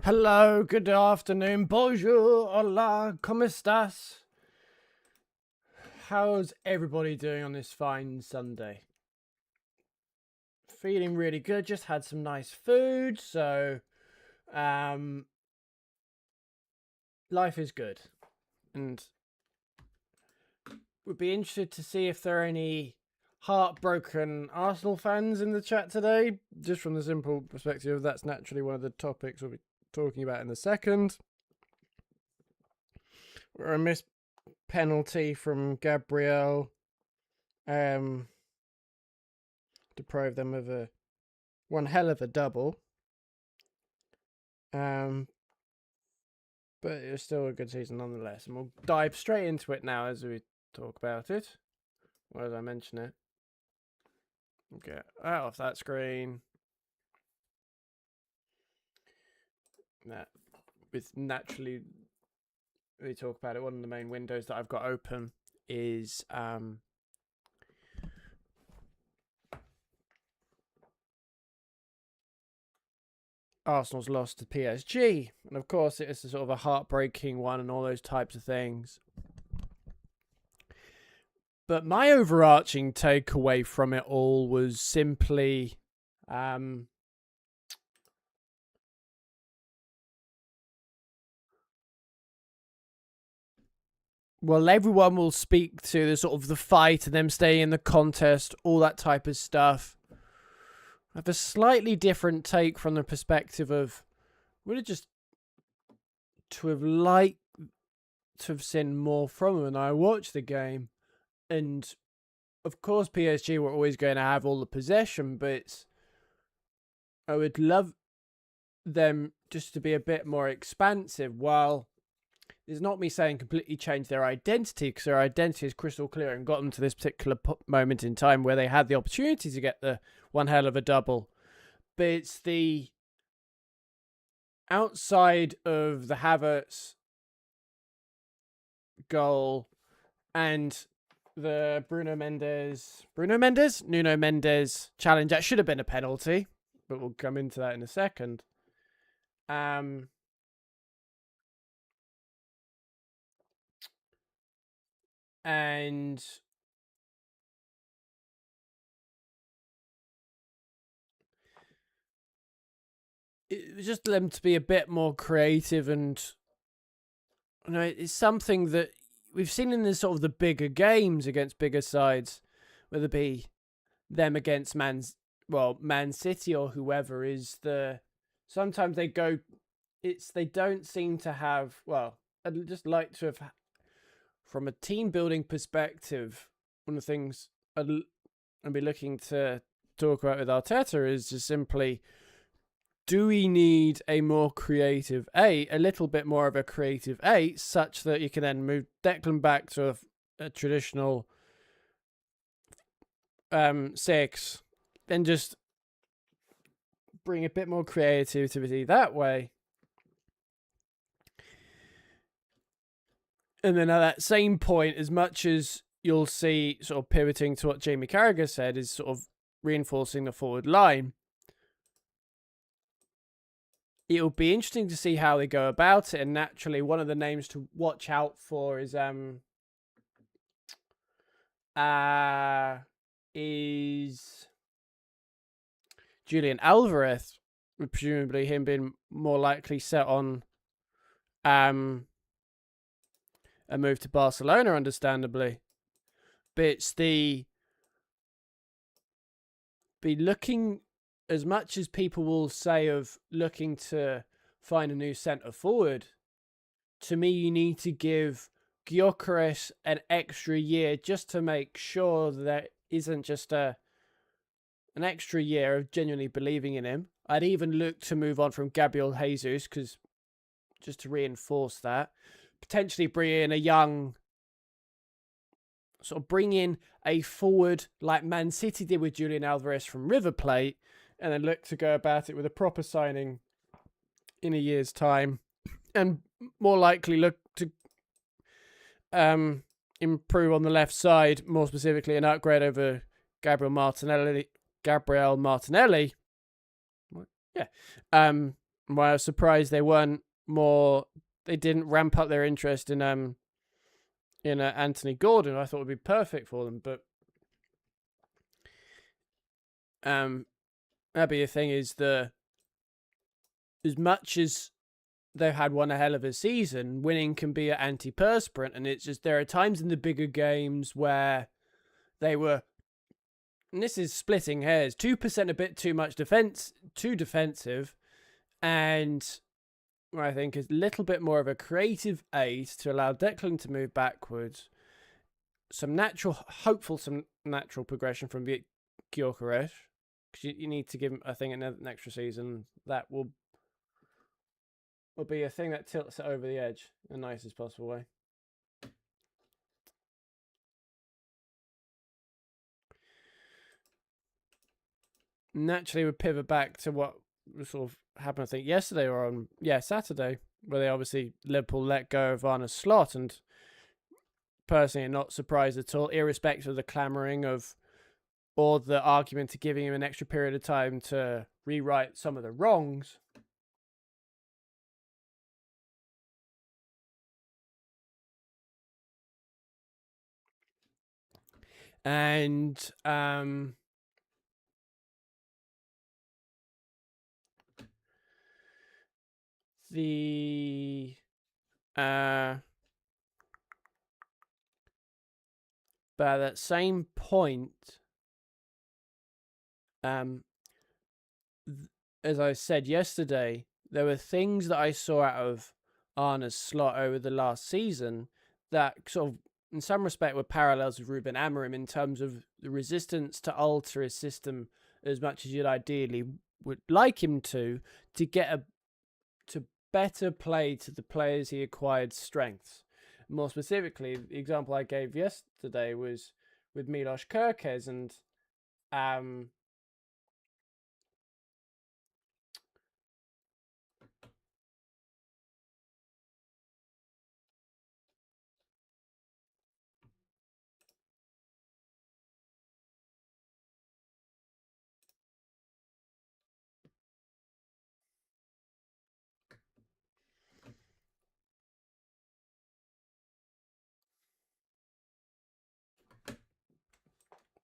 Hello, good afternoon, bonjour, hola, ¿cómo estás? How's everybody doing on this fine Sunday? Feeling really good, just had some nice food, so life is good. And would be interested to see if there are any heartbroken Arsenal fans in the chat today, just from the simple perspective that's naturally one of the topics we'll be talking about in a second. Or a missed penalty from Gabriel deprived them of one hell of a double. But it was still a good season nonetheless, and we'll dive straight into it now as we talk about it, or as I mention it. Get out of that screen. That with naturally we talk about it. One of the main windows that I've got open is Arsenal's loss to PSG, and of course it is a sort of a heartbreaking one and all those types of things. But my overarching takeaway from it all was simply well, everyone will speak to the sort of the fight and them staying in the contest, all that type of stuff. I have a slightly different take from the perspective of would have just to have liked to have seen more from them when I watched the game. And of course PSG were always going to have all the possession, but I would love them just to be a bit more expansive. While it's not me saying completely change their identity, because their identity is crystal clear and got them to this particular moment in time where they had the opportunity to get the one hell of a double. But it's the outside of the Havertz goal and the Nuno Mendes challenge. That should have been a penalty, but we'll come into that in a second. And it was just them to be a bit more creative, and you know, it's something that we've seen in the sort of the bigger games against bigger sides, whether it be them against Man City or whoever. Is sometimes they don't seem to have. Well, I'd just like to have, from a team building perspective, one of the things I'll be looking to talk about with Arteta is just simply, do we need a more creative a little bit more of a creative such that you can then move Declan back to a traditional 6, then just bring a bit more creativity that way. And then at that same point, as much as you'll see sort of pivoting to what Jamie Carragher said, is sort of reinforcing the forward line. It'll be interesting to see how they go about it. And naturally, one of the names to watch out for is Julian Alvarez, with presumably him being more likely set on a move to Barcelona, understandably. But it's be looking, as much as people will say of looking to find a new centre forward, to me you need to give Gyökeres an extra year just to make sure that isn't just an extra year of genuinely believing in him. I'd even look to move on from Gabriel Jesus, because just to reinforce that, potentially bring in a young, bring in a forward like Man City did with Julian Alvarez from River Plate, and then look to go about it with a proper signing in a year's time, and more likely look to improve on the left side, more specifically an upgrade over Gabriel Martinelli. Yeah. Why I was surprised they weren't more. They didn't ramp up their interest in Anthony Gordon. I thought would be perfect for them, but that'd be the thing is as much as they've had one a hell of a season, winning can be an antiperspirant, and it's just there are times in the bigger games where they were. And this is splitting hairs. 2% a bit too much too defensive, and I think is a little bit more of a creative aid to allow Declan to move backwards. Some natural progression from Gyökeres. Because you need to give him, I think, an extra season. That will be a thing that tilts it over the edge in the nicest possible way. Naturally, we pivot back to what sort of happened, I think, yesterday or on Saturday, where they obviously Liverpool let go of Arne Slot, and personally not surprised at all, irrespective of the clamouring of or the argument to giving him an extra period of time to rewrite some of the wrongs. And but at that same point, as I said yesterday, there were things that I saw out of Arne Slot over the last season that sort of, in some respect, were parallels with Ruben Amorim in terms of the resistance to alter his system as much as you'd ideally would like him to get to better play to the players he acquired strengths. More specifically, the example I gave yesterday was with Milos Kerkez, and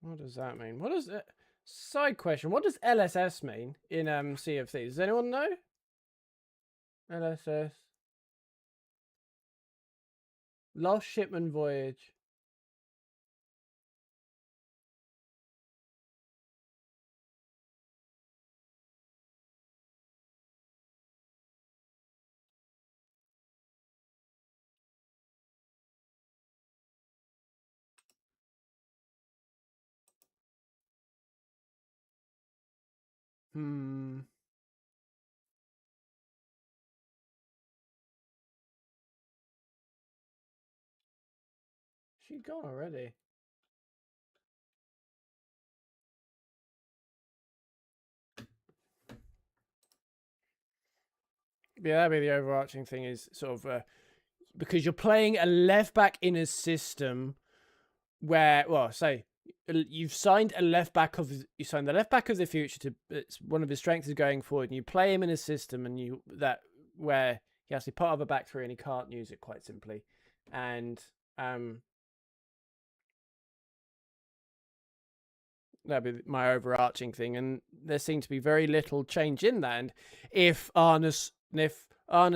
what does that mean? What does it? Side question: what does LSS mean in Sea of Thieves? Does anyone know? LSS. Lost Shipment Voyage. She's gone already. Yeah, that'd be the overarching thing is sort of because you're playing a left back in a system where, well, say you've signed the left back of the future to it's one of his strengths is going forward, and you play him in a system and where he has to be part of a back three and he can't use it quite simply, and that'd be my overarching thing, and there seemed to be very little change in that. And if Arne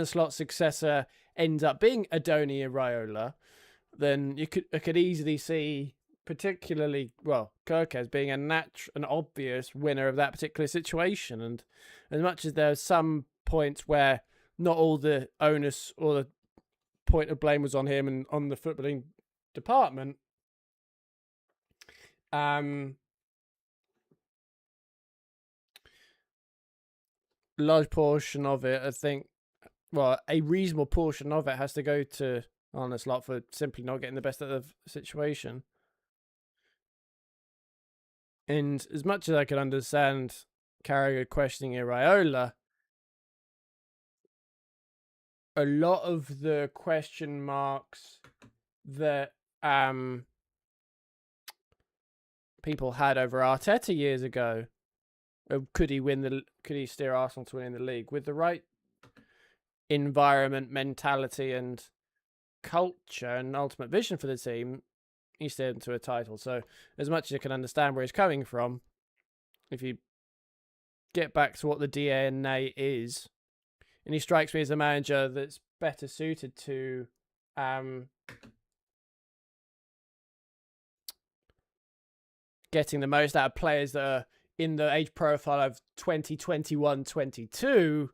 Slot's successor ends up being Adoni Iraola, then I could easily see, particularly, Kerkez being an obvious winner of that particular situation. And as much as there's some points where not all the onus or the point of blame was on him and on the footballing department, large portion of it, I think, a reasonable portion of it has to go to Arne Slot for simply not getting the best out of the situation. And as much as I could understand Carragher questioning Iraola, a lot of the question marks that people had over Arteta years ago, could he steer Arsenal to winning the league with the right environment, mentality, and culture and ultimate vision for the team, he steered into a title. So as much as you can understand where he's coming from, if you get back to what the DNA is, and he strikes me as a manager that's better suited to getting the most out of players that are in the age profile of 2021, 22.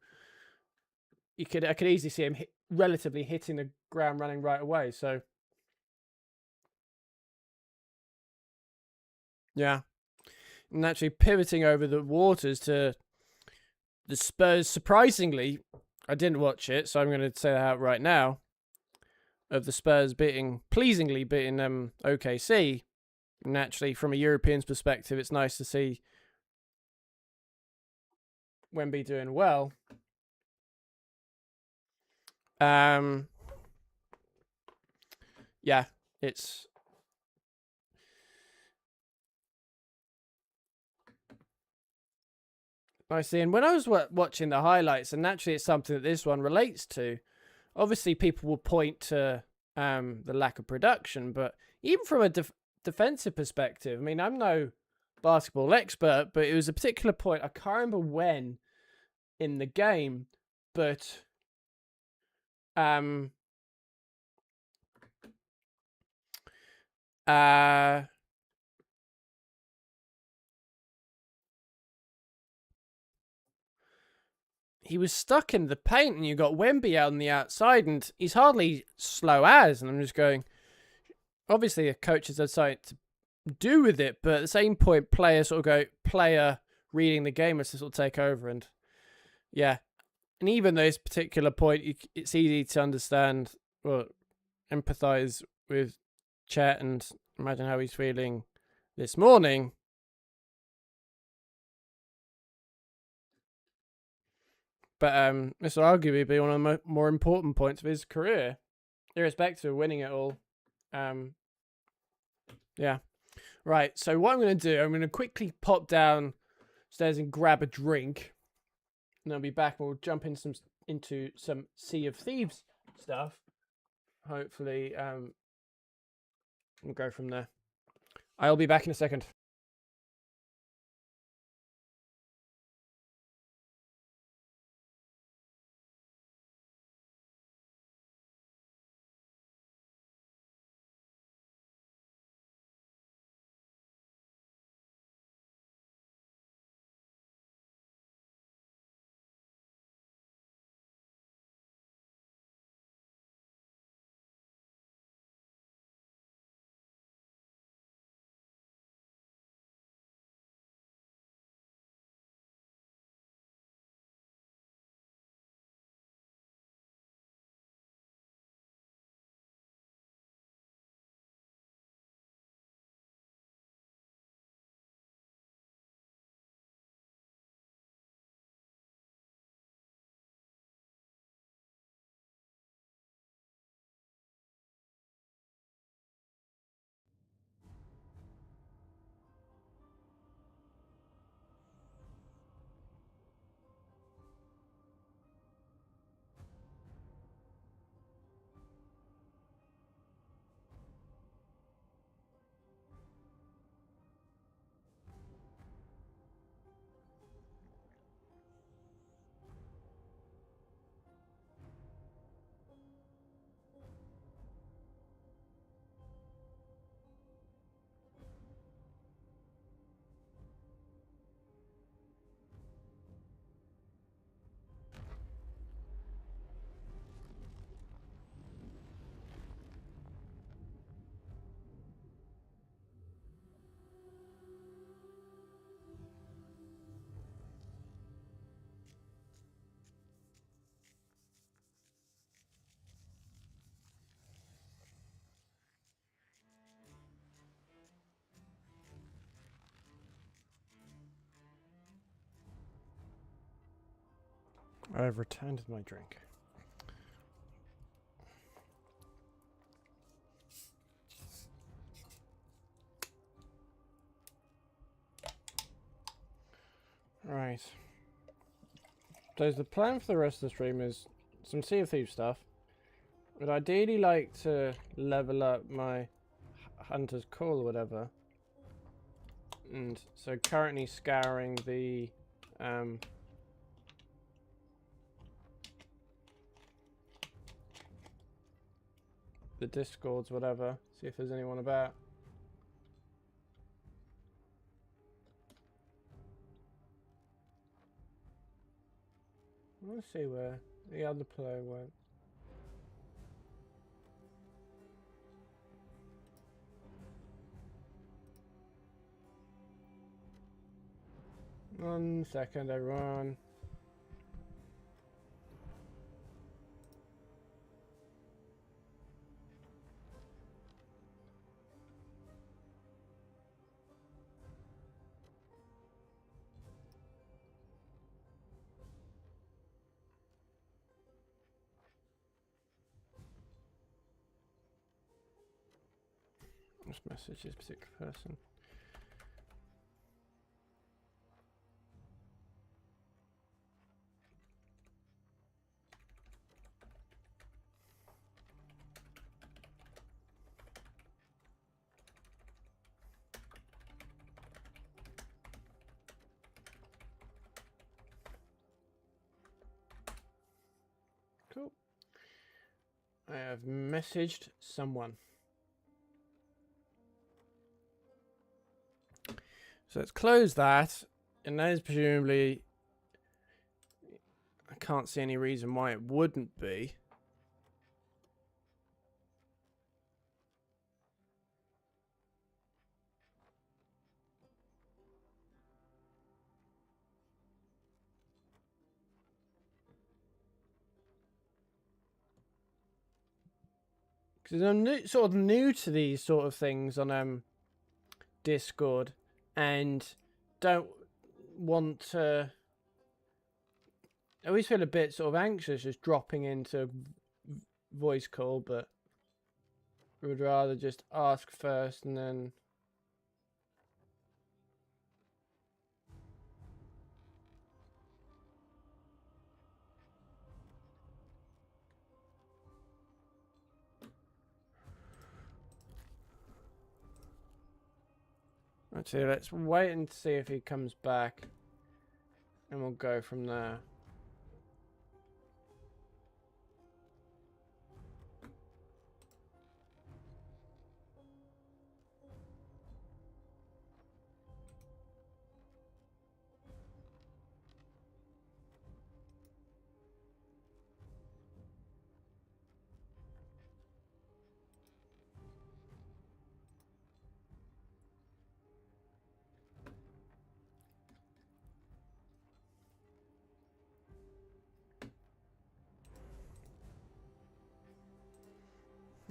I could easily see him relatively hitting the ground running right away. So yeah, and actually pivoting over the waters to the Spurs. Surprisingly, I didn't watch it, so I'm going to say that out right now. Of the Spurs pleasingly beating OKC. Naturally, from a European's perspective, it's nice to see Wemby doing well. Yeah, it's nice seeing. When I was watching the highlights, and naturally it's something that this one relates to, obviously people will point to the lack of production, but even from a defensive perspective, I mean, I'm no basketball expert, but it was a particular point, I can't remember when in the game, but he was stuck in the paint, and you got Wemby out on the outside, and he's hardly slow as, and I'm just going, obviously a coach has something to do with it, but at the same point, player reading the game has to sort of take over, and yeah. And even this particular point, it's easy to understand, well, empathize with Chet and imagine how he's feeling this morning. But this will arguably be one of the more important points of his career, irrespective of winning it all. Yeah. Right, so what I'm going to do, I'm going to quickly pop downstairs and grab a drink. And I'll be back and we'll jump into some Sea of Thieves stuff. Hopefully, we'll go from there. I'll be back in a second. I've returned my drink. Right. So the plan for the rest of the stream is some Sea of Thieves stuff. I'd ideally like to level up my Hunter's Call or whatever. And so currently scouring the Discords, whatever. See if there's anyone about. Let's see where the other player went. One second, everyone. Just message this particular person. Cool. I have messaged someone. So let's close that, and that is presumably, I can't see any reason why it wouldn't be. Because I'm sort of new to these sort of things on Discord, and don't want to. I always feel a bit sort of anxious just dropping into voice call, but would rather just ask first and then. Actually, let's wait and see if he comes back, and we'll go from there.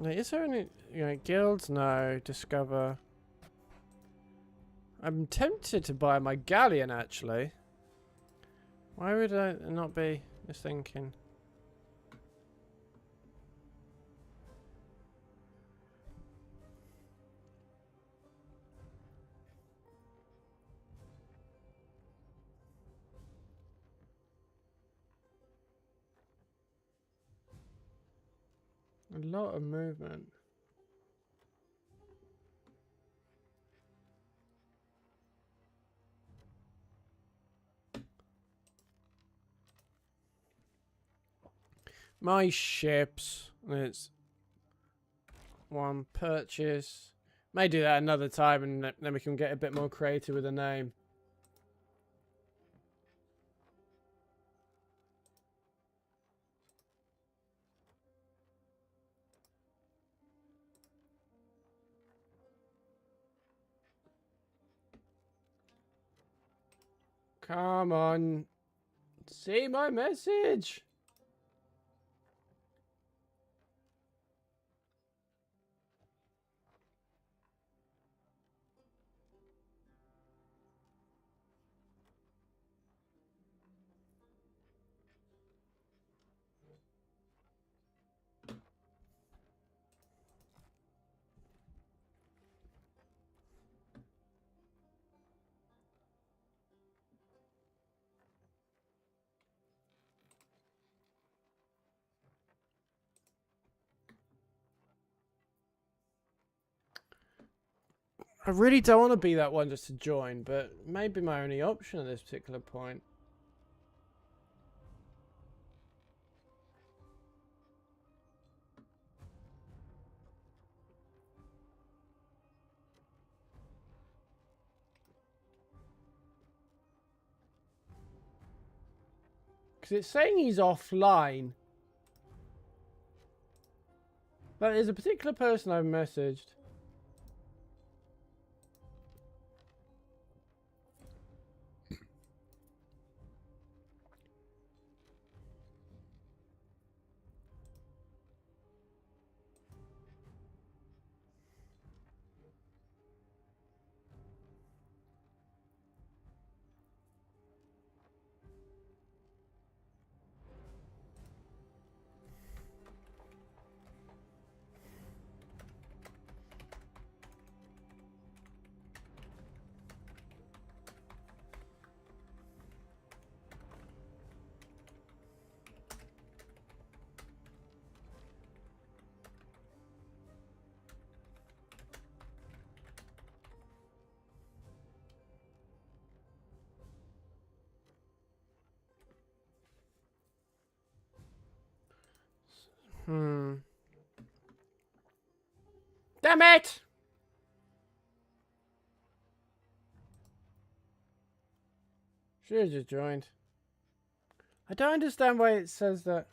Now, is there any guilds? No. Discover. I'm tempted to buy my galleon, actually. Why would I not be just thinking? A lot of movement. My ships. It's one purchase. May do that another time, and then we can get a bit more creative with the name. Come on. See my message. I really don't want to be that one just to join, but maybe my only option at this particular point. Because it's saying he's offline. But there's a particular person I've messaged. Damn it! Should have just joined. I don't understand why it says that.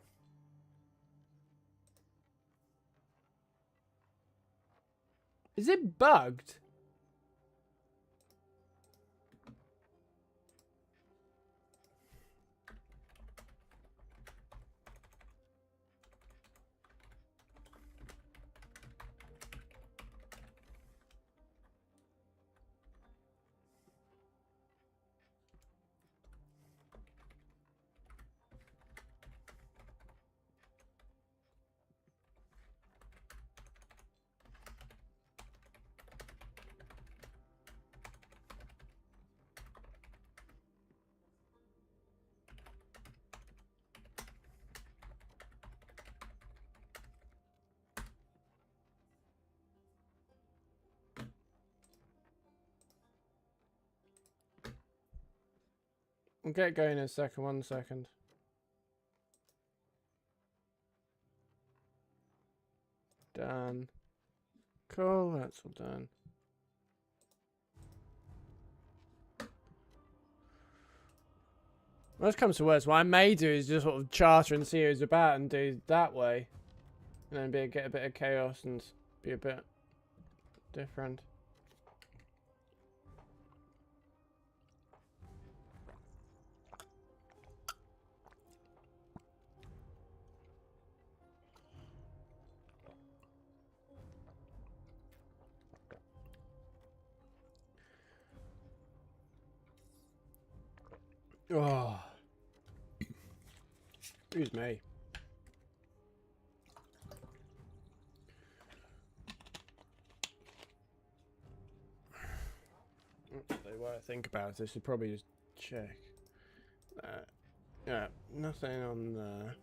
Is it bugged? I'll get going in a second. 1 second. Done. Cool, that's all done. Worst comes to worst, what I may do is just sort of charter and see who it's about and do that way. And then get a bit of chaos and be a bit different. Oh. Excuse me. Actually, what I think about this, I should probably just check. Yeah, nothing on there.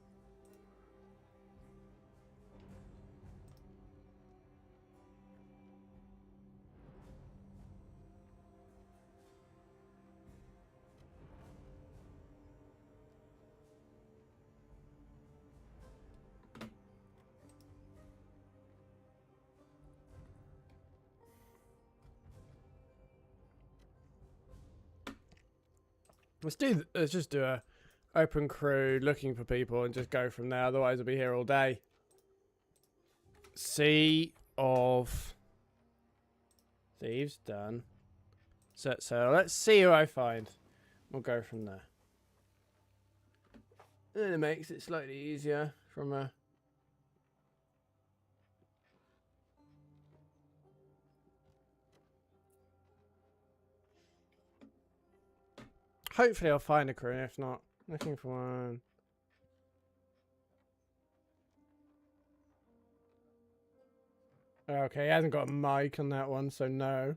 Let's just do a open crew looking for people and just go from there. Otherwise, I'll be here all day. Sea of Thieves done. So let's see who I find. We'll go from there. And it makes it slightly easier from a. Hopefully I'll find a crew, if not, looking for one. Okay, he hasn't got a mic on that one, so no.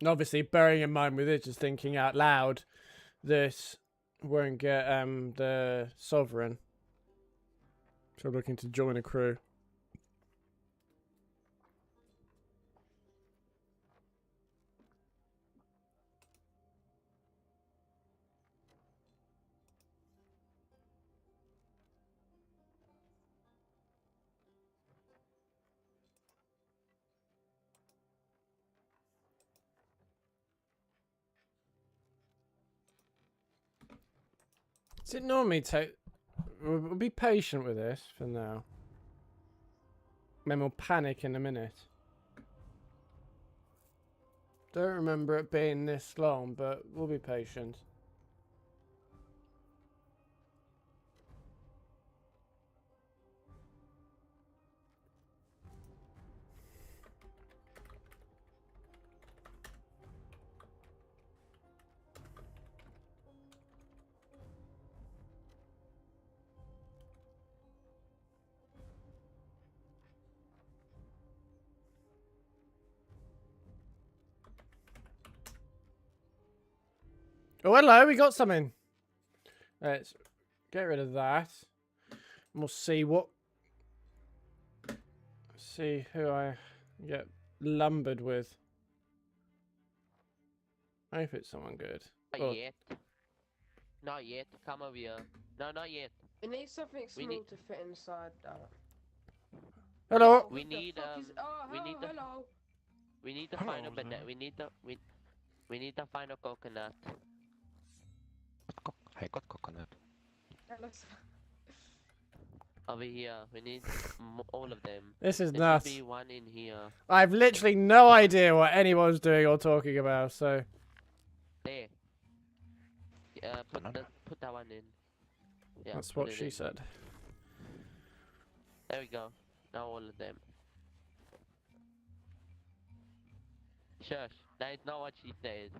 And obviously, bearing in mind with it, just thinking out loud, this won't get the Sovereign. So looking to join a crew. Does it normally take... We'll be patient with this for now. Then we'll panic in a minute. Don't remember it being this long, but we'll be patient. Oh, hello, we got something. Let's get rid of that. And we'll see what... See who I get lumbered with. I hope it's someone good. Not yet. Not yet. Come over here. No, not yet. We need something small need- to fit inside that. Hello. We need hello. we need to Hello, find a banana. sir. We need to find a coconut. I got coconut. Hello, sir. Over here. We need all of them. This is There nuts. should be one in here. I've literally no idea what anyone's doing or talking about, so... There. Banana. Put that one in. Yeah. That's put what it she in. said. There we go. Now all of them. Shush. That is not what she said.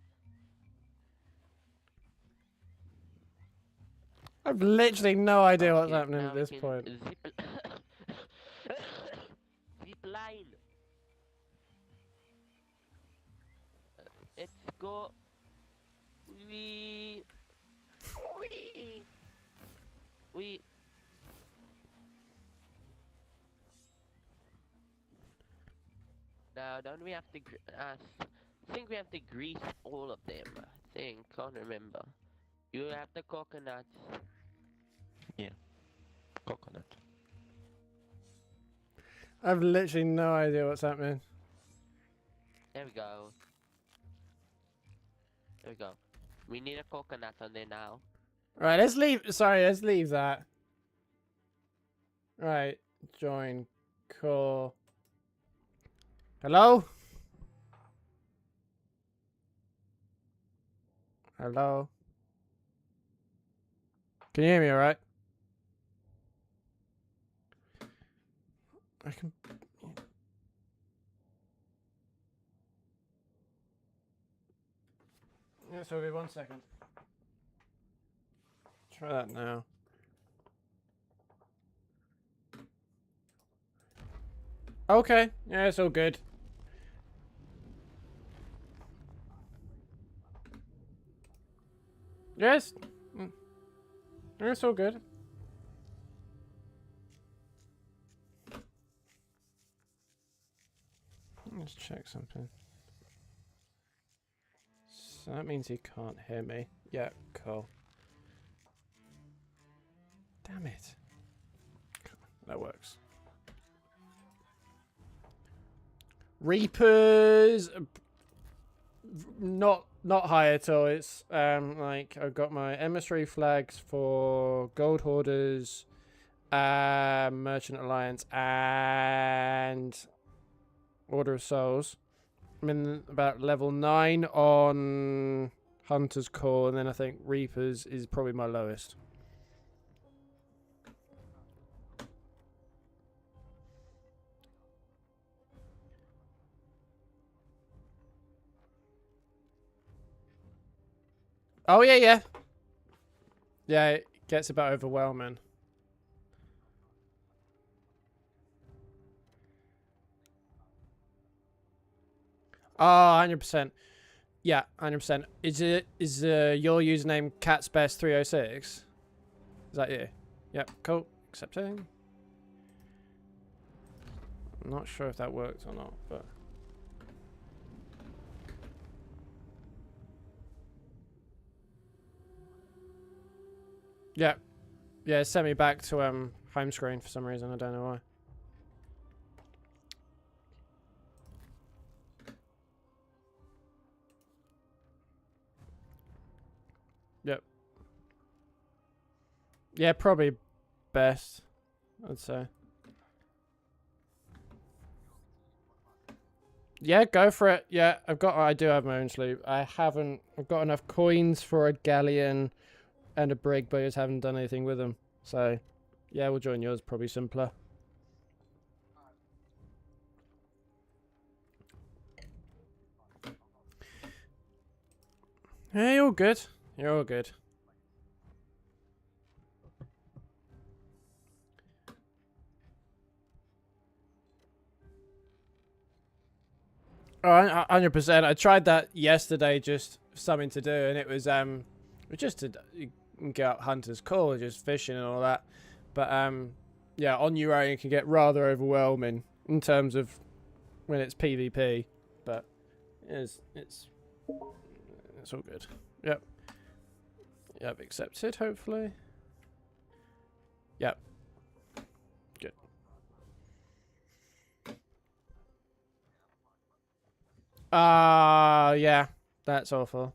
I've literally no idea what's Okay, happening now at we this can point. Zip line. Let's go. We. Now, don't we have to? I think we have to grease all of them. I think. Can't remember. You have the coconuts. Coconut. I've literally no idea what's happening. There we go. There we go. We need a coconut on there now. Right, let's leave. Sorry, let's leave that. Right, join call. Hello? Hello? Can you hear me alright? I can... Yeah, so wait 1 second. Try that now. Okay, yeah, it's all good. Yes. It's all good. Let's check something. So that means he can't hear me. Yeah, cool. Damn it. That works. Reapers, not high at all. It's like I've got my emissary flags for Gold Hoarders, Merchant Alliance, and Order of Souls. I'm in about level 9 on Hunter's Core, and then I think Reapers is probably my lowest. Oh, yeah, yeah. Yeah, it gets a bit overwhelming. Oh, 100%. Yeah, 100%. Is your username catsbest306? Is that you? Yep, cool. Accepting. I'm not sure if that worked or not, but... Yeah. Yeah, it sent me back to home screen for some reason. I don't know why. Yep. Yeah, probably best, I'd say. Yeah, go for it. Yeah, I do have my own sloop. I've got enough coins for a galleon and a brig, but I just haven't done anything with them. So, yeah, we'll join yours. Probably simpler. Hey, you're all good. You're all good. Oh, 100%. I tried that yesterday, just something to do, and it was just to get out Hunter's Call, just fishing and all that. But yeah, on your own it can get rather overwhelming in terms of when it's PvP. But it's all good. Yep. Yep, accepted, hopefully. Yep. Good. Yeah. That's awful.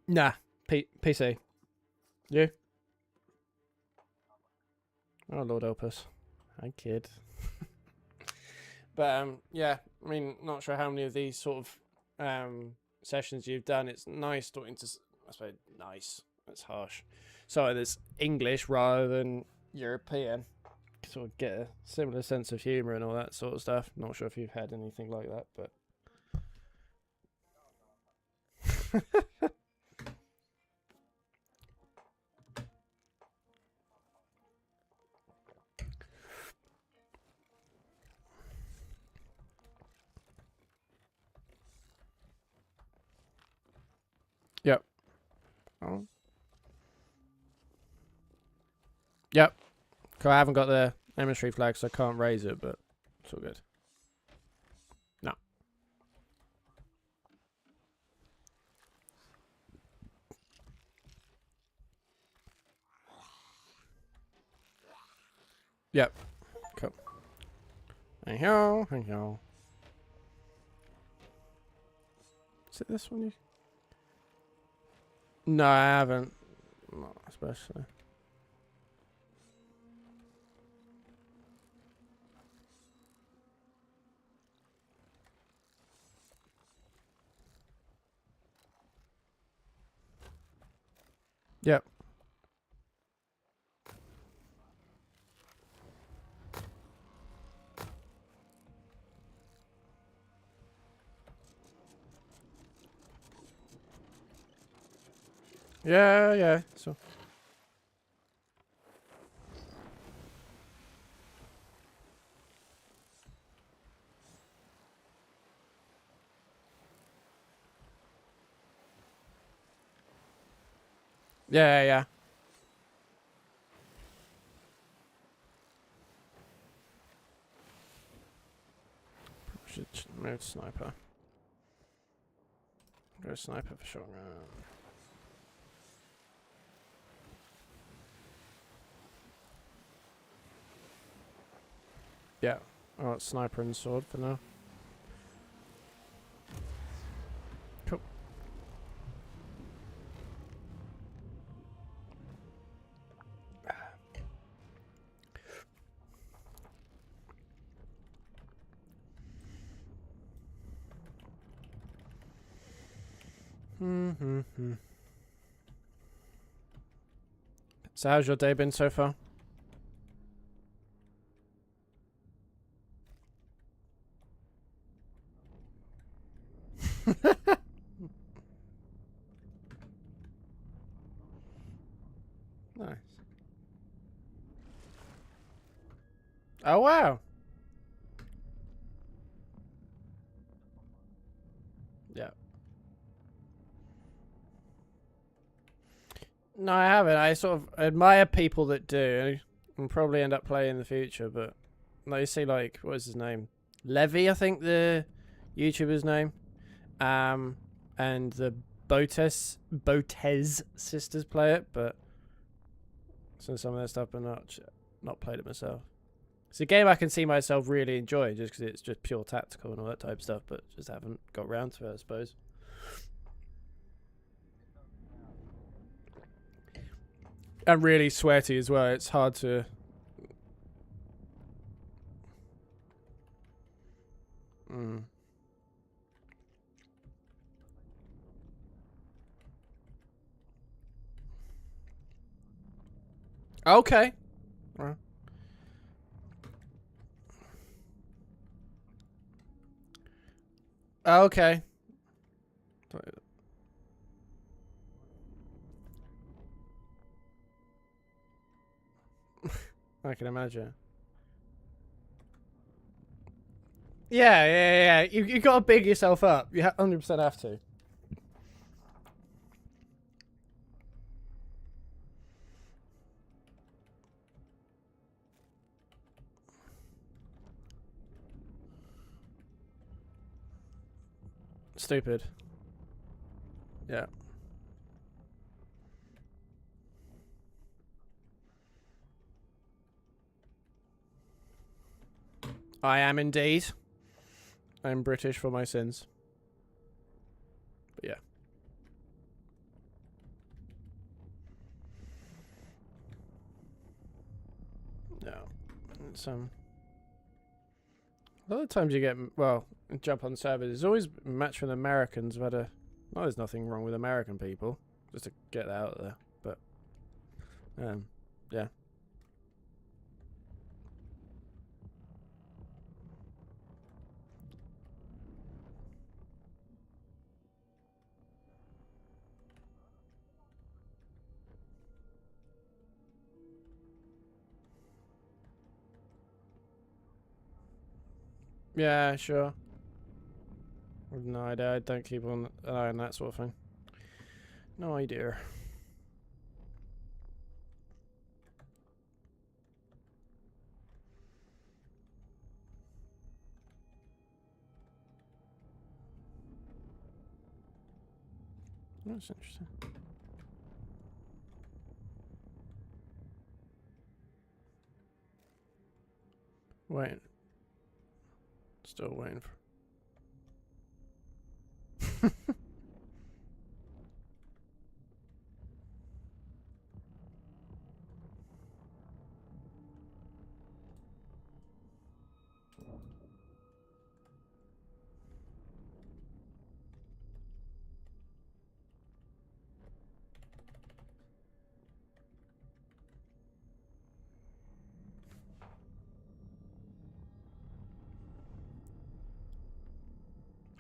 Nah. PC. You? Oh, Lord help us. Hi, kid. But, yeah. I mean, not sure how many of these sort of sessions you've done. It's nice starting to... I suppose nice. That's harsh. So there's English rather than European. Sort of get a similar sense of humour and all that sort of stuff. Not sure if you've had anything like that, but... Yep. Oh. Yep. Cool, I haven't got the emissary flag, so I can't raise it, but it's all good. No. Yep. Cool. Thank you. Thank you. Is it this one? No, I haven't. Not especially. Yep. Yeah, yeah. So. Yeah, yeah. Should move sniper. Go sniper for shotgun. Yeah. Oh, it's sniper and sword for now. Cool. So how's your day been so far? Nice. Oh wow. Yeah. No, I haven't. I sort of admire people that do, and probably end up playing in the future. But like you see, like what is his name? Levy, I think the YouTuber's name. And the Botez sisters play it, but some of their stuff, but not played it myself. It's a game I can see myself really enjoying, just because it's just pure tactical and all that type of stuff, but just haven't got round to it, I suppose. And really sweaty as well. It's hard to. Okay. Well. Okay. I can imagine. Yeah. You got to big yourself up. You 100% have to. Stupid. Yeah. I am indeed. I'm British for my sins. But yeah. No. It's a lot of times you get, well, jump on servers. There's always a match with Americans, but well, there's nothing wrong with American people. Just to get that out there. But yeah. Yeah, sure. No idea. I don't keep an eye on that sort of thing. No idea. That's interesting. Wait. Still waiting for.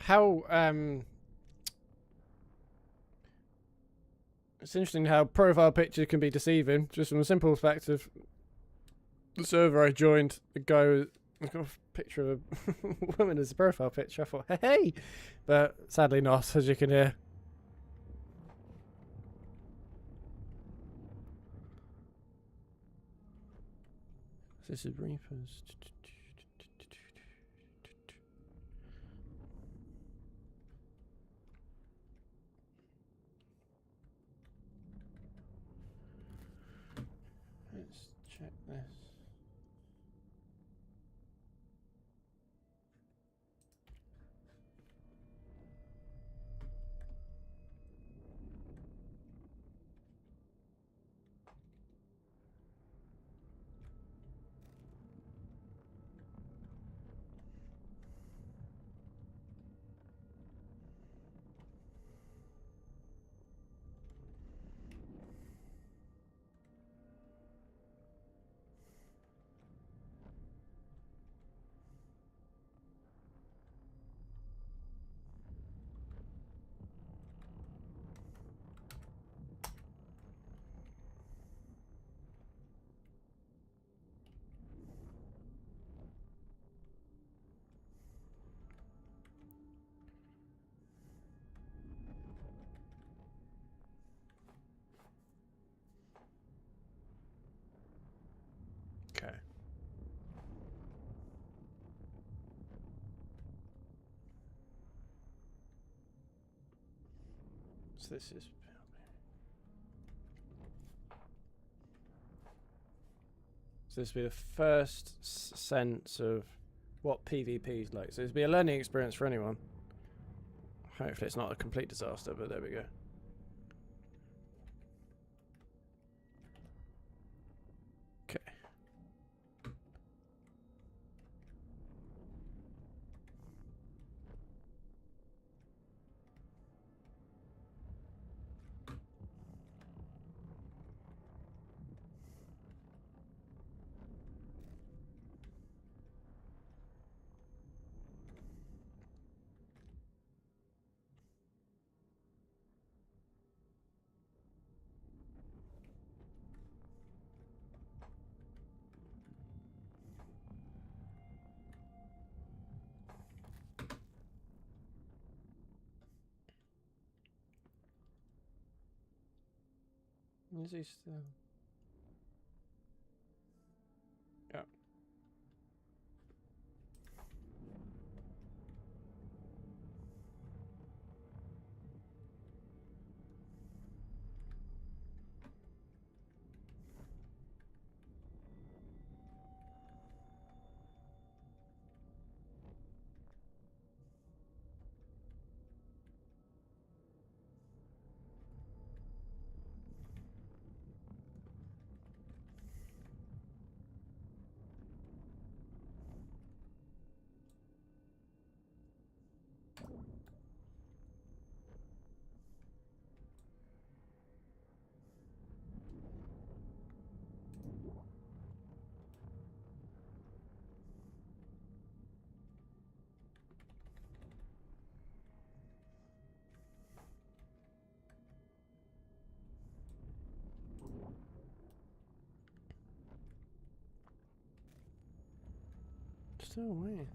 How it's interesting how profile pictures can be deceiving. Just from a simple fact of the server I joined, the guy with got a picture of a woman as a profile picture. I thought, hey, but sadly not, as you can hear. This is Reapers. Let's check this. So this is. So this will be the first sense of what PvP is like. So this will be a learning experience for anyone. Hopefully it's not a complete disaster, but there we go. Okay. Is he still? Yeah. Still waiting.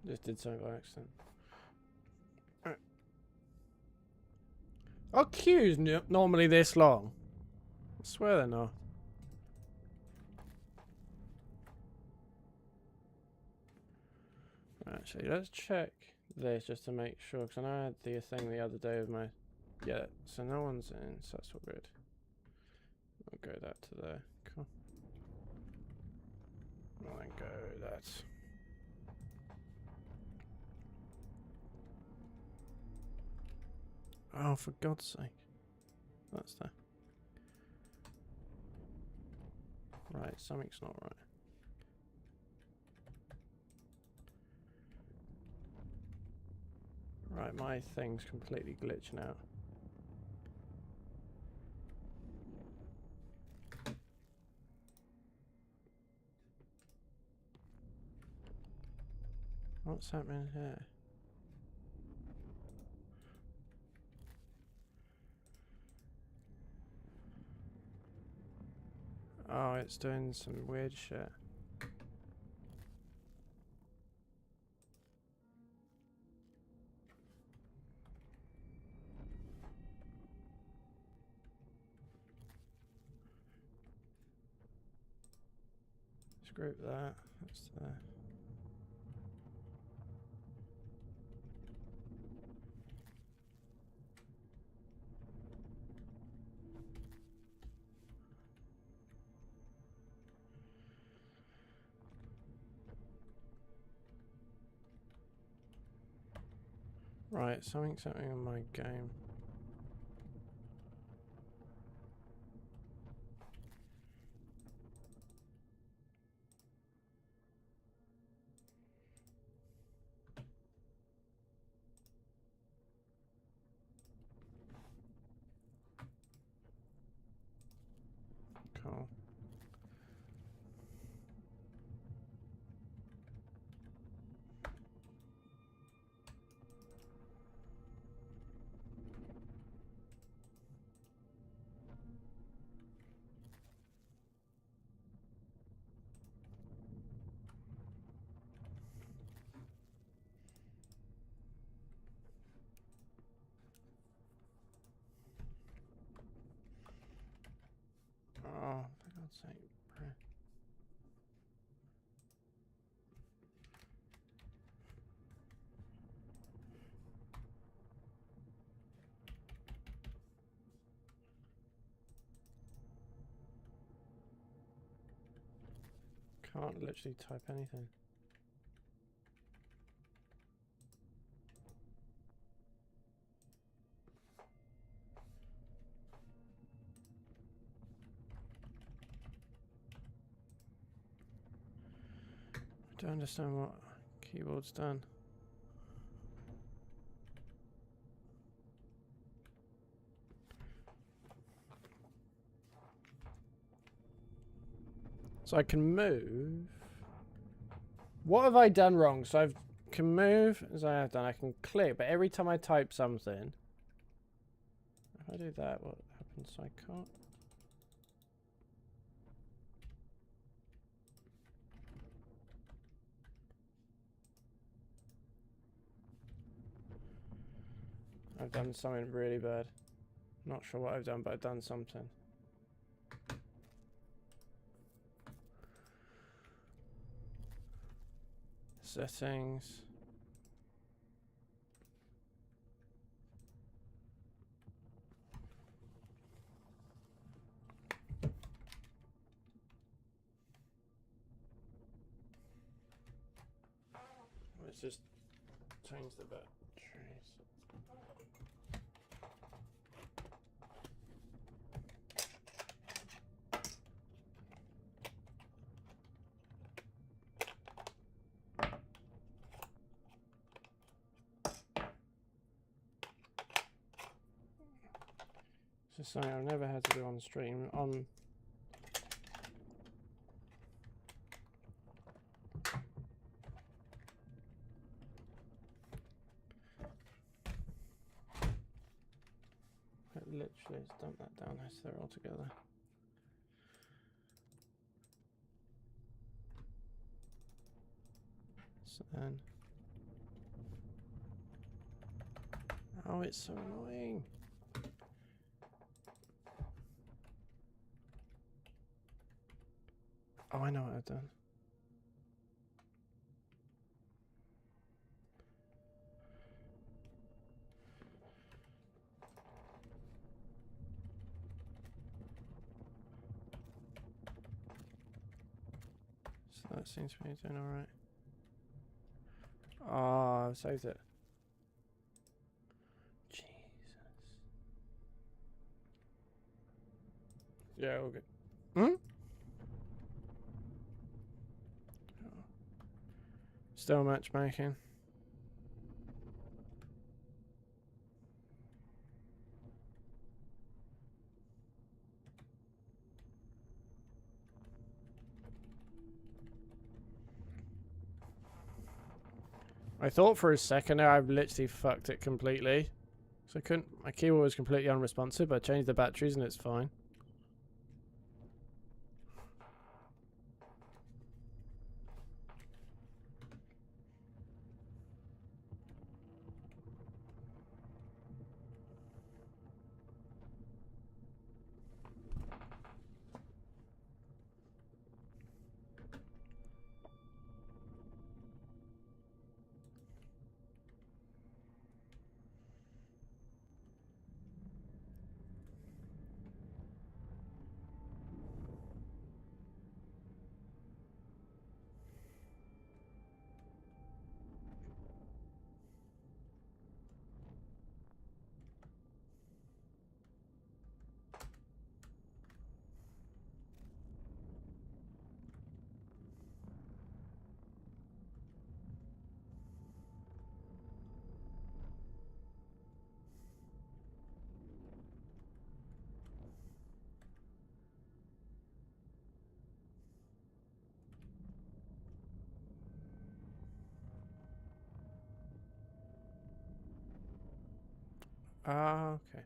Just did something by accident. Right. Are queues normally this long? I swear they're not. Actually, let's check this just to make sure, because I know I had the thing the other day with my... Yeah, so no one's in, so that's all good. I'll go that to there. Cool. I'll then go that. Oh, for God's sake. That's there. Right, something's not right. Right, my thing's completely glitching out. What's happening here? Oh, it's doing some weird shit. Let's group that. That's there. Right, something's happening on my game. Cool. God's sake, bro. Can't literally type anything. I don't understand what keyboard's done. So I can move. What have I done wrong? So I can move as I have done. I can click, but every time I type something, if I do that, what happens? I can't. I've done something really bad. Not sure what I've done, but I've done something. Settings. Let's just change the batteries. This is something I've never had to do on stream. Literally, just dump that down there all together. So then, oh, it's so annoying. Oh, I know what I've done. So that seems to be doing alright. Ah, I've saved it. Jesus. Yeah, all good. Hmm? Still matchmaking. I thought for a second there I've literally fucked it completely. So I couldn't, my keyboard was completely unresponsive, but I changed the batteries and it's fine. Ah, okay.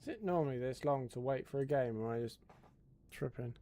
Is it normally this long to wait for a game, or am I just tripping?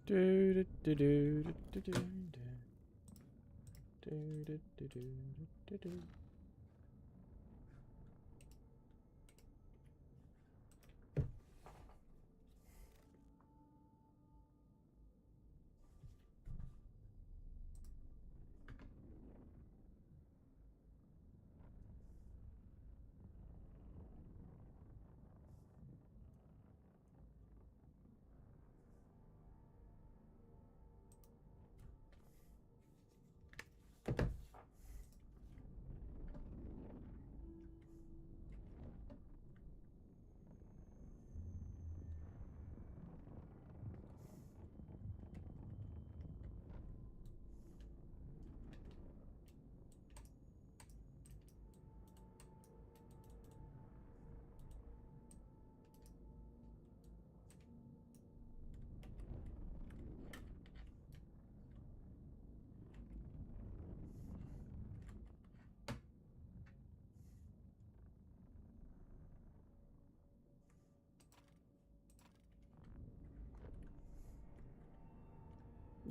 Do do do do do do do do do do do do.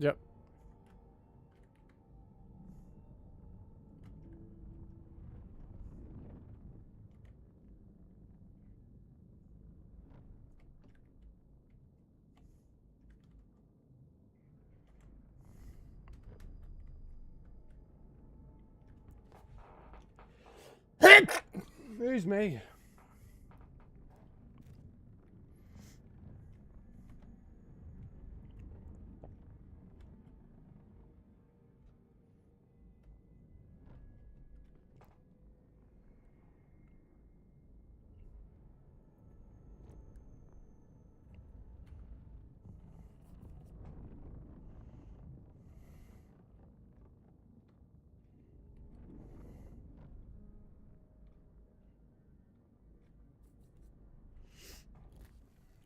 Yep. Who's me?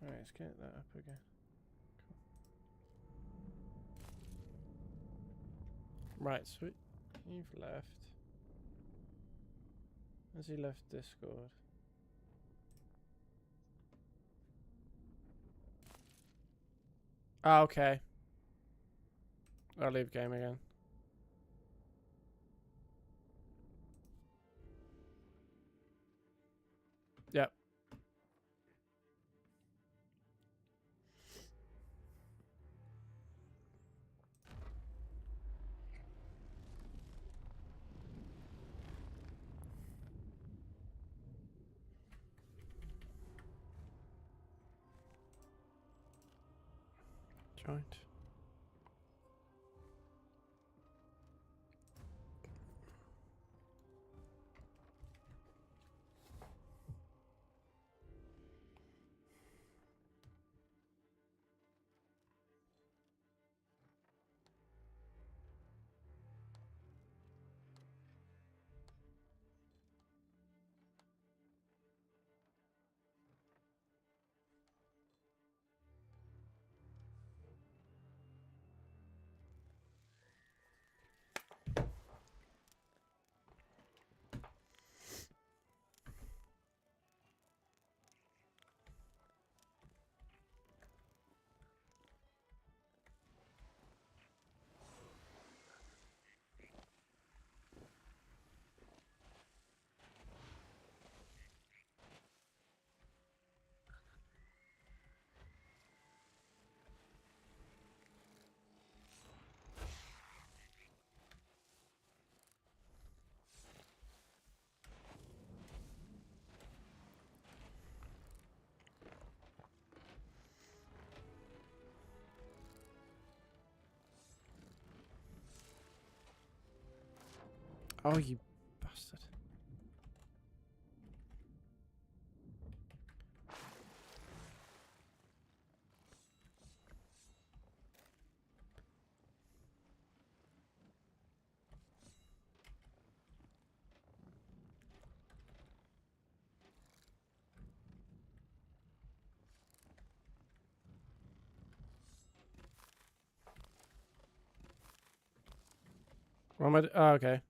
Alright, let's get that up again. Right, so you've left. Has he left Discord? Ah, okay. I'll leave game again. Yep. Joint. Oh, you bastard. What am I oh, okay.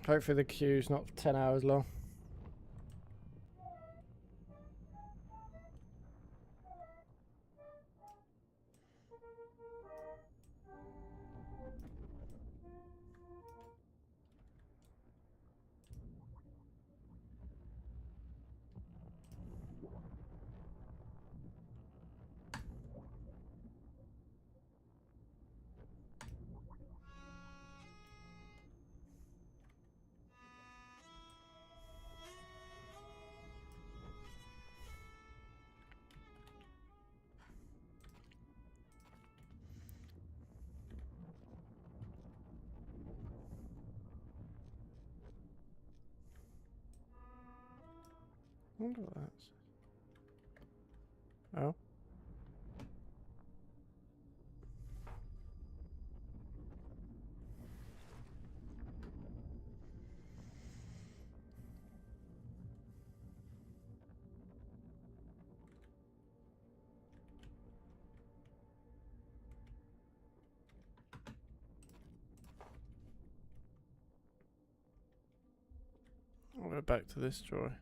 Hopefully the queue's not 10 hours long. I wonder what that's. Oh. I'll go back to this drawing.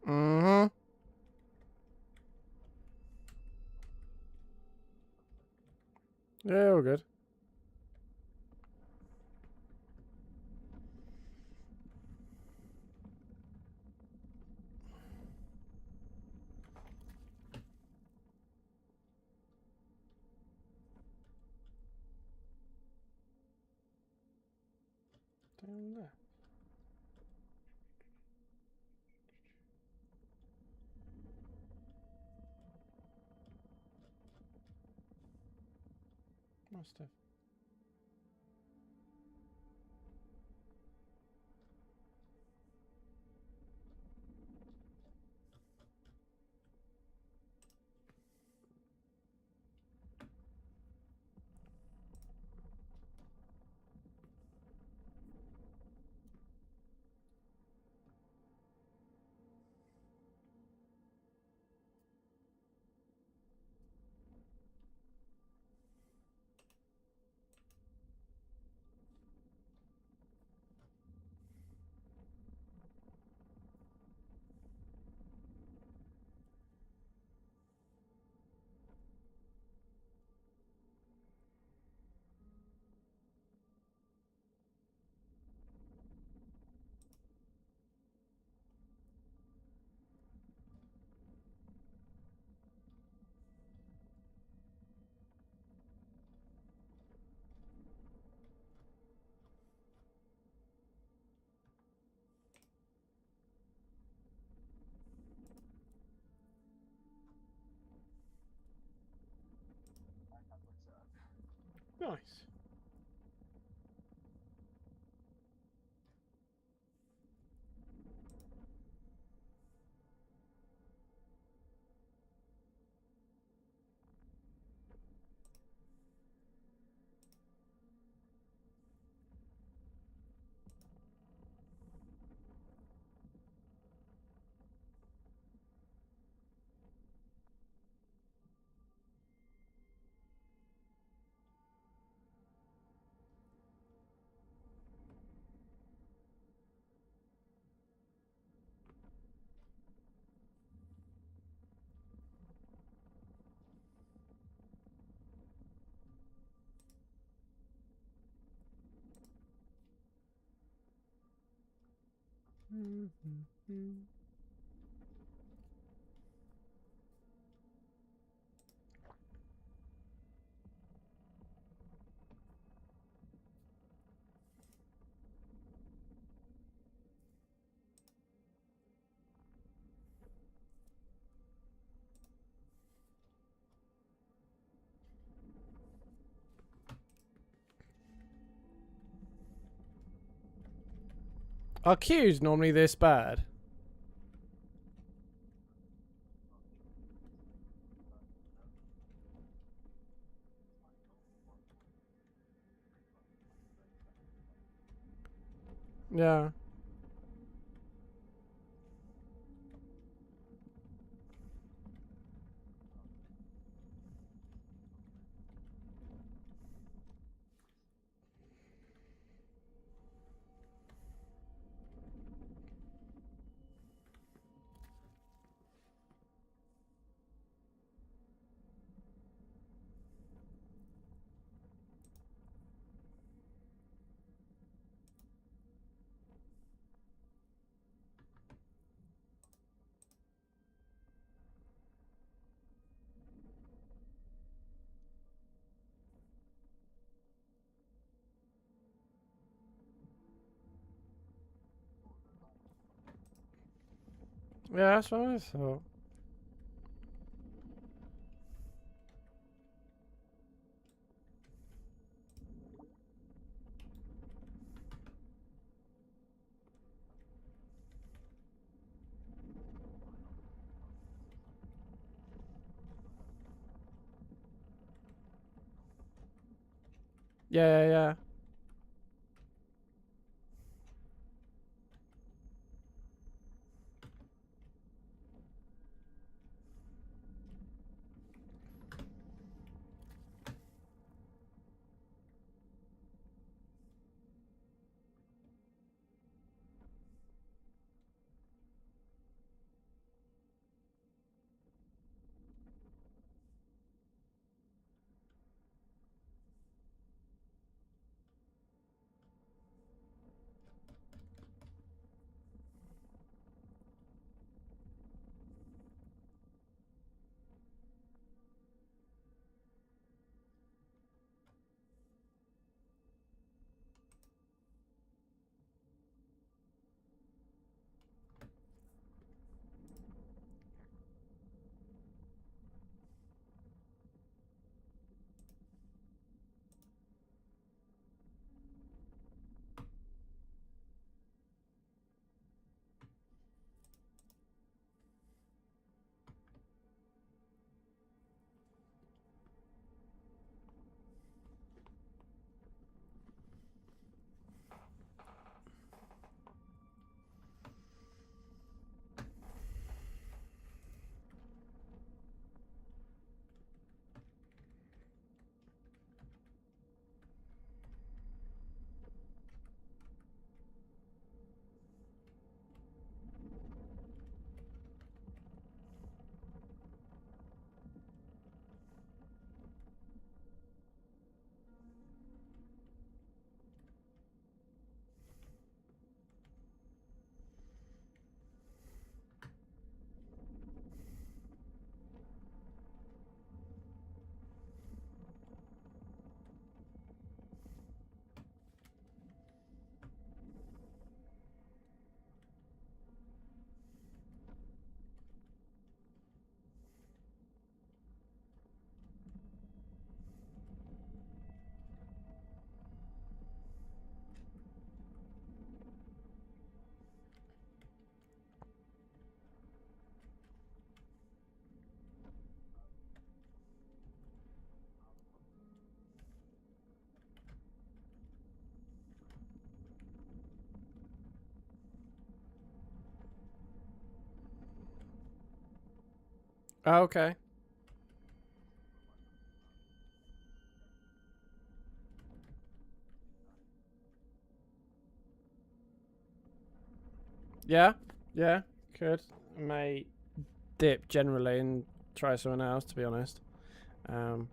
Mm-hmm. Yeah, all good. Down there. Must have. Nice. Are queues normally this bad? Yeah. Yeah, that's what I thought. Yeah, yeah, yeah. Oh, okay. Yeah, yeah, could. May dip generally and try someone else, to be honest. Um,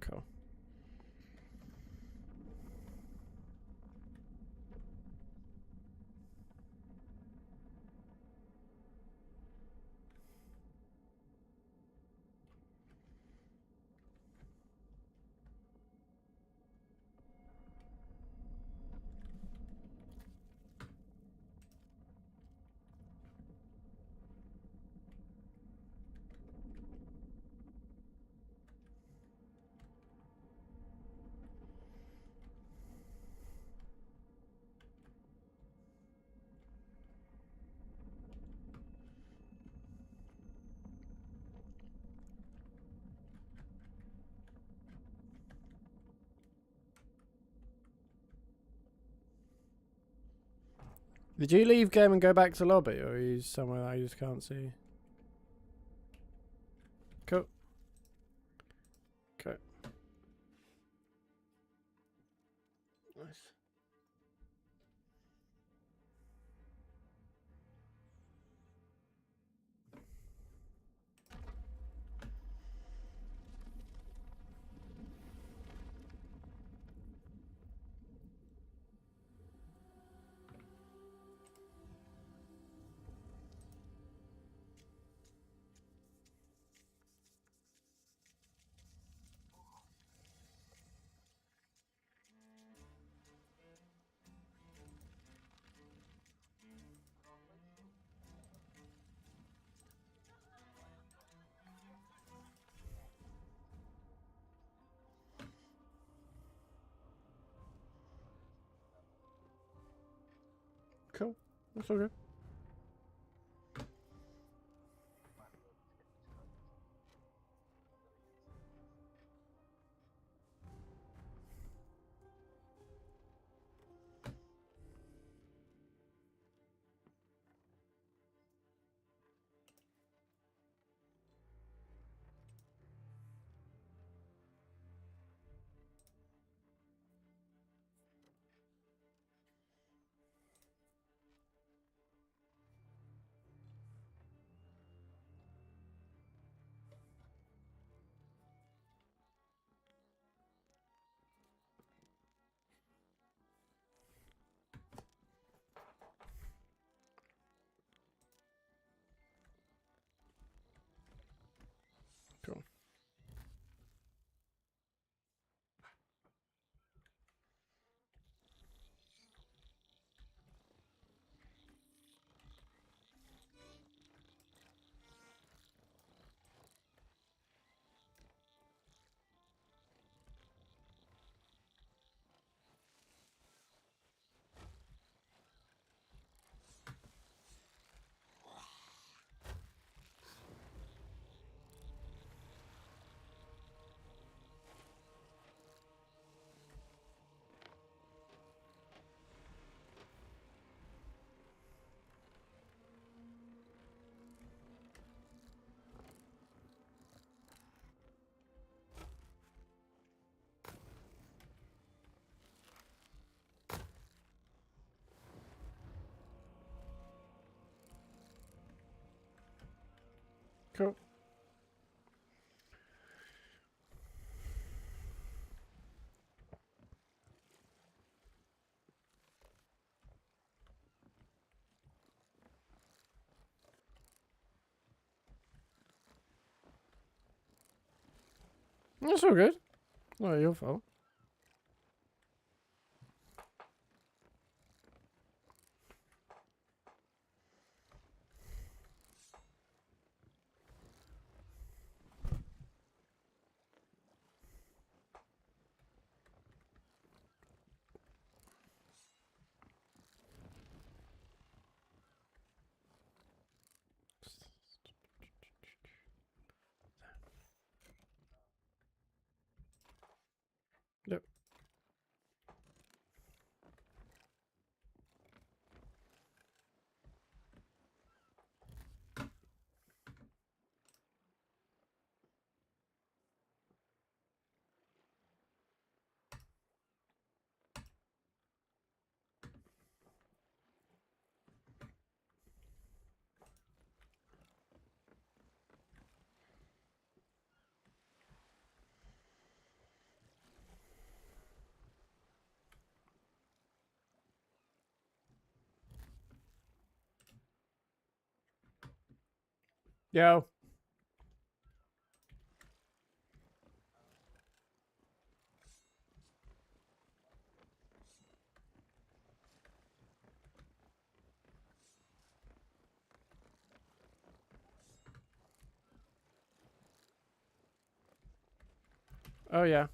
Cool. Did you leave game and go back to lobby, or are you somewhere that I just can't see? Cool. Okay. Nice. Cool. That's all good. Cool. Cool. That's all good. Not your fault. Yo. Oh yeah.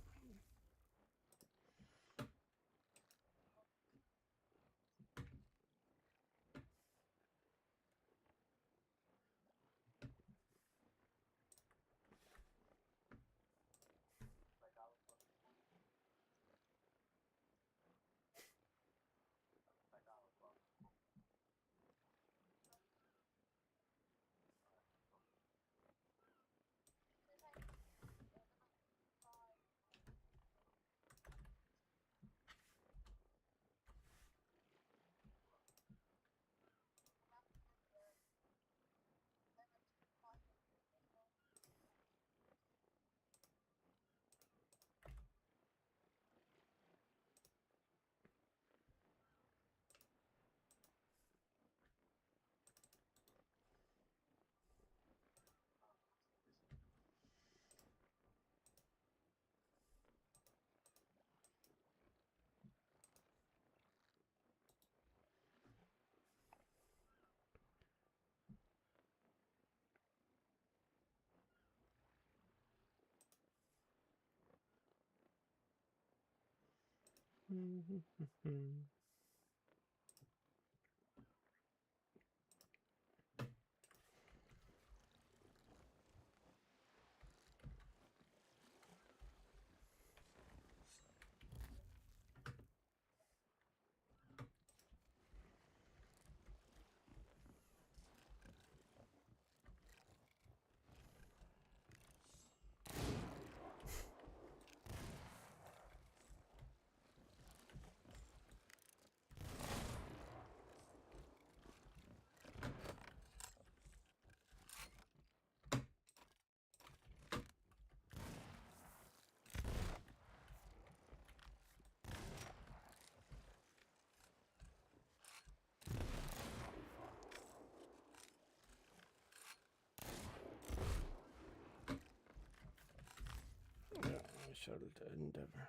I shall endeavor.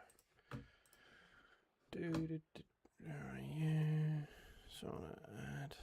Yeah. So add.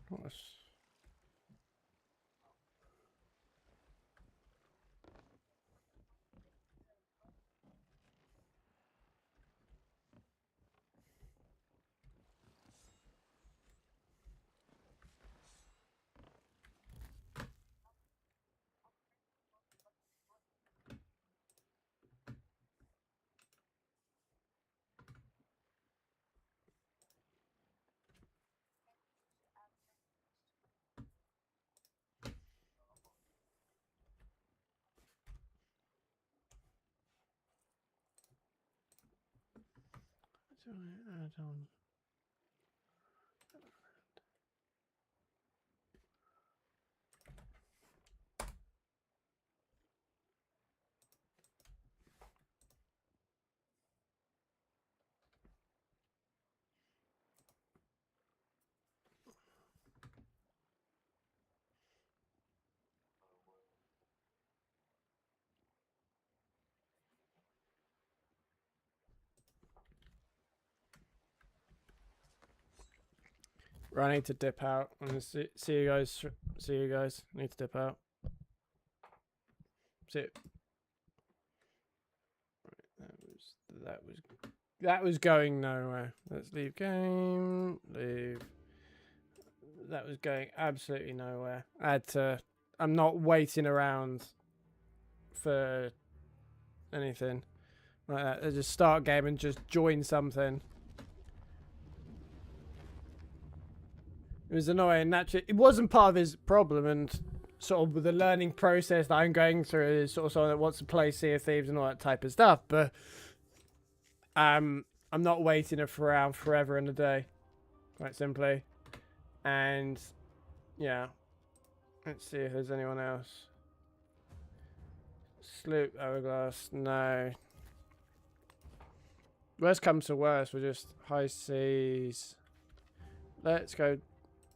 What's... do I add on? Right, I need to dip out. I'm gonna see you guys. See you guys. Need to dip out. See it. That was going nowhere. Let's leave game. Leave. That was going absolutely nowhere. I'm not waiting around for anything like that. I just start game and just join something. It was annoying. Naturally, it wasn't part of his problem, and sort of with the learning process that I'm going through is sort of someone that wants to play Sea of Thieves and all that type of stuff. But I'm not waiting around forever and a day, quite simply. And yeah, let's see if there's anyone else. Sloop, Hourglass, no. Worst comes to worst, we're just high seas. Let's go.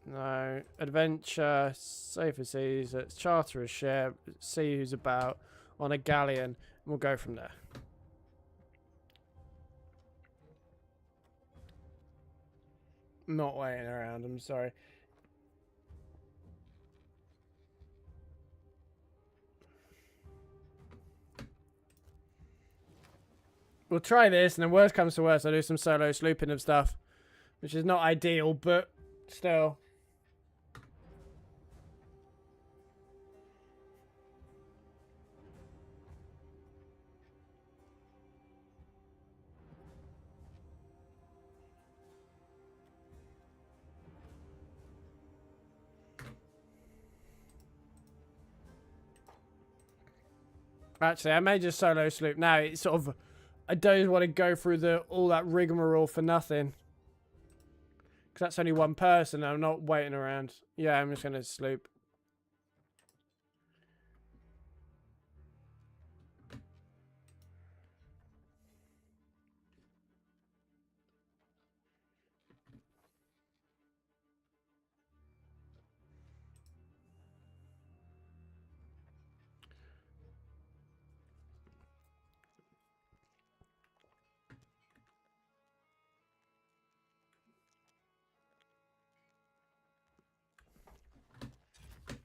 No. Adventure, safer seas. Let's charter a ship, see who's about on a galleon, and we'll go from there. Not waiting around, I'm sorry. We'll try this, and then worst comes to worst, I'll do some solo slooping of stuff, which is not ideal, but still. Actually, I may just solo sloop now. It's sort of, I don't want to go through all that rigmarole for nothing. Because that's only one person. I'm not waiting around. Yeah, I'm just going to sloop.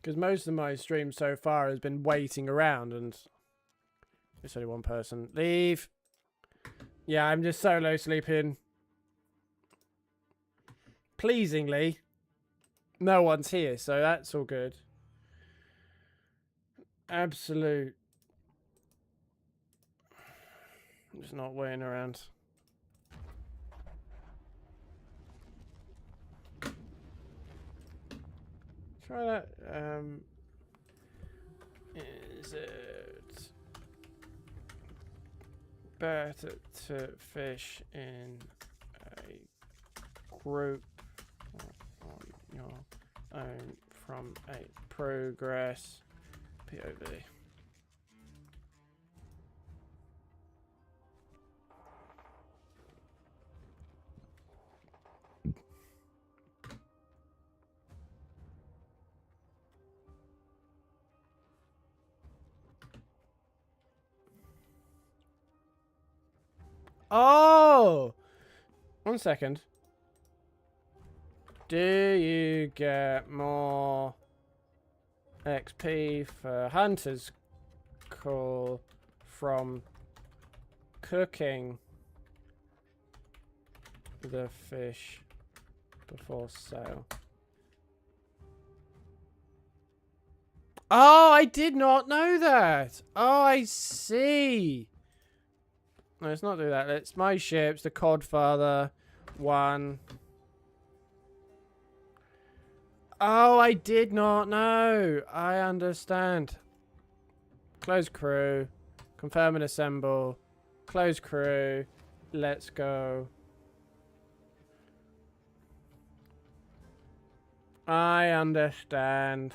Because most of my stream so far has been waiting around, and it's only one person. Leave. Yeah, I'm just solo sleeping. Pleasingly, no one's here, so that's all good. Absolute. I'm just not waiting around. Try that. Is it better to fish in a group or on your own from a progress POV? Oh! 1 second. Do you get more XP for Hunter's Call from cooking the fish before sale? Oh, I did not know that. Oh, I see. No, let's not do that. Let's my ships, the Codfather 1. Oh, I did not know. I understand. Close crew. Confirm and assemble. Close crew. Let's go. I understand.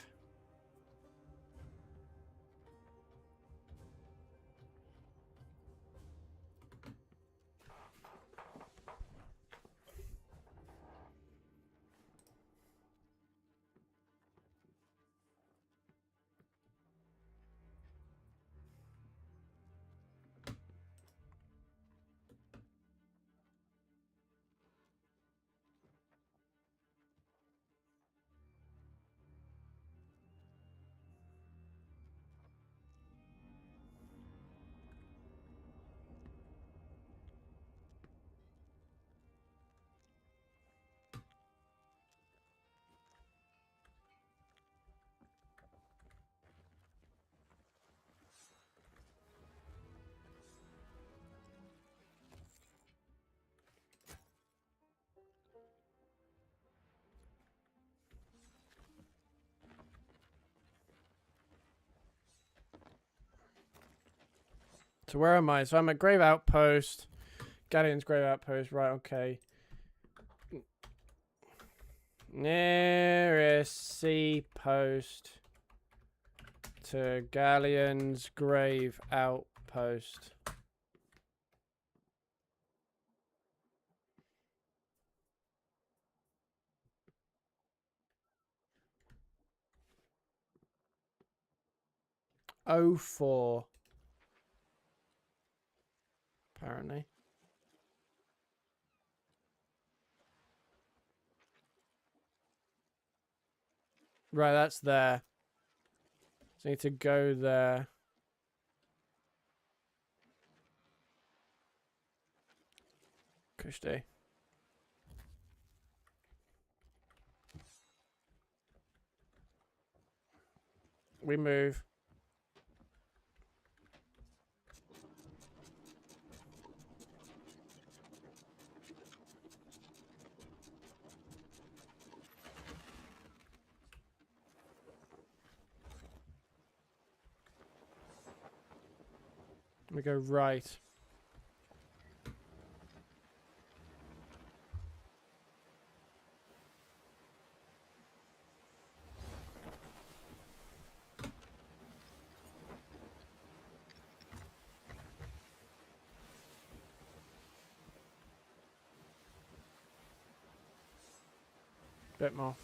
So where am I? So I'm at Grave Outpost. Galleon's Grave Outpost. Right, okay. Nearest sea post to Galleon's Grave Outpost. Oh 04. Apparently. Right, that's there. So I need to go there. Kushti. We move. We go right. Bit more.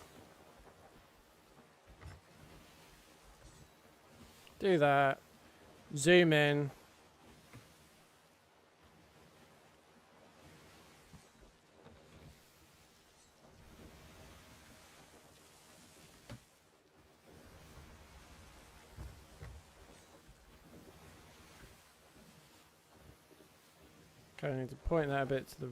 Do that. Zoom in. Okay, I need to point that a bit to the...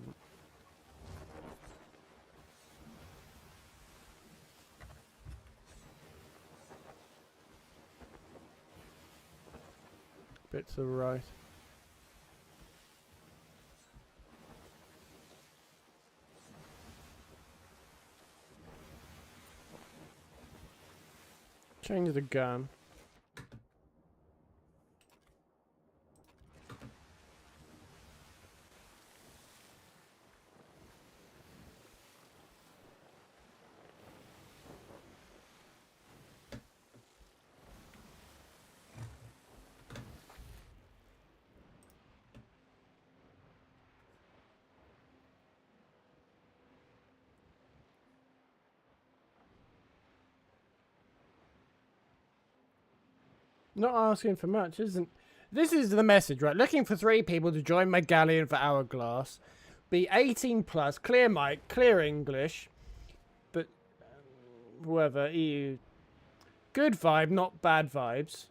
bit to the right. Change the gun. Not asking for much, isn't... This is the message, right? Looking for 3 people to join my galleon for Hourglass. Be 18 plus, clear mic, clear English. But whoever, EU. Good vibe, not bad vibes.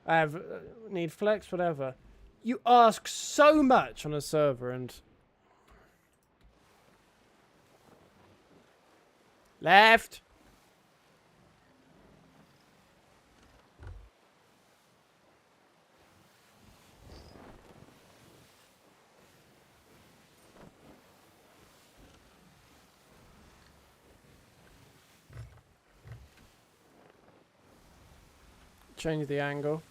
I have need flex, whatever. You ask so much on a server and left. Change the angle.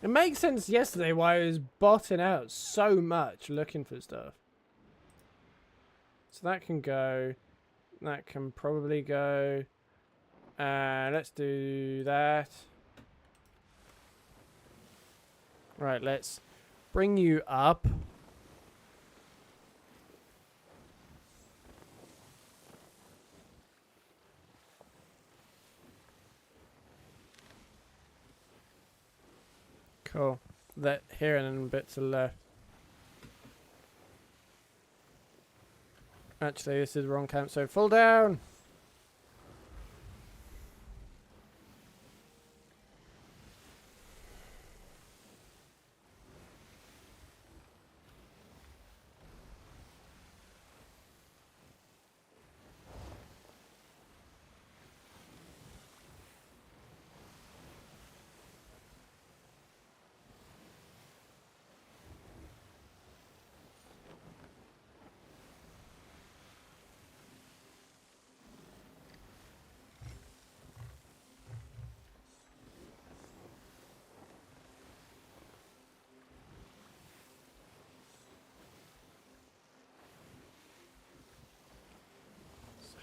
It makes sense yesterday why I was botting out so much looking for stuff. So that can go. That can probably go. Let's do that. Right, let's bring you up. Cool. That here and then a bit to the left. Actually, this is the wrong camp, so fall down!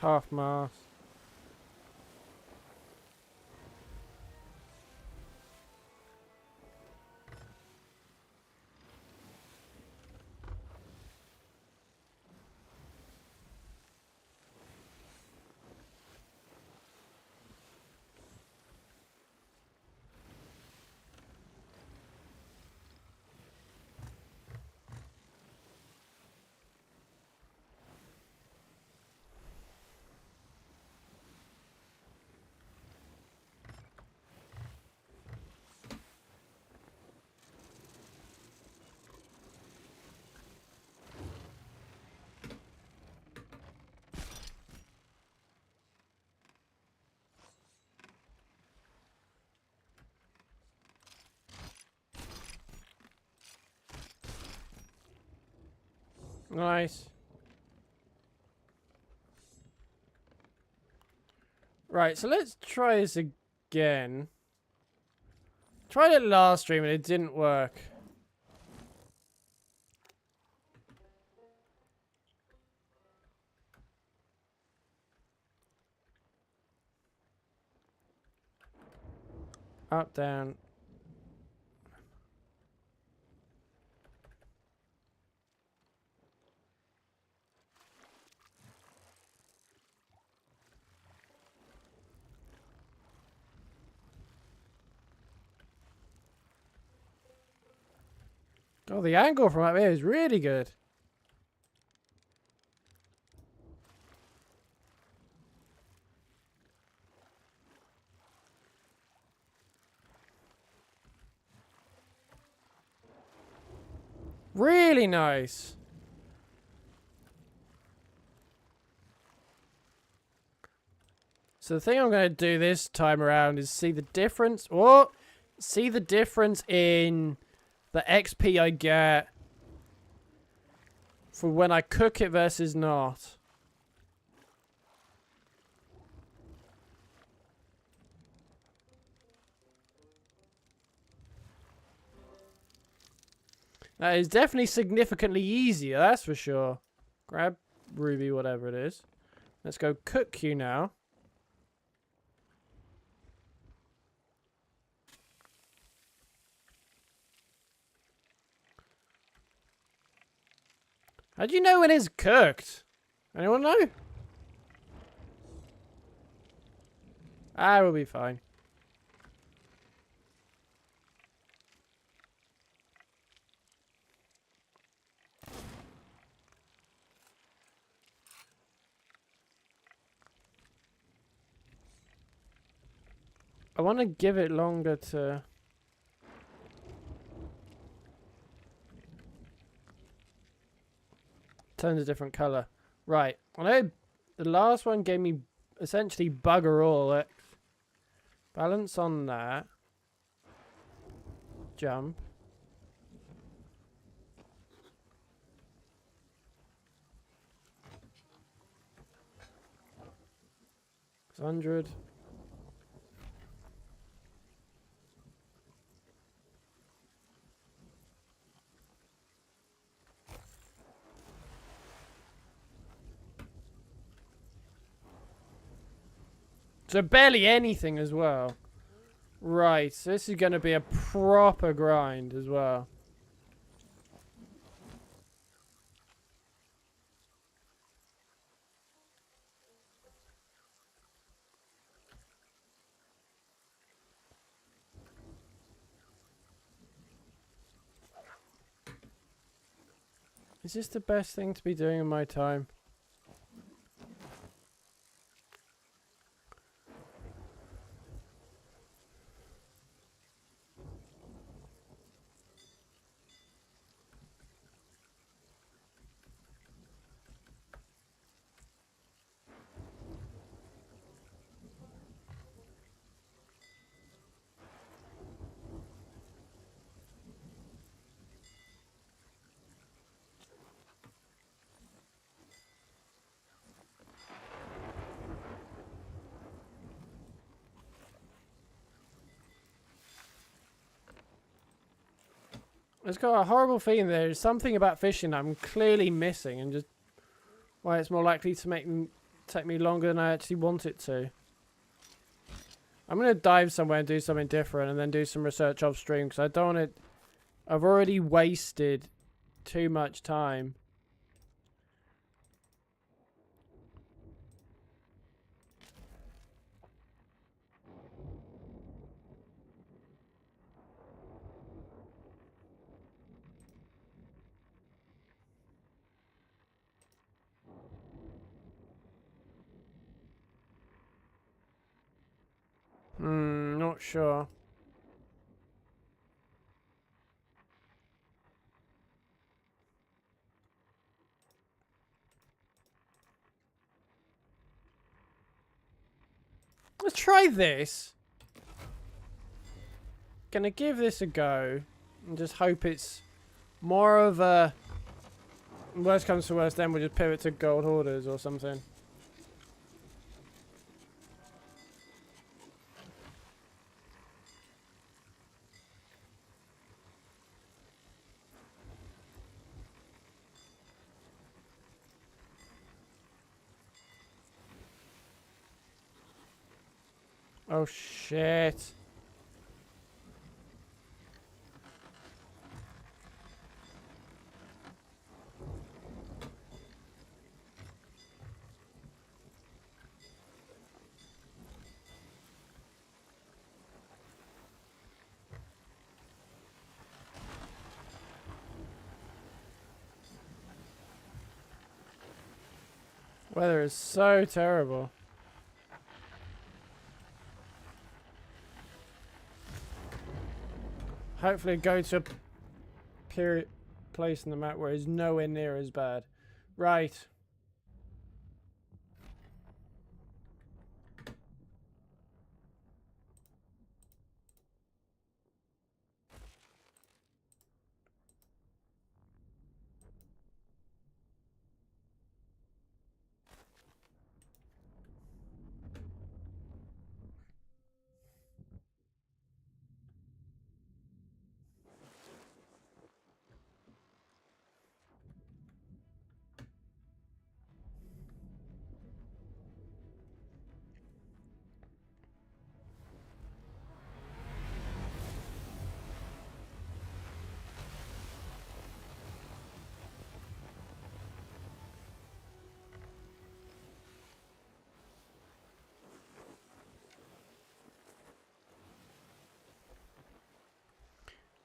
Half mast. Nice. Right, so let's try this again. Tried it last stream and it didn't work. Up, down. Oh, the angle from up here is really good. Really nice. So the thing I'm going to do this time around is see the difference. Oh, see the difference in the XP I get for when I cook it versus not. That is definitely significantly easier, that's for sure. Grab Ruby, whatever it is. Let's go cook you now. How do you know when it's cooked? Anyone know? Ah, we'll be fine. I want to give it longer to... Turns a different colour. Right. I know the last one gave me essentially bugger all. Balance on that. Jump. 100. So barely anything as well. Right, so this is going to be a proper grind as well. Is this the best thing to be doing in my time? It's got a horrible feeling there's something about fishing I'm clearly missing, and just why it's more likely to take me longer than I actually want it to. I'm going to dive somewhere and do something different, and then do some research off stream, because I don't want to... I've already wasted too much time. Not sure. Let's try this. Gonna give this a go and just hope it's more of a... Worst comes to worst, then we'll just pivot to gold hoarders or something. Oh shit. Weather is so terrible. Hopefully go to a place in the map where it's nowhere near as bad. Right.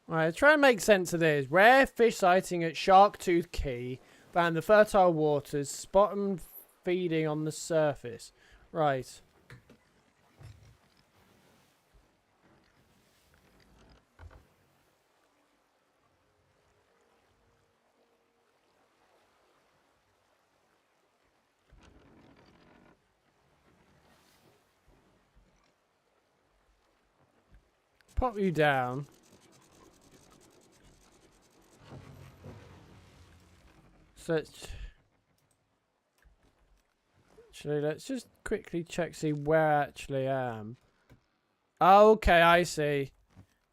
Alright, try and make sense of this. Rare fish sighting at Sharktooth Key. Found the fertile waters. Spot them feeding on the surface. Right. pop you down. So let's just quickly check, see where I actually am. Oh, okay, I see.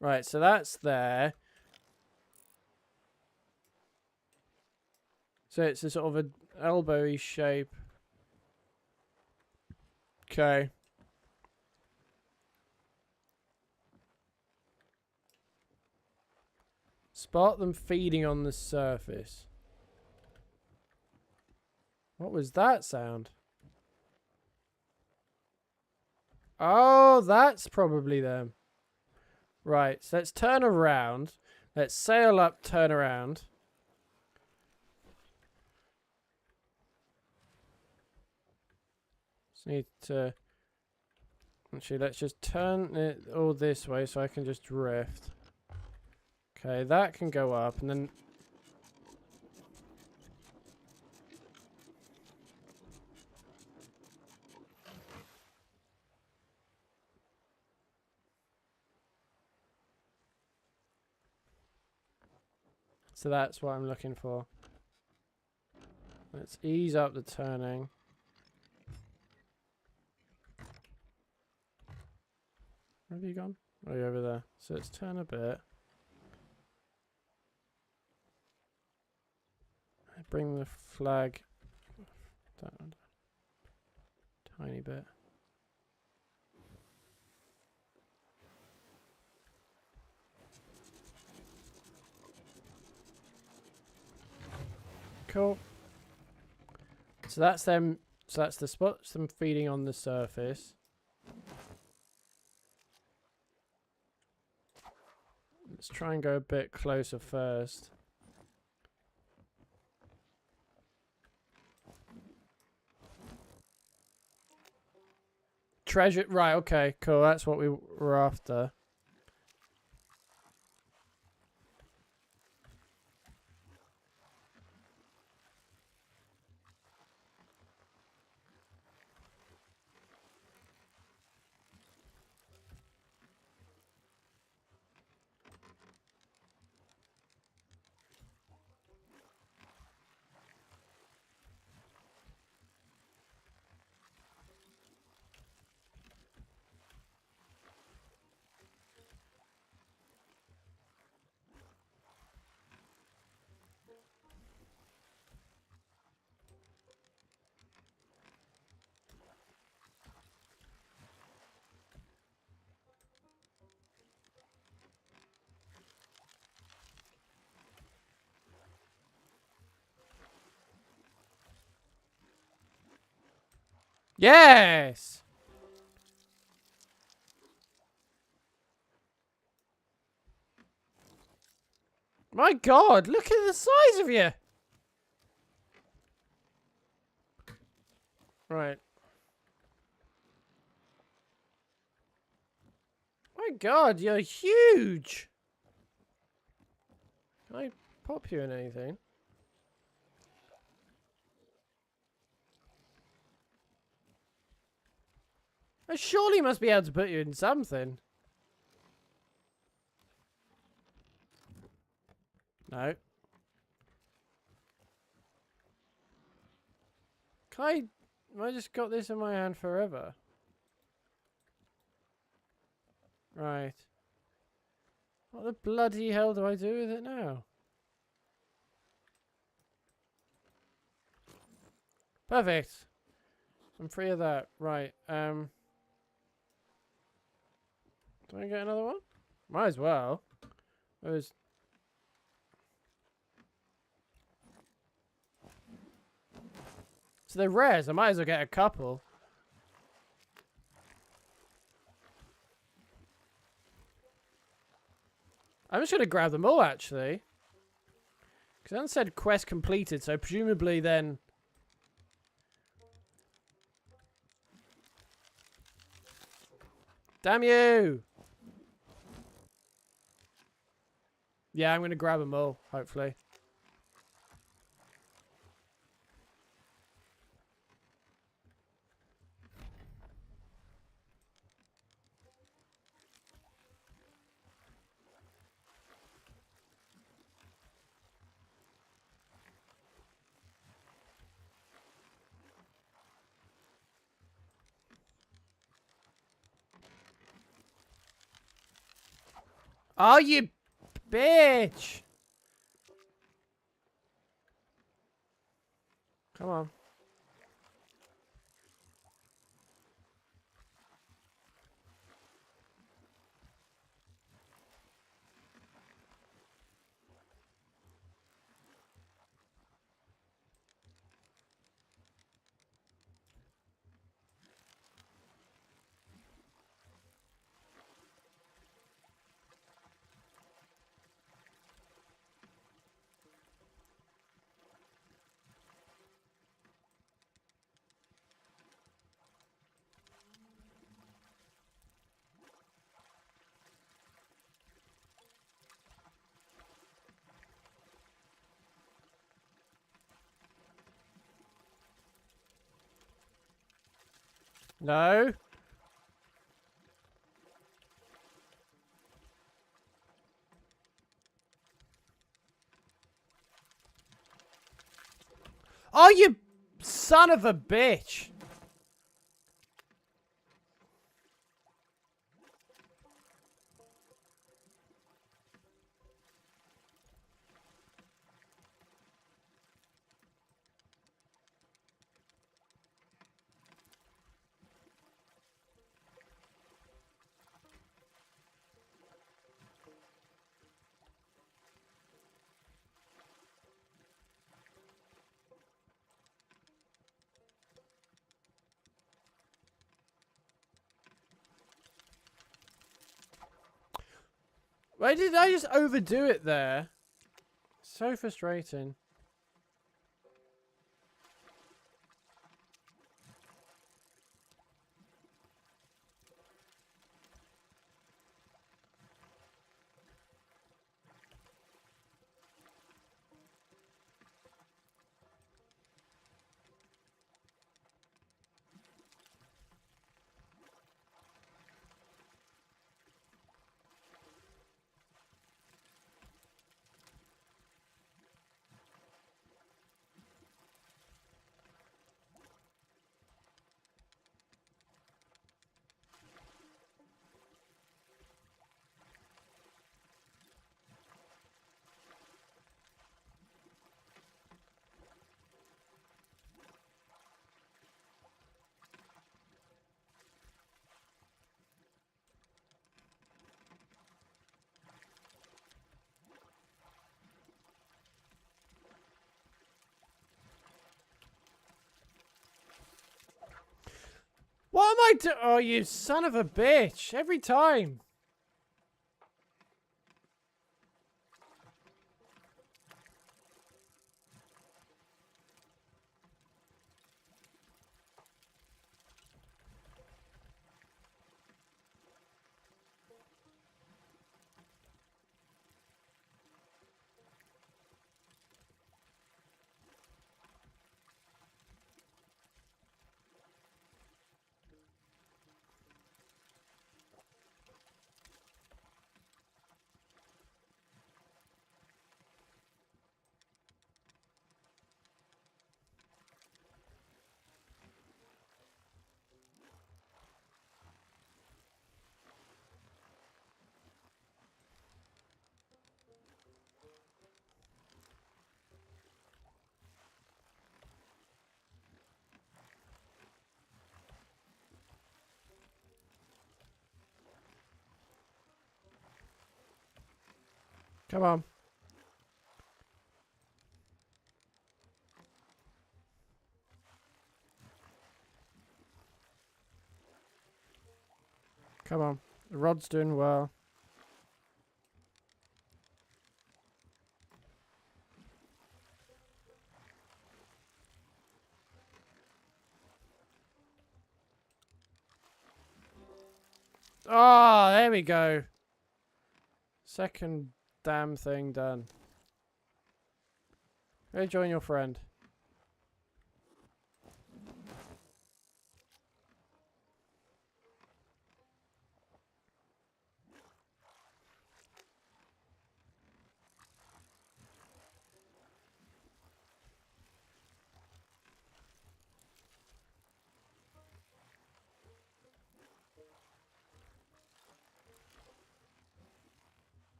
Right, so that's there. So it's a sort of an elbowy shape. Okay. Spot them feeding on the surface. What was that sound? Oh, that's probably them. Right, so let's turn around. Let's sail up, turn around. Just need to... Actually, let's just turn it all this way so I can just drift. Okay, that can go up, and then... So that's what I'm looking for. Let's ease up the turning. Where have you gone? Oh, you're over there. So let's turn a bit. Bring the flag down a tiny bit. Cool. So that's them. So that's the spots them feeding on the surface. Let's try and go a bit closer first. Treasure, right, okay, cool, that's what we were after. Yes! My God, look at the size of you! Right. My God, you're huge! Can I pop you in anything? I surely must be able to put you in something. No. Can I just got this in my hand forever? Right. What the bloody hell do I do with it now? Perfect. I'm free of that. Right. Do I get another one? Might as well. There's... So they're rares. I might as well get a couple. I'm just going to grab them all, actually. Because it said quest completed, so presumably then... Damn you! Yeah, I'm going to grab them all, hopefully. Oh, you bitch! Come on. No. Oh, you son of a bitch! Why did I just overdo it there? So frustrating. What am I doing? Oh, you son of a bitch. Every time. Come on. Come on. The rod's doing well. Oh, there we go. Second damn thing done. Go join your friend.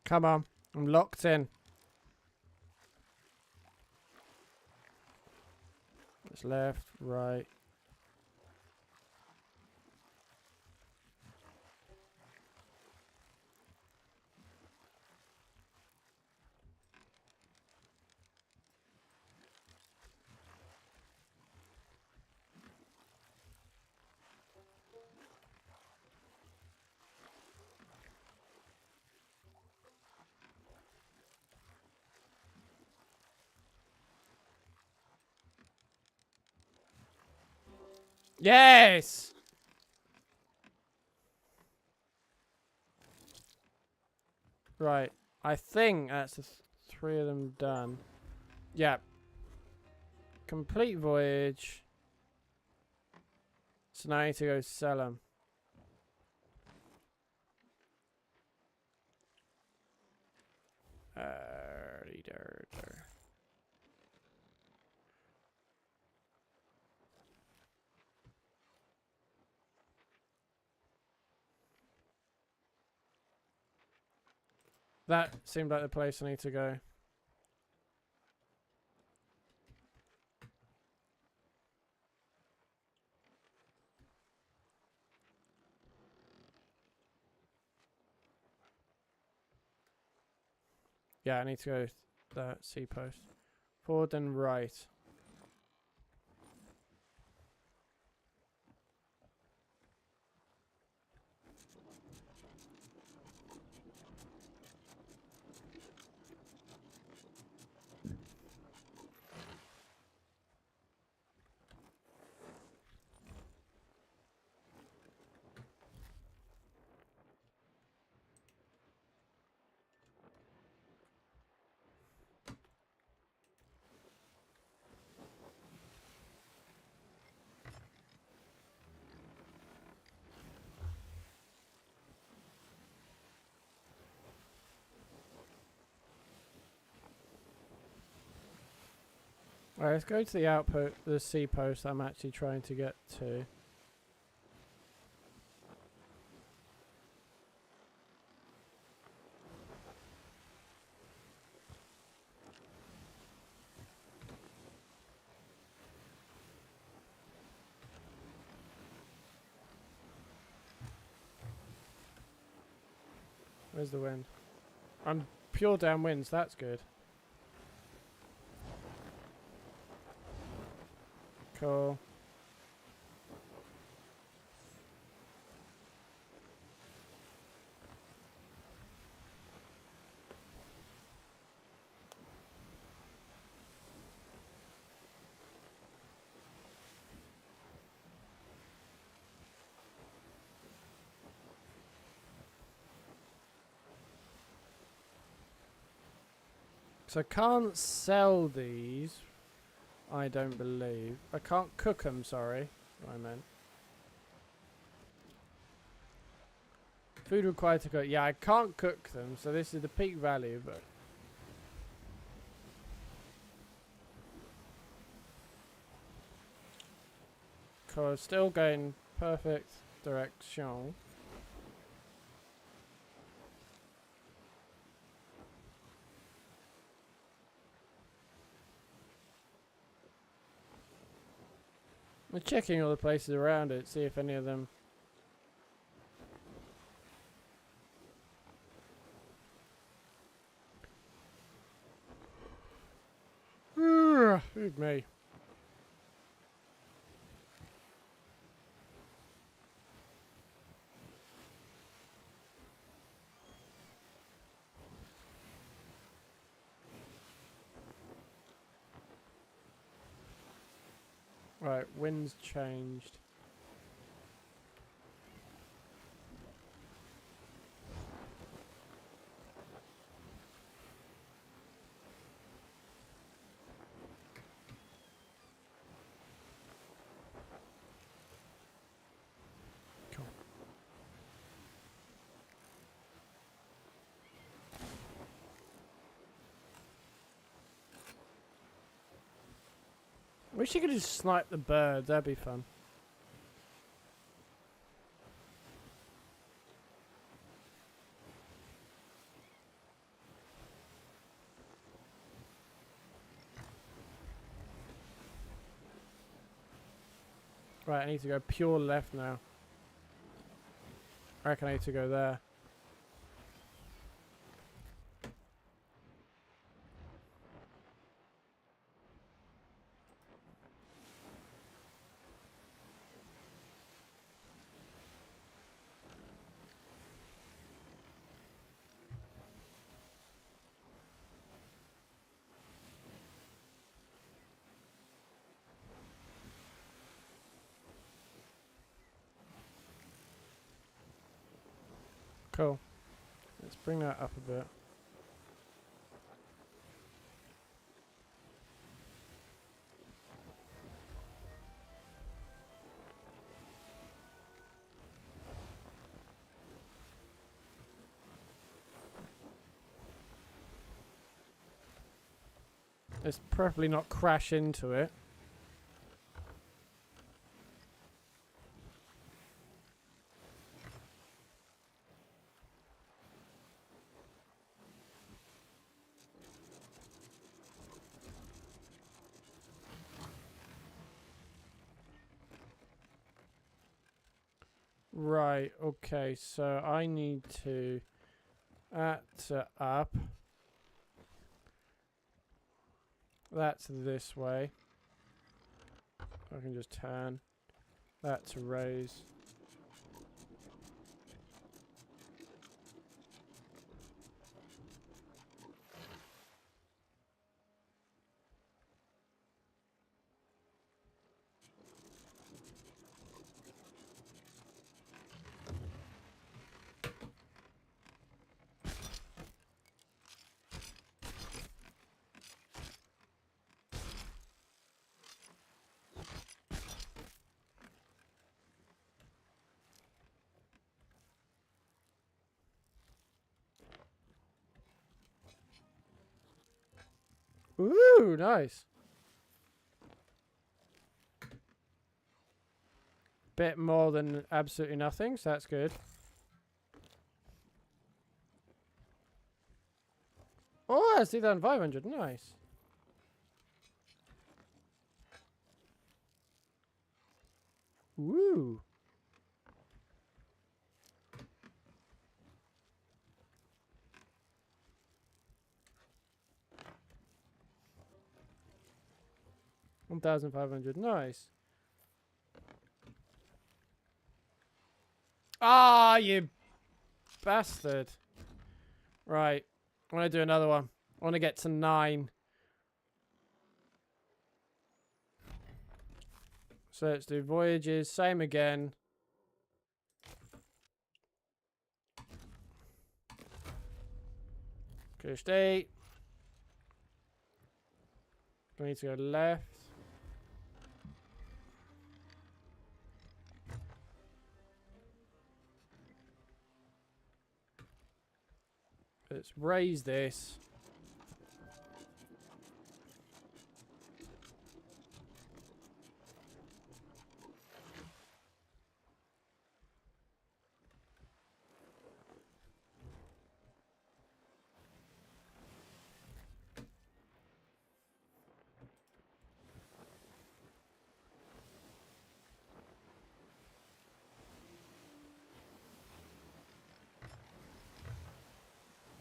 Come on. I'm locked in. It's left, right. Yes! Right. I think that's the 3 of them done. Yeah. Complete voyage. So now I need to go sell them. That seemed like the place I need to go. Yeah, I need to go that sea post. Forward and right. Alright, let's go to the outpost, the sea post I'm actually trying to get to. Where's the wind? I'm pure downwinds, that's good. Cool. So I can't sell these, I don't believe. I can't cook them, sorry. What I meant. Food required to cook. Yeah, I can't cook them, so this is the peak value, but... Cool, still going perfect direction. I'm checking all the places around it, see if any of them... Who's me? Right, wind's changed. Cool. Wish you could just snipe the bird, that'd be fun. Right, I need to go pure left now. I reckon I need to go there. Cool. Let's bring that up a bit. Let's preferably not crash into it. Right, okay, so I need to add up. That's this way. I can just turn that to raise. Ooh, nice. Bit more than absolutely nothing, so that's good. Oh, that's 2,500. Nice. Woo. $1,500. Nice. Ah, you bastard. Right. I want to do another one. I want to get to 9. So let's do voyages. Same again. Coast 8. I need to go left. Let's raise this.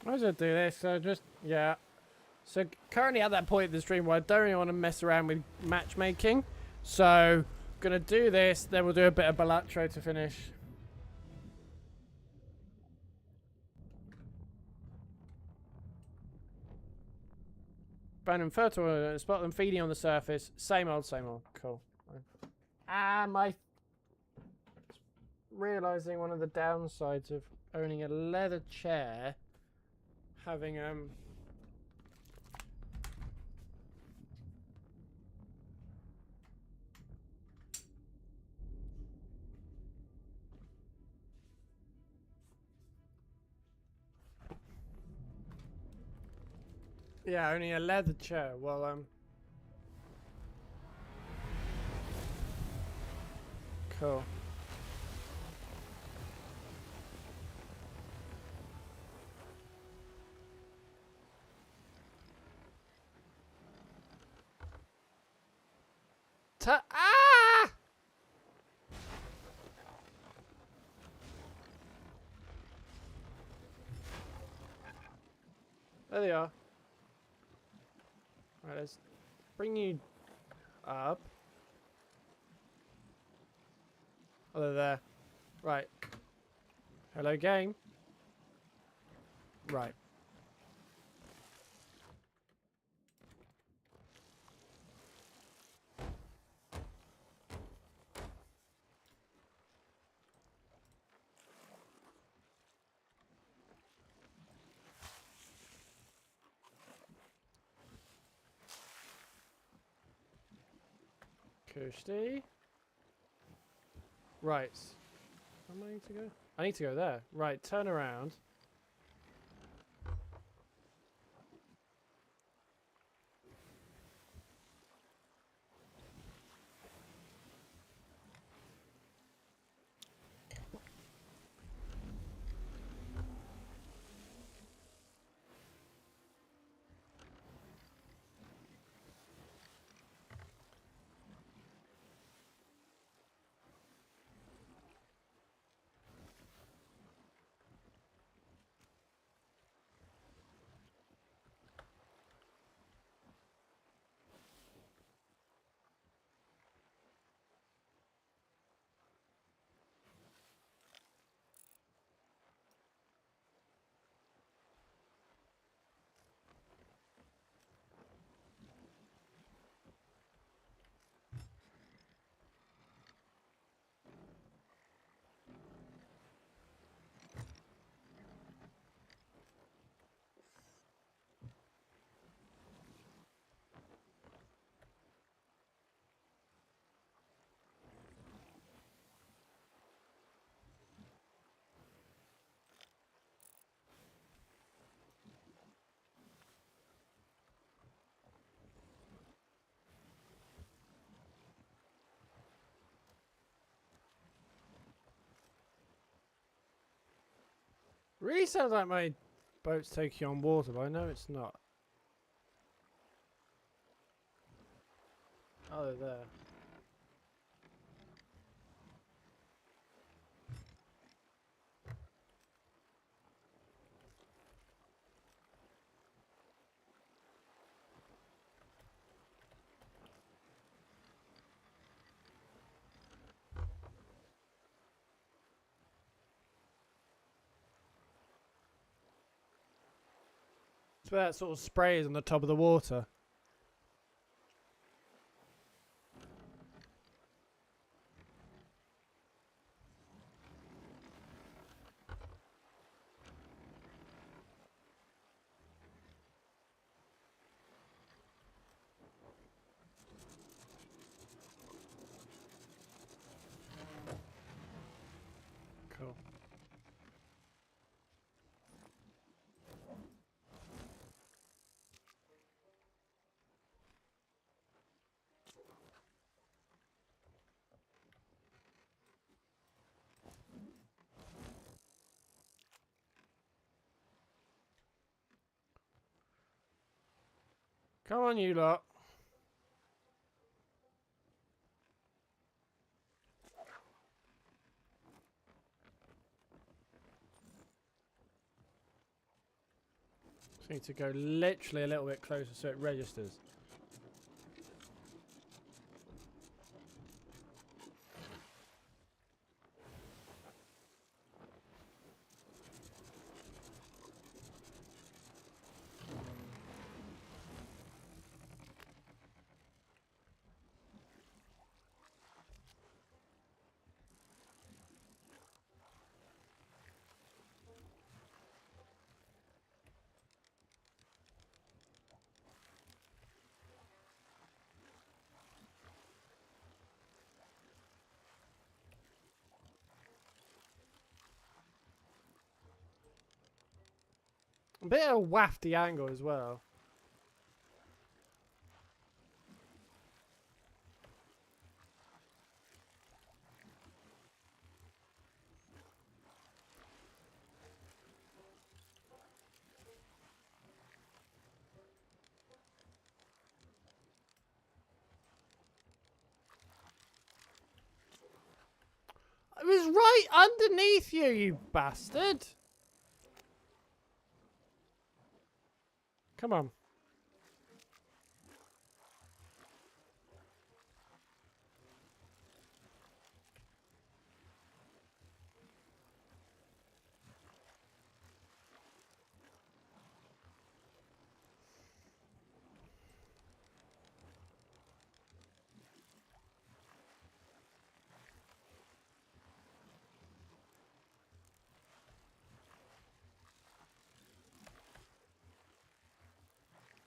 I was gonna do this, so just, yeah. So currently at that point in the stream where I don't really want to mess around with matchmaking. So, gonna do this, then we'll do a bit of Balatro to finish. Abandoned fertile, spot them feeding on the surface. Same old, same old. Cool. My... Realising one of the downsides of owning a leather chair, having, yeah, owning a leather chair, well, cool. Ah! There they are. Right, let's bring you up. Oh, they're there. Right. Hello, game. Right. Kirsty. Right. Where do I need to go? I need to go there. Right, turn around. Really sounds like my boat's taking on water, but I know it's not. Oh, they're there. It's where that sort of spray is on the top of the water. Cool. Come on, you lot. Just need to go literally a little bit closer so it registers. A bit of a wafty angle as well. I was right underneath you, you bastard! Come on.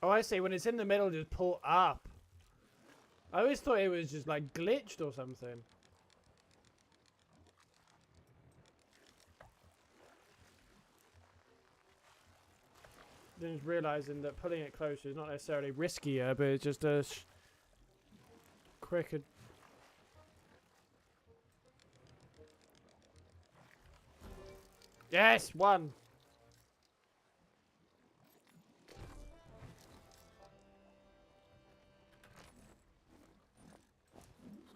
Oh, I see. When it's in the middle, just pull up. I always thought it was just like glitched or something. Then just realizing that pulling it closer is not necessarily riskier, but it's just a quicker. Yes, one.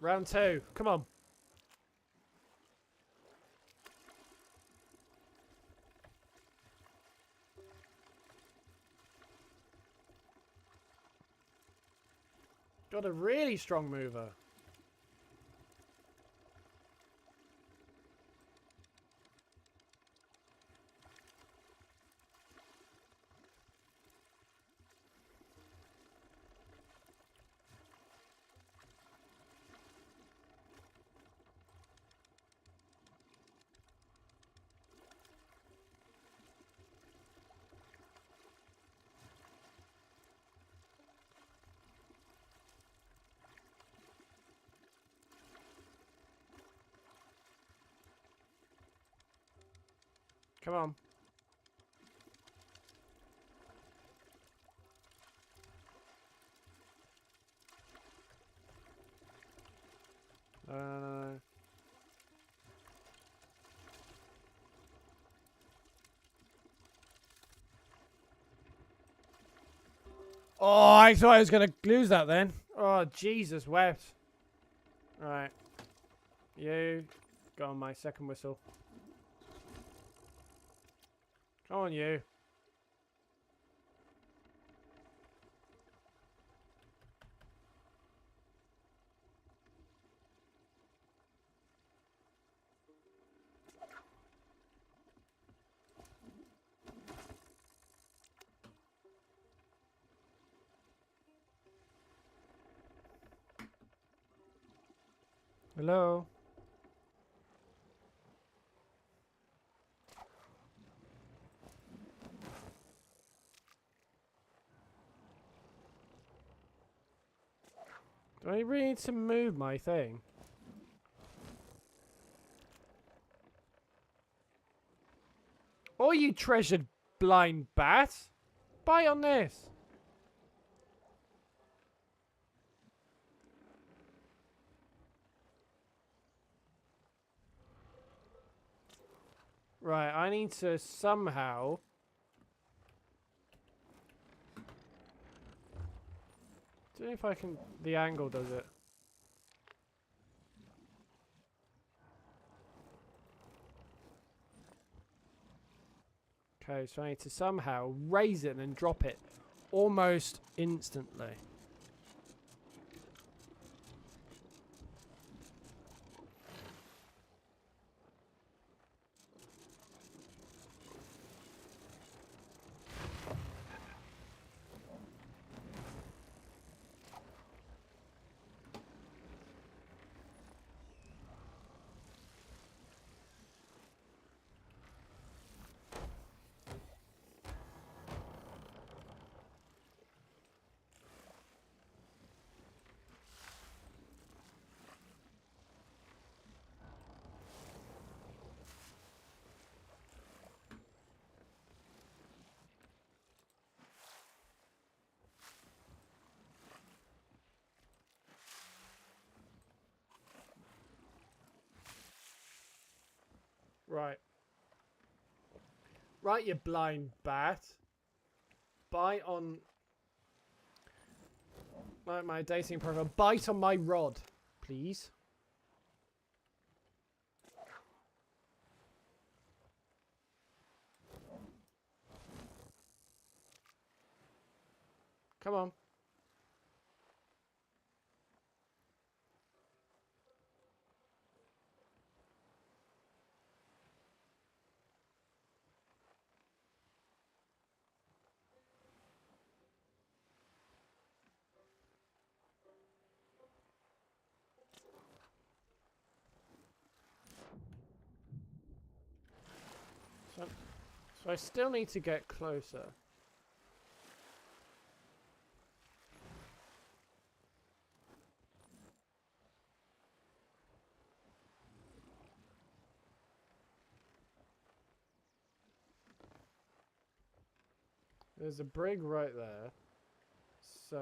Round 2. Come on. Got a really strong mover. Come on. No. Oh, I thought I was going to lose that then. Oh, Jesus wept. Alright. You. Go on, my second whistle. Come on, you. Hello? Do I really need to move my thing? Oh, you treasured blind bat! Bite on this! Right, I need to somehow... don't know if I can... the angle does it. Okay, so I need to somehow raise it and then drop it almost instantly. Right. Right, you blind bat. Bite on... my dating profile. Bite on my rod, please. Come on. So I still need to get closer. There's a brig right there. So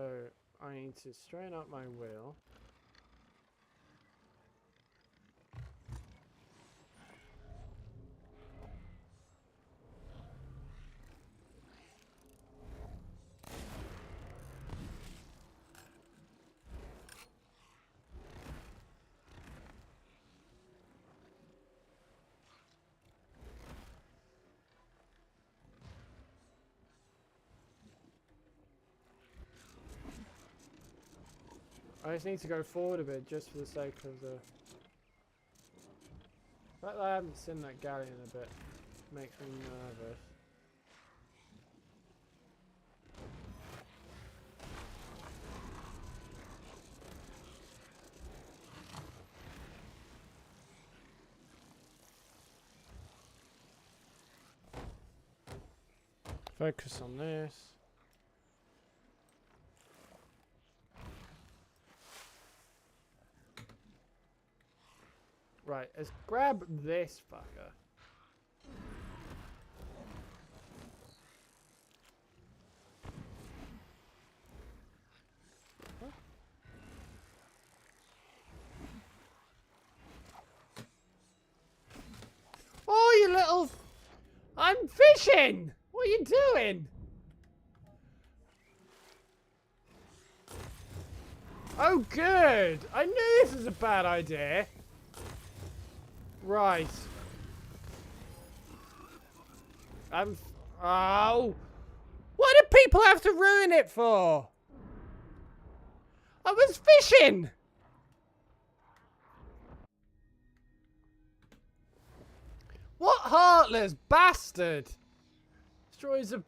I need to straighten up my wheel. I just need to go forward a bit just for the sake of the... The fact that I haven't seen that galley in a bit makes me nervous. Focus on this. Right, let's grab this fucker. Huh? Oh, you little... I'm fishing! What are you doing? Oh, good! I knew this was a bad idea. Right. Oh! Why do people have to ruin it for? I was fishing! What heartless bastard! Destroys a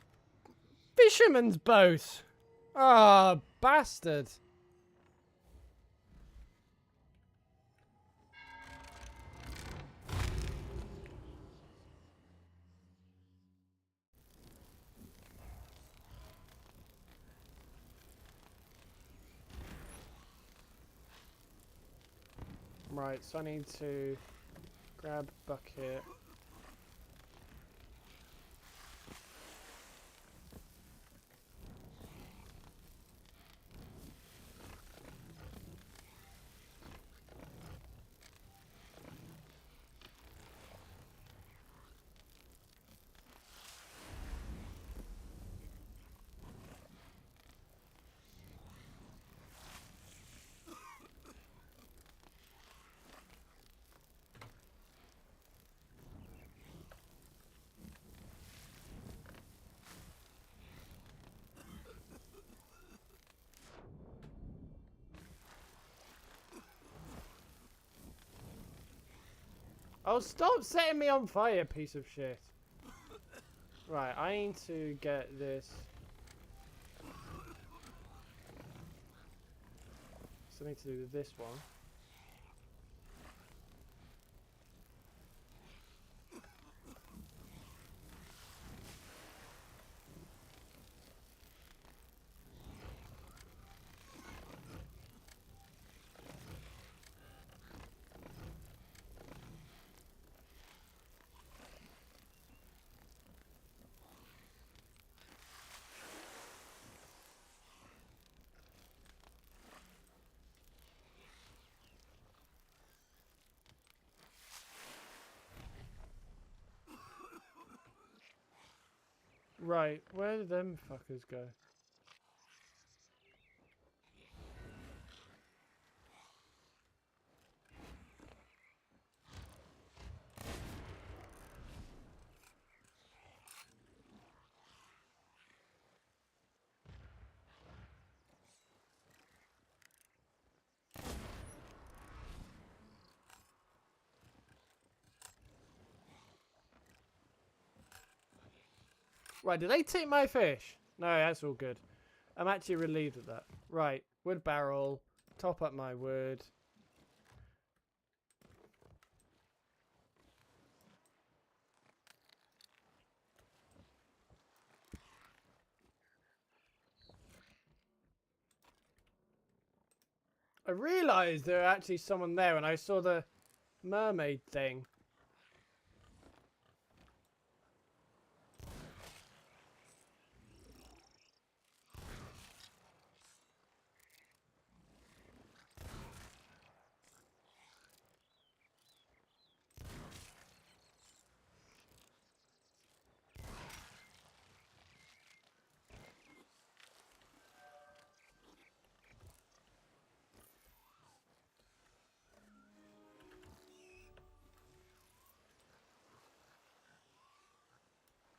fisherman's boat! Ah, bastard. Right, so I need to grab bucket. Oh, stop setting me on fire, piece of shit. Right, I need to get this. Something to do with this one. Right, where did them fuckers go? Right, did they take my fish? No, that's all good. I'm actually relieved of that. Right, wood barrel. Top up my wood. I realised there was actually someone there when I saw the mermaid thing.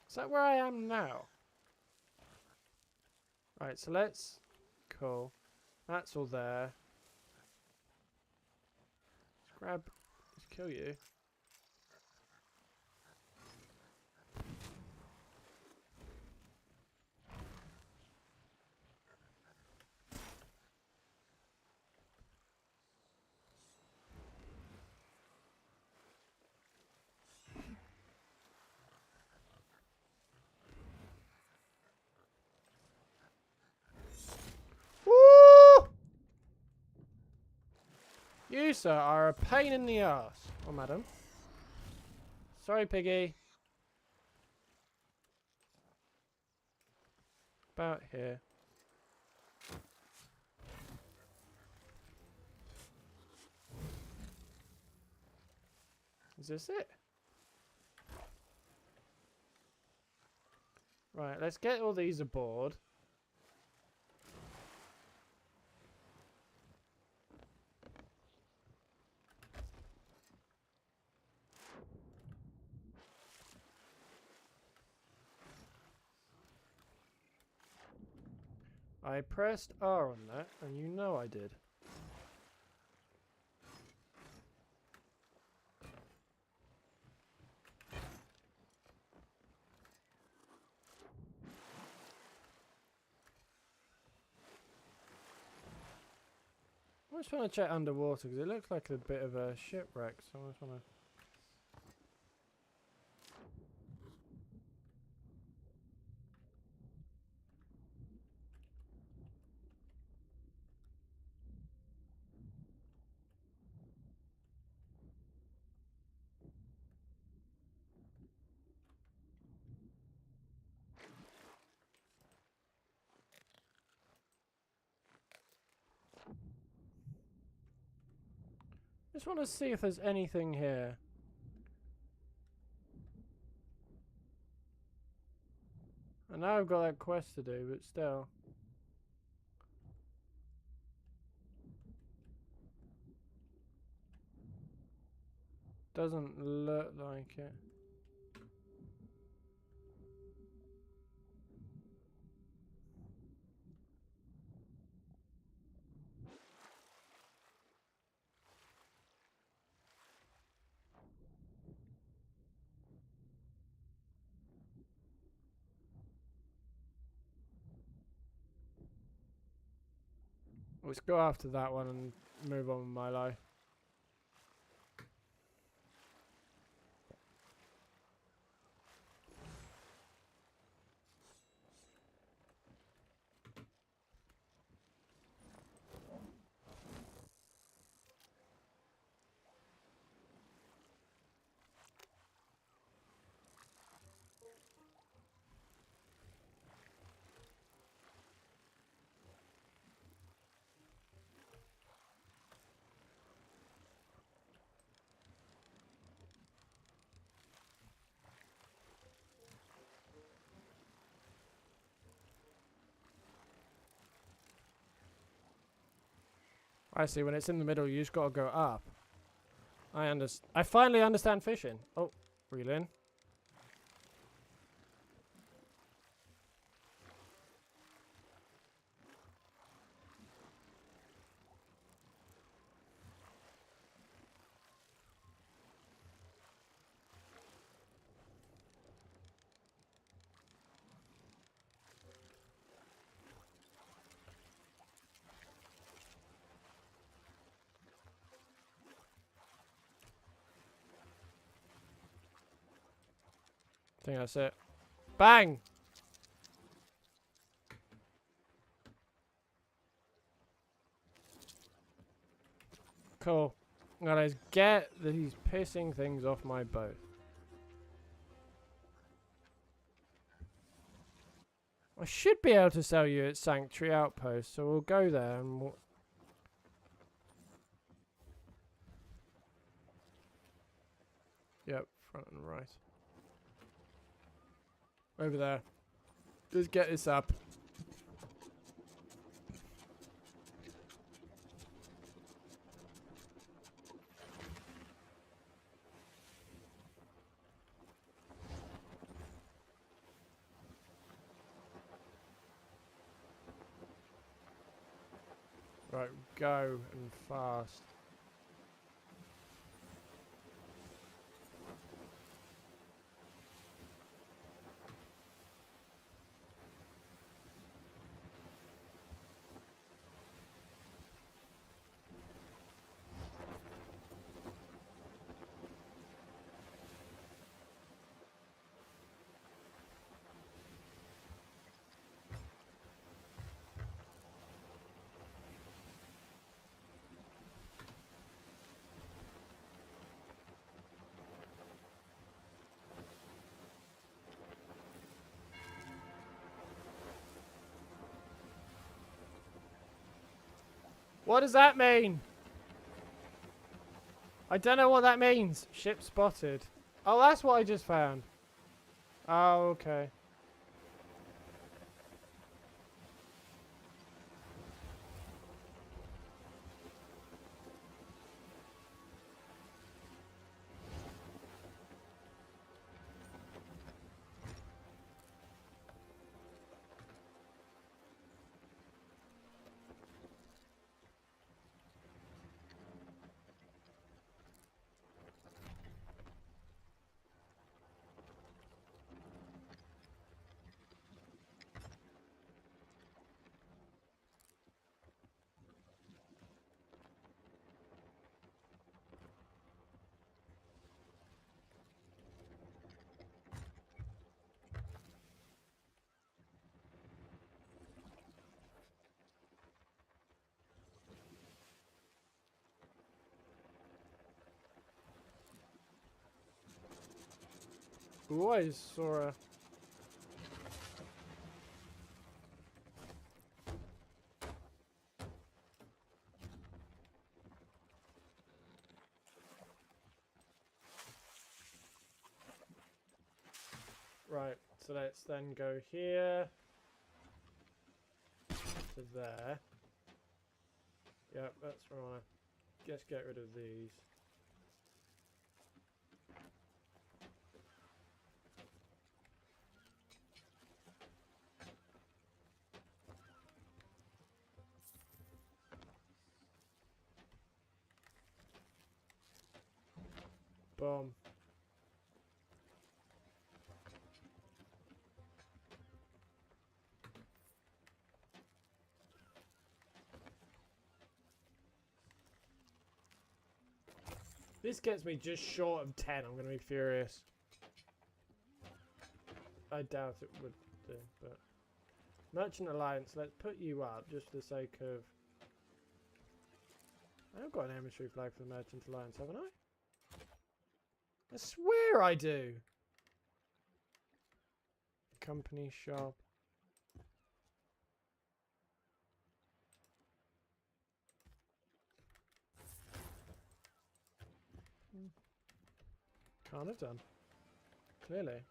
Is that where I am now? Right, so let's... Cool. That's all there. Let's grab... Let's kill you. Woo! You, sir, are a pain in the ass. Oh, madam. Sorry, piggy. About here. Is this it? Right, let's get all these aboard. I pressed R on that, and you know I did. I just want to check underwater because it looks like a bit of a shipwreck. So I just want to. Just want to see if there's anything here. I know I've got that quest to do, but still. Doesn't look like it. Let's go after that one and move on with my life. I see, when it's in the middle, you just gotta go up. I finally understand fishing. Oh, reel in. think that's it. Bang! Cool. Now let's get these pissing things off my boat. I should be able to sell you at Sanctuary Outpost, so we'll go there and we'll... Yep, front and right. Over there. Let's get this up. Right, go and fast. What does that mean? I don't know what that means. Ship spotted. Oh, that's what I just found. Oh, okay. Ooh, I saw a... Right, so let's then go here to there. Yep, that's where I want to just get rid of these. Boom. This gets me just short of 10. I'm going to be furious. I doubt it would do, but... Merchant Alliance, let's put you up just for the sake of... I've got an emissary flag for the Merchant Alliance, haven't I? I swear I do! Company shop. Can't have done. Clearly.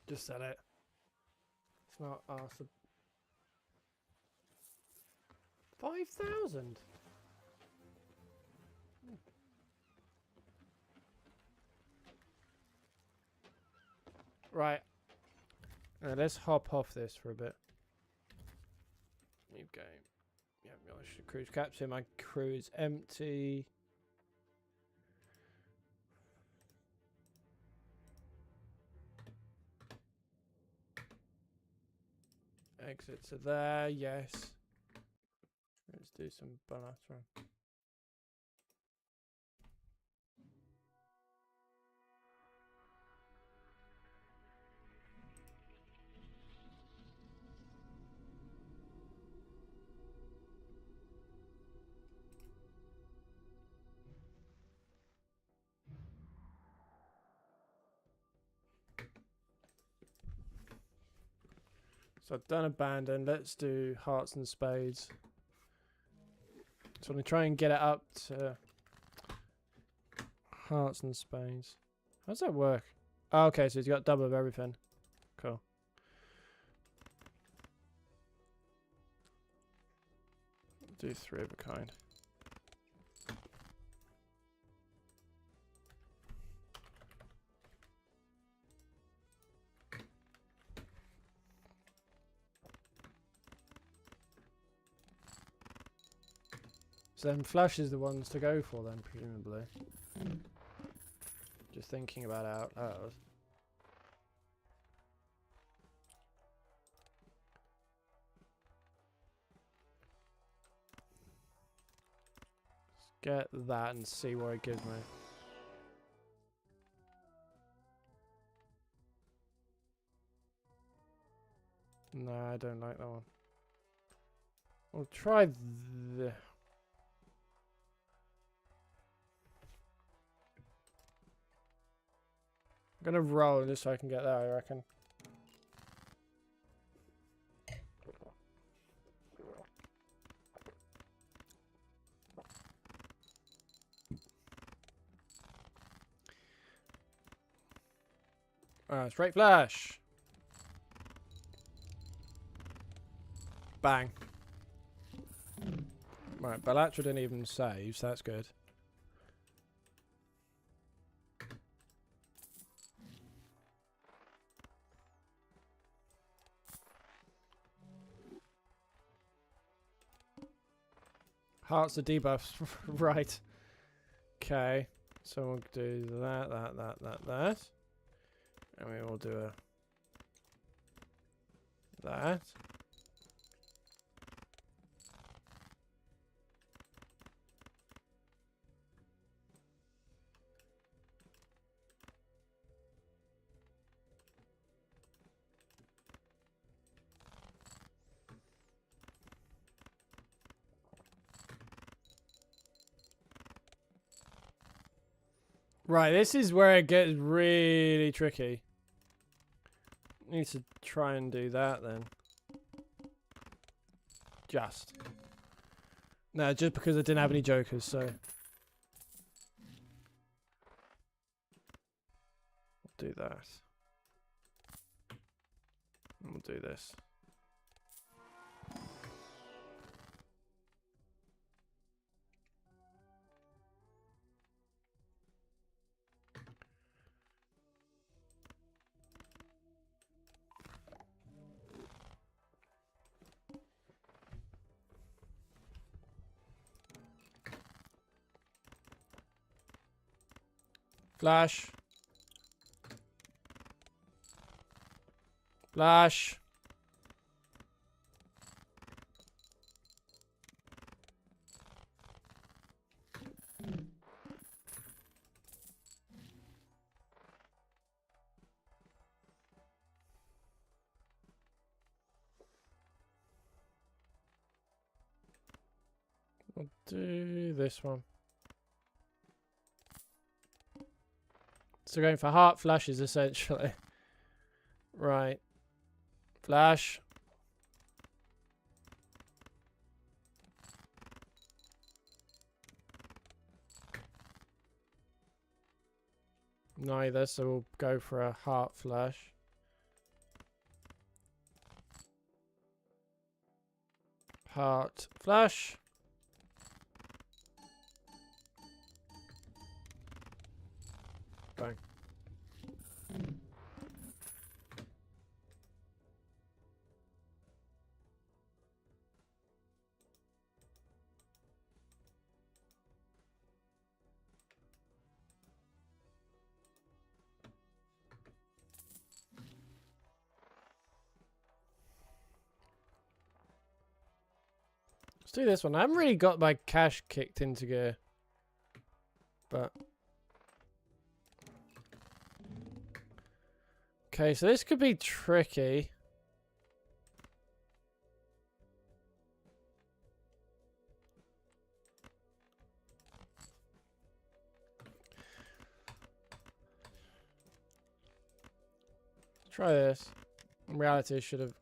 Just said it. It's not awesome. 5,000. Right. Let's hop off this for a bit. New game. Yeah, I should cruise capture. My crew is empty. Exits are there, yes. Let's do some Balatra. So I've done abandon. Let's do hearts and spades. So I'm gonna try and get it up to hearts and spades. How does that work? Oh, okay, so it's got double of everything. Cool. Do 3 of a kind. So then flash is the ones to go for then, presumably. Just thinking about it out loud. Let's get that and see what it gives me. No, I don't like that one. We'll try the... I'm gonna roll just so I can get there, I reckon. Straight flash. Bang. Right, Balatra didn't even save, so that's good. Hearts are debuffs. Right. Okay. So we'll do that. And we will do that. Right, this is where it gets really tricky. Need to try and do that then. Just. No, just because I didn't have any jokers, so. We'll do that. And we'll do this. Flash. Flash. We'll do this one. So going for heart flashes essentially. Right. Flash. Neither, so we'll go for a heart flash. Heart flash. Bang. Let's do this one. I haven't really got my cash kicked into gear. But... okay, so this could be tricky. Let's try this. In reality, I should have...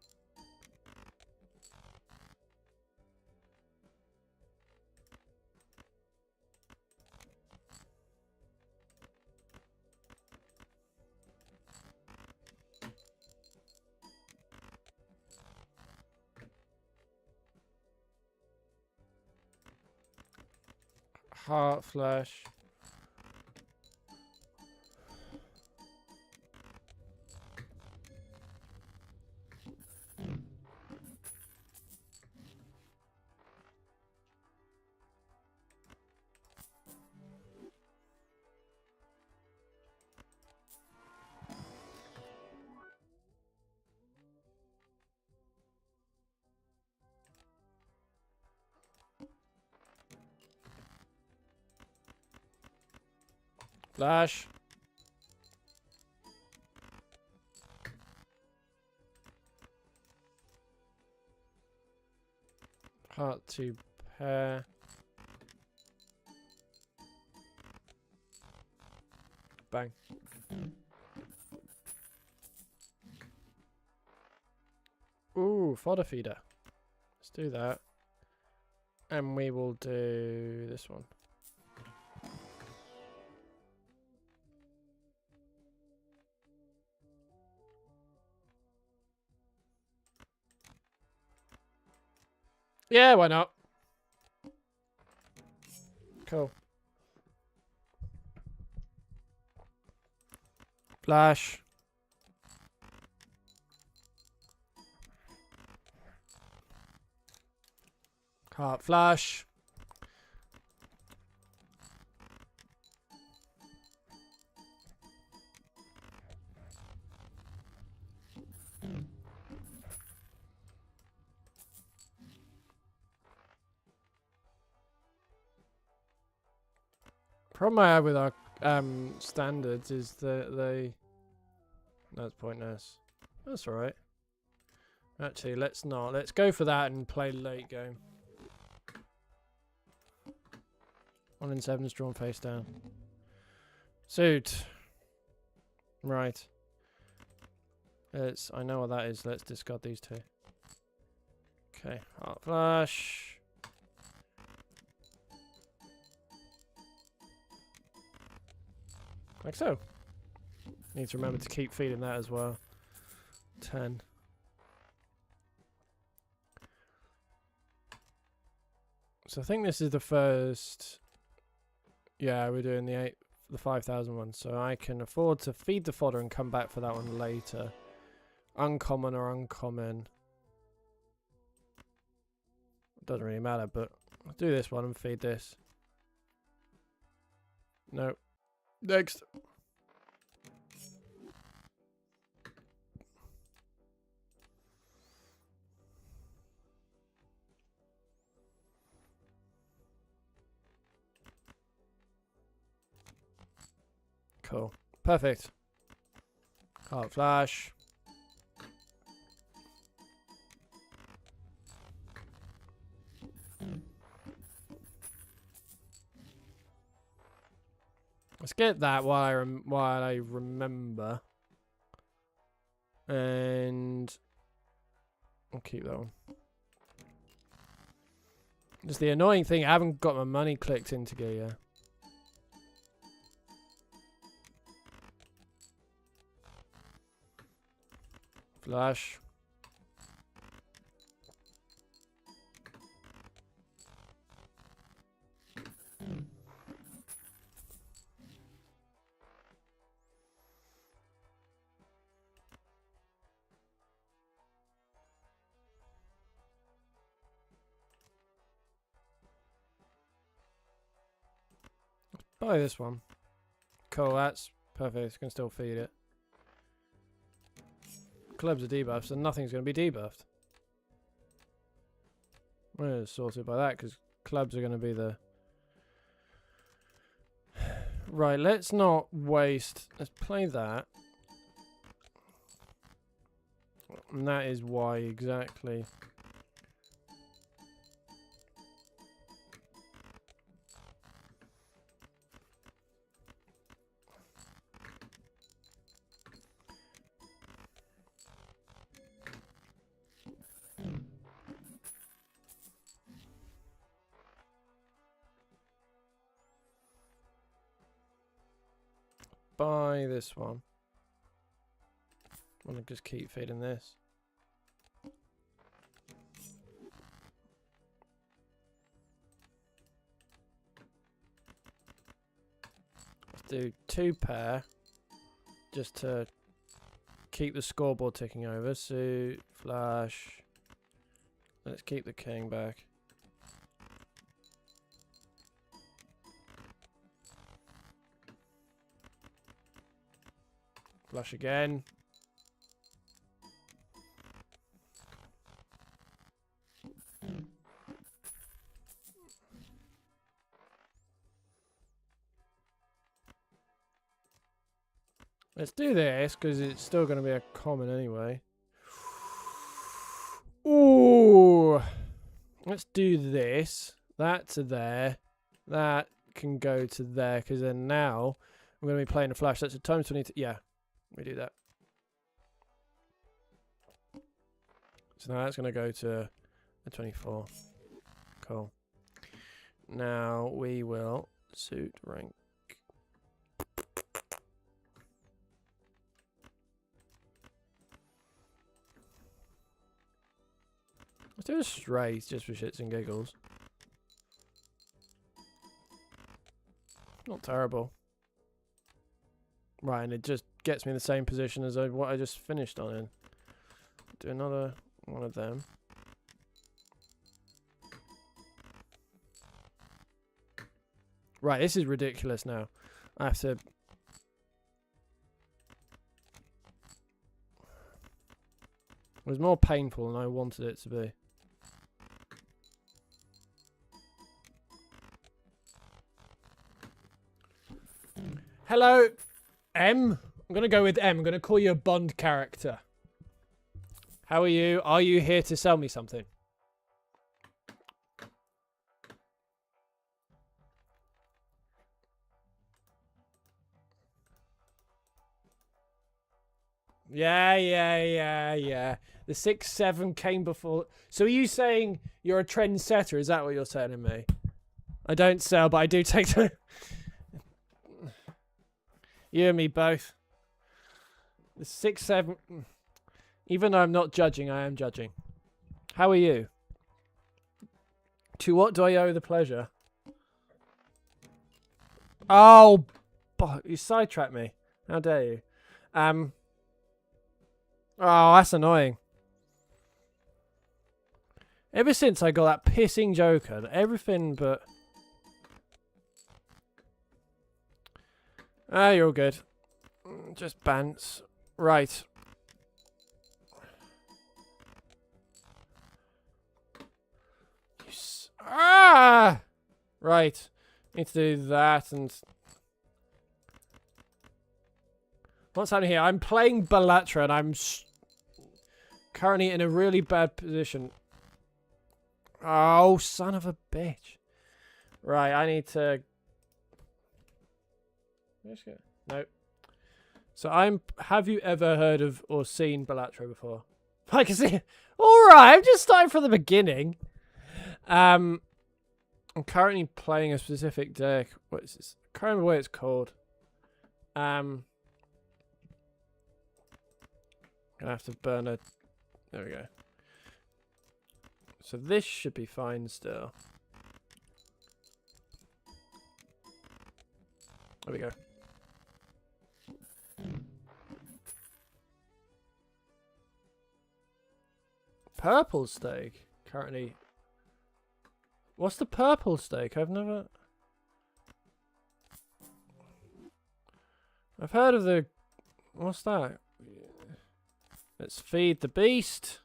heart flash. Flash. Heart to pair. Bang. Ooh, fodder feeder. Let's do that. And we will do this one. Yeah, why not? Cool. Flash. Heart flash. Problem I have with our standards is that they... that's pointless. That's alright. Actually, let's not. Let's go for that and play late game. 1 in 7's drawn face down. Suit. Right. I know what that is. Let's discard these two. Okay, heart flash. Like so. Need to remember to keep feeding that as well. 10. So I think this is the first... yeah, we're doing the 5,000 one. So I can afford to feed the fodder and come back for that one later. Uncommon or uncommon. Doesn't really matter, but I'll do this one and feed this. No. Next. Cool. Perfect. Heart flash. Let's get that while I remember. And I'll keep that one. Just the annoying thing, I haven't got my money clicked into gear yet. Flash. Buy this one. Cool, that's perfect. Can still feed it. Clubs are debuffed, so nothing's going to be debuffed. We're sorted by that because clubs are going to be the... Right, let's not waste... Let's play that. And that is why exactly. Buy this one. I'm gonna just keep feeding this. Let's do 2 pair just to keep the scoreboard ticking over. So flash. Let's keep the king back. Flush again. Let's do this because it's still going to be a common anyway. Ooh. Let's do this. That to there. That can go to there because then now I'm going to be playing a flash. That's a times 22. Yeah. We do that. So now that's going to go to a 24. Cool. Now we will suit rank. Let's do a straight just for shits and giggles. Not terrible. Right, and it just gets me in the same position as what I just finished on in. Do another one of them. Right, this is ridiculous now. I have to... It was more painful than I wanted it to be. Hello, M. I'm going to go with M. I'm going to call you a Bond character. How are you? Are you here to sell me something? Yeah. The 6-7 came before. So are you saying you're a trendsetter? Is that what you're telling me? I don't sell, but I do take the... You and me both. The 6-7... Even though I'm not judging, I am judging. How are you? To what do I owe the pleasure? Oh, you sidetracked me. How dare you? Oh, that's annoying. Ever since I got that pissing Joker, everything but... Ah, you're all good. Just bants. Right. Right. Need to do that and... What's happening here? I'm playing Balatro and I'm currently in a really bad position. Oh, son of a bitch. Right, I need to... Nope. So have you ever heard of or seen Balatro before? I can see. Alright, I'm just starting from the beginning. I'm currently playing a specific deck. What is this? I can't remember what it's called. Gonna have to burn a... There we go. So this should be fine still. There we go. Purple stake. Currently. What's the purple stake? I've never... I've heard of the... What's that? Let's feed the beast.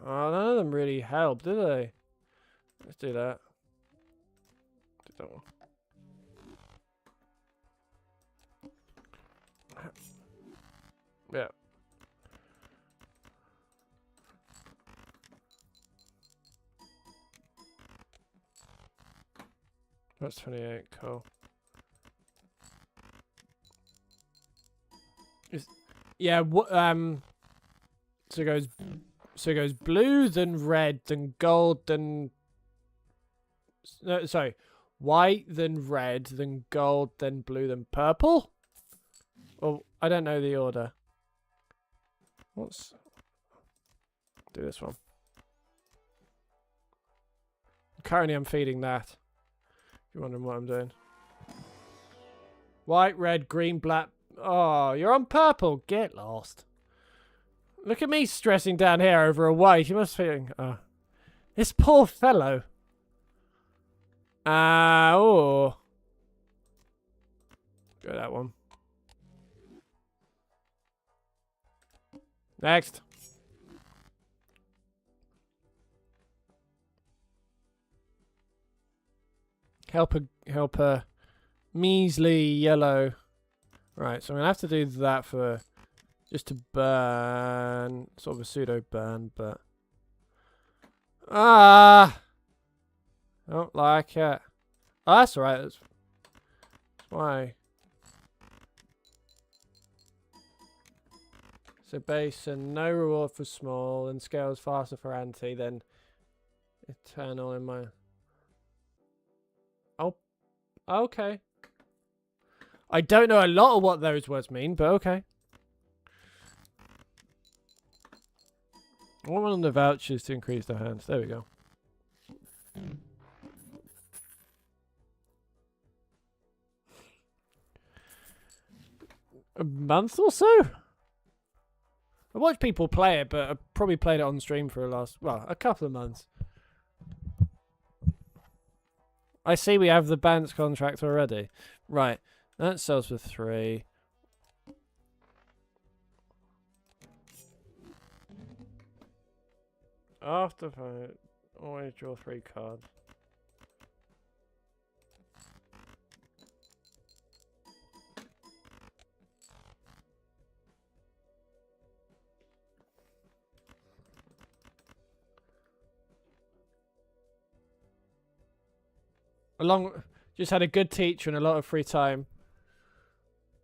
Oh, none of them really help, do they? Let's do that. Do that one. Yeah. That's 28, cool. Yeah, so it goes blue, then red, then gold, then no, sorry, white, then red, then gold, then blue, then purple. Well, I don't know the order. Let's do this one. Currently, I'm feeding that. If you're wondering what I'm doing. White, red, green, black. Oh, you're on purple. Get lost. Look at me stressing down here over a white. You must be feeling... this poor fellow. Oh. Go that one. Next. Help a measly yellow. Right, so I'm gonna have to do that for just to burn, sort of a pseudo burn, but I don't like it. Oh, that's alright. That's why. So base and no reward for small, and scales faster for anti, then eternal in my... Oh, okay. I don't know a lot of what those words mean, but okay. I want one of the vouchers to increase their hands. There we go. A month or so? I watch people play it, but I probably played it on stream for a couple of months. I see we have the Bance contract already. Right. That sells for 3. After fight, always draw 3 cards. Just had a good teacher and a lot of free time.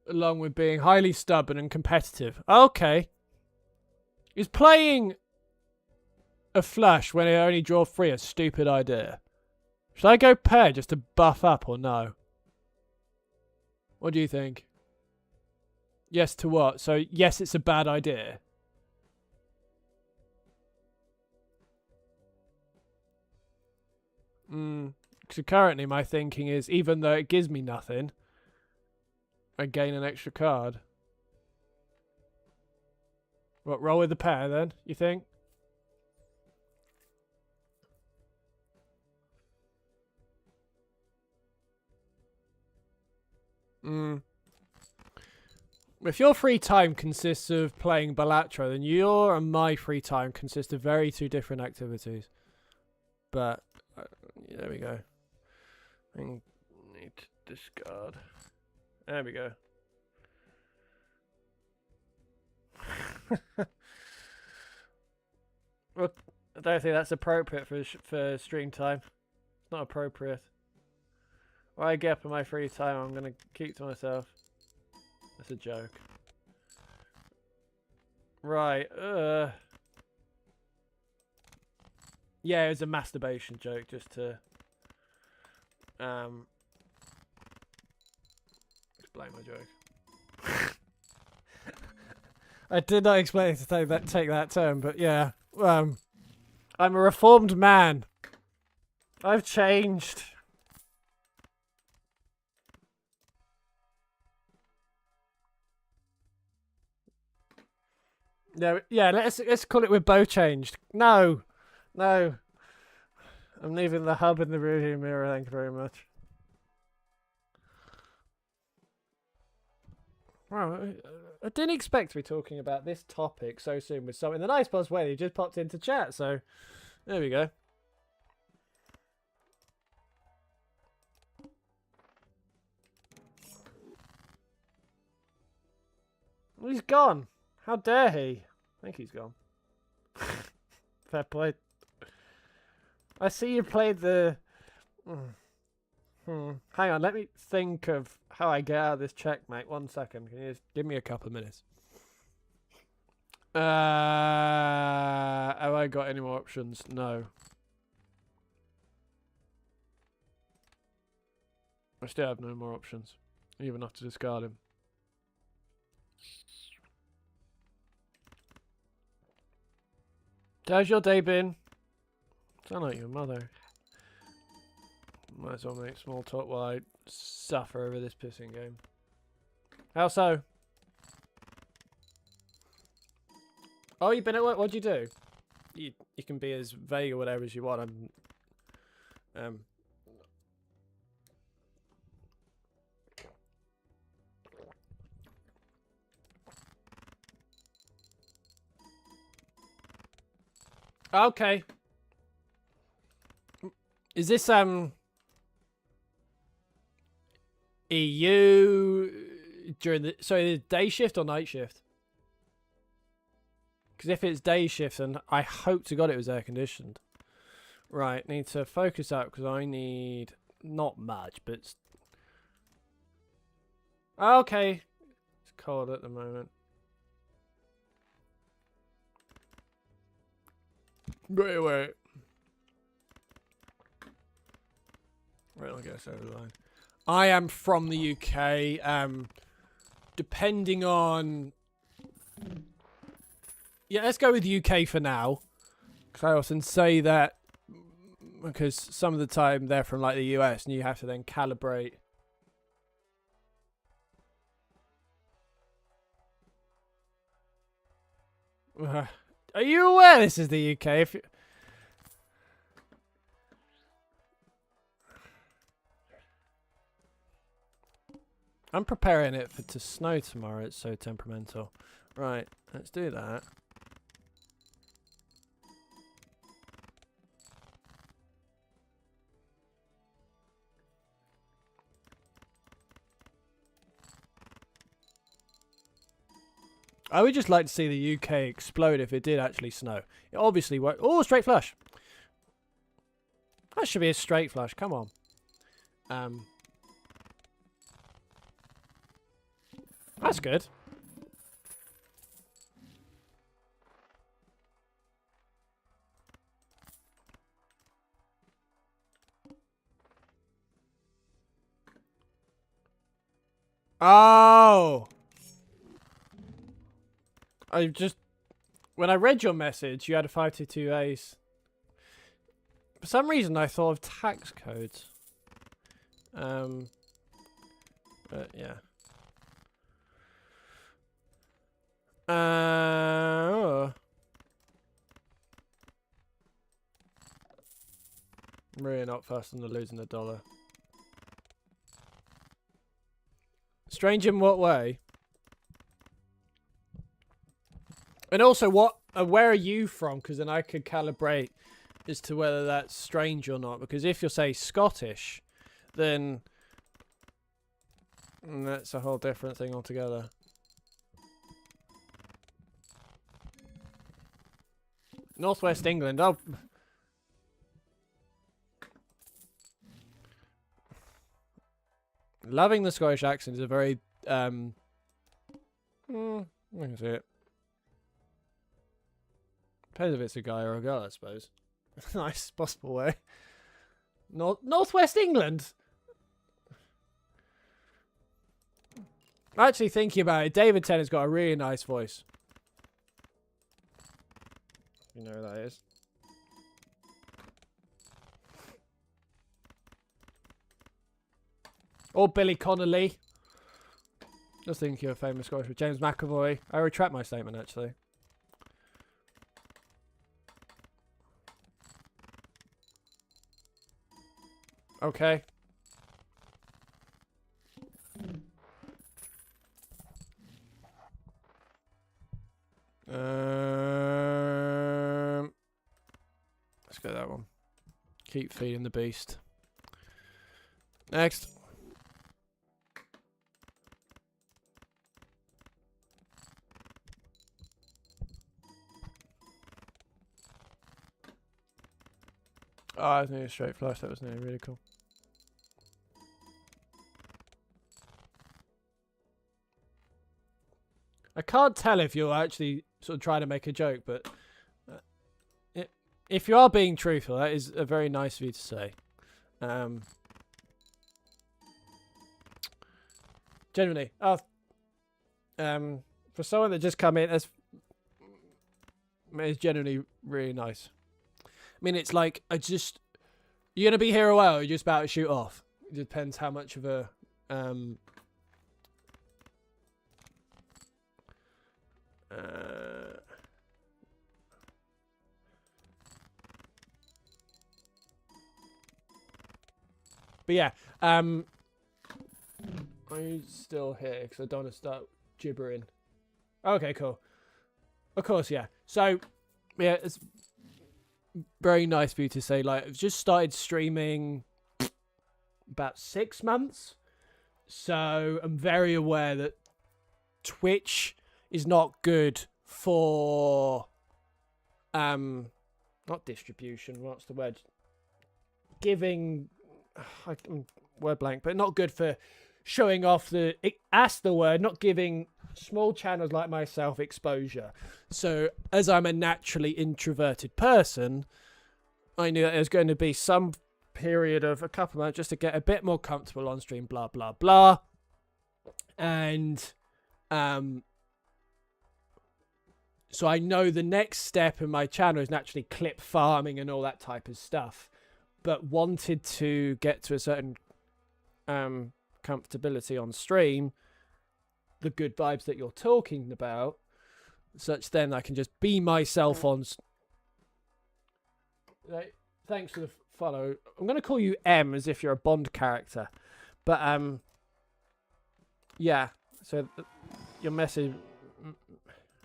Along with being highly stubborn and competitive. Okay. Is playing a flush when I only draw 3 a stupid idea? Should I go pair just to buff up or no? What do you think? Yes to what? So yes, it's a bad idea. So currently my thinking is, even though it gives me nothing, I gain an extra card. What, roll with the pair then, you think? If your free time consists of playing Balatro, then your and my free time consist of two different activities. But, there we go. I need to discard. There we go. Well, I don't think that's appropriate for stream time. It's not appropriate. When I get up in my free time, I'm going to keep to myself. That's a joke. Right, yeah, it was a masturbation joke, just to explain my joke. I did not expect it to take that turn, but yeah. I'm a reformed man. I've changed. No, yeah, let's call it we're both changed. No. I'm leaving the hub in the rearview mirror, thank you very much. Wow, I didn't expect to be talking about this topic so soon with someone in the nice boss way. He just popped into chat, so there we go. He's gone. How dare he? I think he's gone. Fair play. I see you played the... Hang on, let me think of how I get out of this checkmate. 1 second. Can you just give me a couple of minutes? Have I got any more options? No. I still have no more options. I even have to discard him. How's your day been? Sound like your mother. Might as well make small talk while I suffer over this pissing game. How so? Oh, you've been at work? What'd you do? You can be as vague or whatever as you want. Okay. Is this EU during the the day shift or night shift? Because if it's day shift, then I hope to God it was air conditioned. Right, need to focus out because I need not much, but okay. It's cold at the moment. Wait. I'll get us over the line. I am from the UK. Depending on... Yeah, let's go with UK for now. Because I often say that because some of the time they're from like the US and you have to then calibrate. Are you aware this is the UK? If you... I'm preparing it to snow tomorrow. It's so temperamental. Right, let's do that. I would just like to see the UK explode if it did actually snow. It obviously won't. Oh, straight flush. That should be a straight flush. Come on. That's good. Oh. When I read your message, you had a 522 ace. For some reason, I thought of tax codes. But yeah. Oh. I'm really not fussed on the losing the dollar. Strange in what way? And also, where are you from? Because then I could calibrate as to whether that's strange or not. Because if you're, say, Scottish, then that's a whole different thing altogether. Northwest England. Oh. Loving the Scottish accent is a very, I can see it. Depends if it's a guy or a girl, I suppose. Nice possible way. Northwest England? Actually, thinking about it, David Tennant's got a really nice voice. You know who that is. Or Billy Connolly. Just thinking of a famous Scottish with James McAvoy. I retract my statement, actually. Okay. Let's go that one. Keep feeding the beast. Next. Oh, I was nearly a straight flush. That was nearly really cool. I can't tell if you're actually sort of trying to make a joke, but if you are being truthful, that is a very nice of you to say. Genuinely. Oh, for someone that just come in, it's genuinely really nice. I mean, it's like, you're going to be here a while, or you're just about to shoot off. It depends how much of a, but yeah, are you still here? Because I don't want to start gibbering. Okay, cool. Of course, yeah. So, yeah, it's very nice for you to say, like, I've just started streaming about 6 months. So, I'm very aware that Twitch is not good for, not distribution, what's the word? Giving, I'm word blank, but not good for showing off not giving small channels like myself exposure. So as I'm a naturally introverted person, I knew that there's going to be some period of a couple of months just to get a bit more comfortable on stream, blah blah blah. And so I know the next step in my channel is naturally clip farming and all that type of stuff, but wanted to get to a certain comfortability on stream, the good vibes that you're talking about, such then I can just be myself on. Thanks for the follow. I'm going to call you M as if you're a Bond character, but yeah. So your message,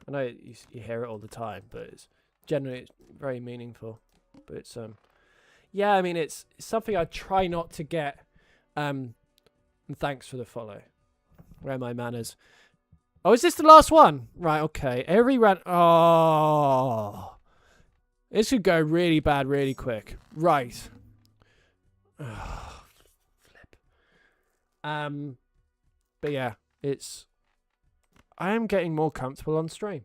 I know you hear it all the time, but it's generally very meaningful. But it's yeah, I mean it's something I try not to get. And thanks for the follow. Where are my manners? Oh, is this the last one? Right, okay. Every rant. Oh. This could go really bad really quick. Right. Oh, flip. But yeah, I am getting more comfortable on stream.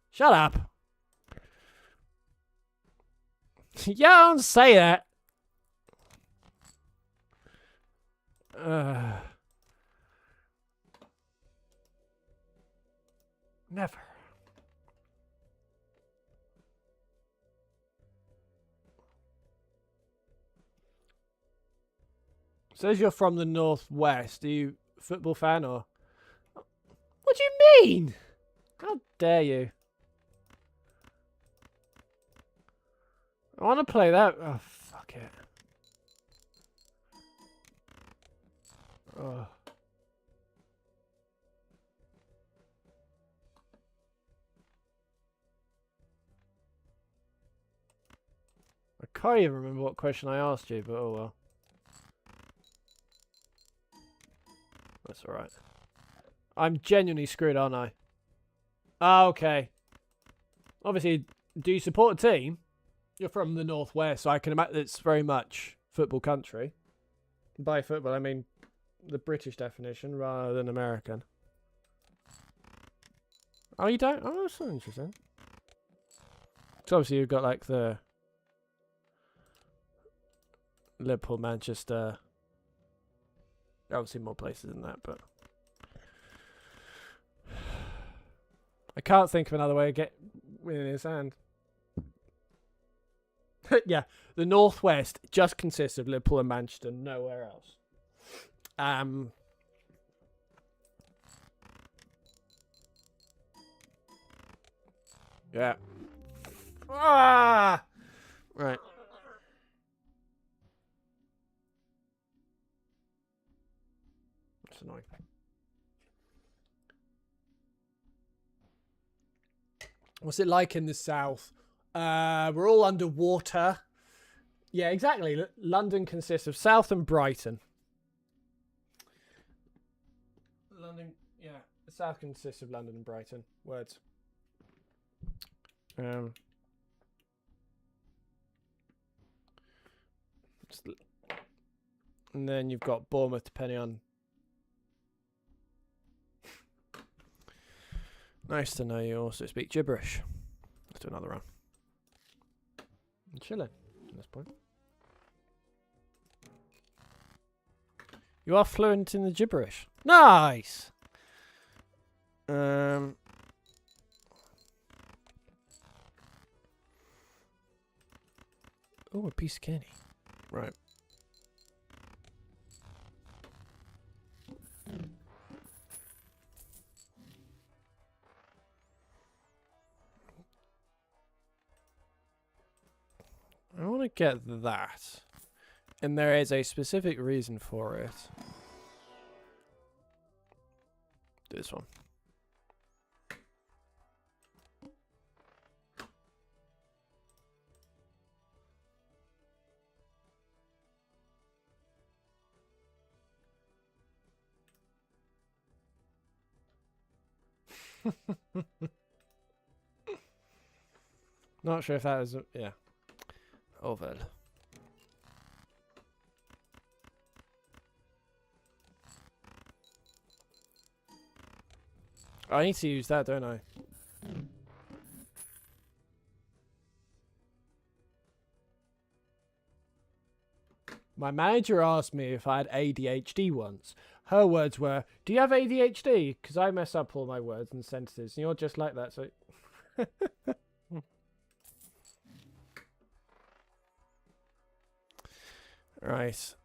Shut up. Yeah, don't say that. Never. Says you're from the Northwest. Are you a football fan or? What do you mean? How dare you? I want to play that. Oh, fuck it. Oh. I can't even remember what question I asked you, but oh well. That's alright. I'm genuinely screwed, aren't I? Ah, okay. Obviously, do you support a team? You're from the Northwest, so I can imagine it's very much football country. By football, I mean the British definition rather than American. Oh, you don't? Oh, that's so interesting. So obviously you've got like the Liverpool, Manchester. Obviously more places than that, but I can't think of another way to get winning his hand. Yeah, the Northwest just consists of Liverpool and Manchester, nowhere else. Yeah. Ah! Right. fine. What's it like in the south? We're all underwater. Yeah, exactly. London consists of South and Brighton. London, yeah. The south consists of London and Brighton. Words. And then you've got Bournemouth, depending on. Nice to know you also speak gibberish. Let's do another round. I'm chilling at this point. You are fluent in the gibberish. Nice! Oh, a piece of candy. Right. I want to get that. And there is a specific reason for it. This one. Not sure if that was... yeah. Oh, well. I need to use that, don't I? My manager asked me if I had ADHD once. Her words were, "Do you have ADHD?" Because I mess up all my words and sentences, and you're just like that, so... Right.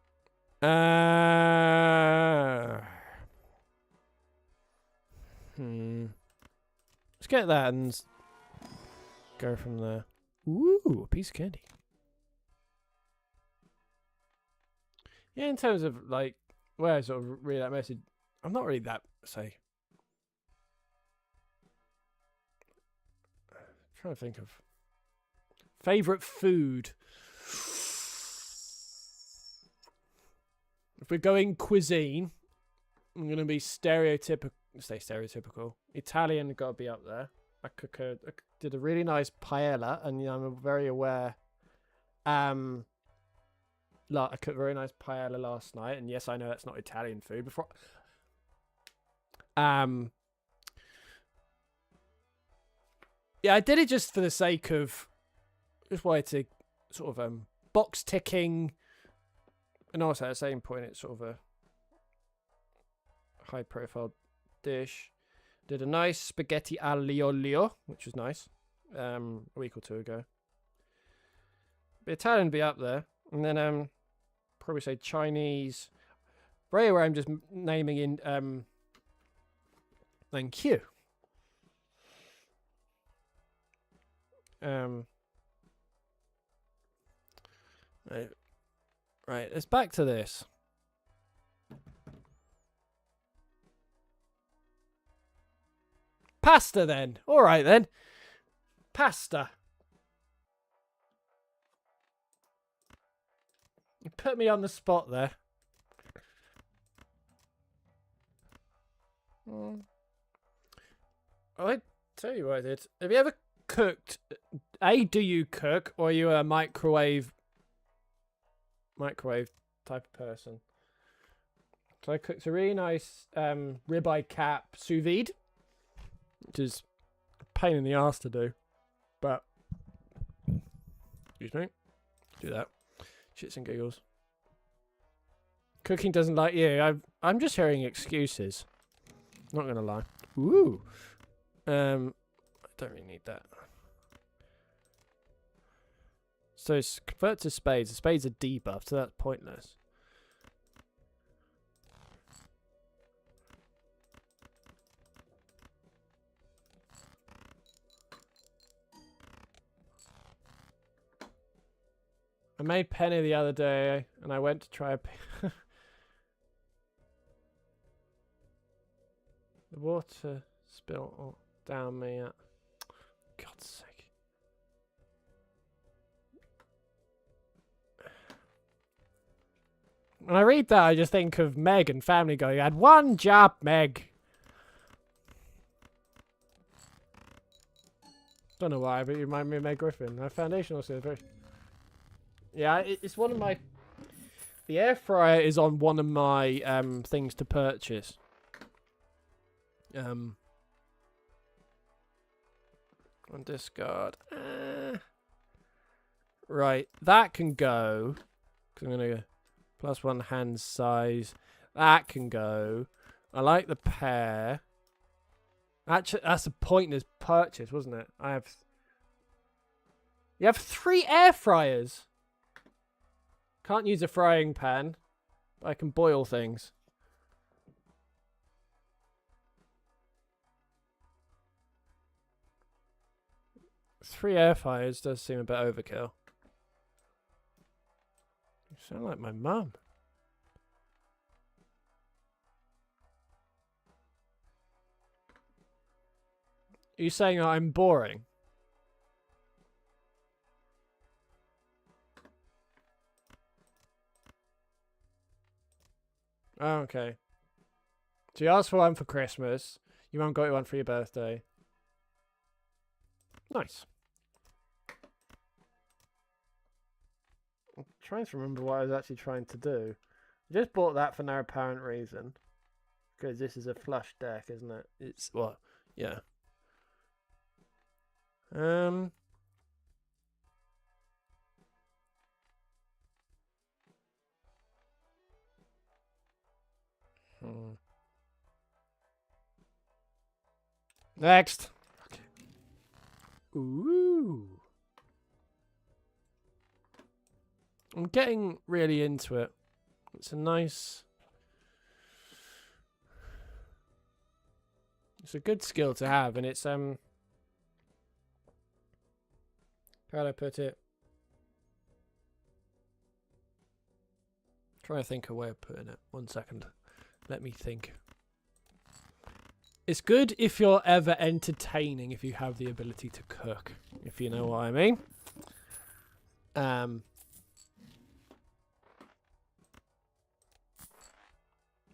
Let's get that and go from there. Ooh, a piece of candy. Yeah, in terms of, like, where I sort of read that message, I'm not really that, say... trying to think of... favourite food. If we're going cuisine, I'm going to be stereotypical. Stay stereotypical. Italian got to be up there. I did a really nice paella, and I'm very aware. I cooked a very nice paella last night, and yes, I know that's not Italian food. Before, yeah, I did it just for the sake of just wanted to sort of box ticking, and also at the same point, it's sort of a high profile dish. Did a nice spaghetti aglio olio, which was nice, a week or two ago. But Italian be up there, and then probably say Chinese. Right where I'm just naming in. Thank you. Right, let's back to this. Pasta then. All right then. Pasta. You put me on the spot there. I tell you what I did. Have you ever cooked? Do you cook, or are you a microwave type of person? So I cooked a really nice ribeye cap sous vide, which is a pain in the ass to do, but excuse me, do that. Shits and giggles. Cooking doesn't like you. I'm just hearing excuses. Not gonna lie. Ooh. I don't really need that. So it's convert to spades. The spades are debuffed, so that's pointless. I made penny the other day, and I went to try a... The water spilt all down me. God's sake. When I read that, I just think of Meg and Family Guy. You had one job, Meg. Don't know why, but you remind me of Meg Griffin. Her foundation also very... Yeah, it's one of my... The air fryer is on one of my things to purchase. On discard. Right, that can go. Because I'm going to go +1 hand size. That can go. I like the pair. Actually, that's a pointless purchase, wasn't it? You have 3 air fryers. Can't use a frying pan. I can boil things. Three air fryers does seem a bit overkill. You sound like my mum. Are you saying I'm boring? Oh, okay. So you asked for one for Christmas. Your mum got you one for your birthday. Nice. I'm trying to remember what I was actually trying to do. I just bought that for no apparent reason. Because this is a flush deck, isn't it? It's what? Yeah. Next. Okay. Ooh. I'm getting really into it. It's a nice... It's a good skill to have, and it's, how do I put it? Trying to think of a way of putting it. 1 second. Let me think. It's good if you're ever entertaining, if you have the ability to cook, if you know what I mean.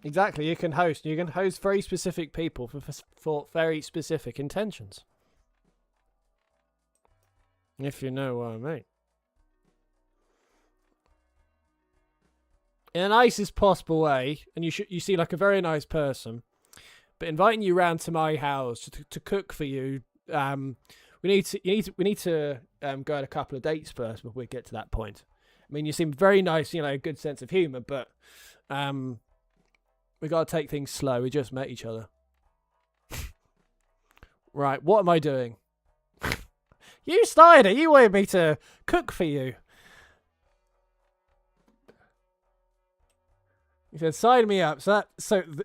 Exactly, you can host. You can host very specific people for very specific intentions. If you know what I mean. In the nicest possible way, and you seem like a very nice person, but inviting you round to my house to cook for you, we need to go on a couple of dates first before we get to that point. I mean, you seem very nice, a good sense of humour, but we got to take things slow. We just met each other. Right, what am I doing? You started it. You wanted me to cook for you. You said, sign me up. So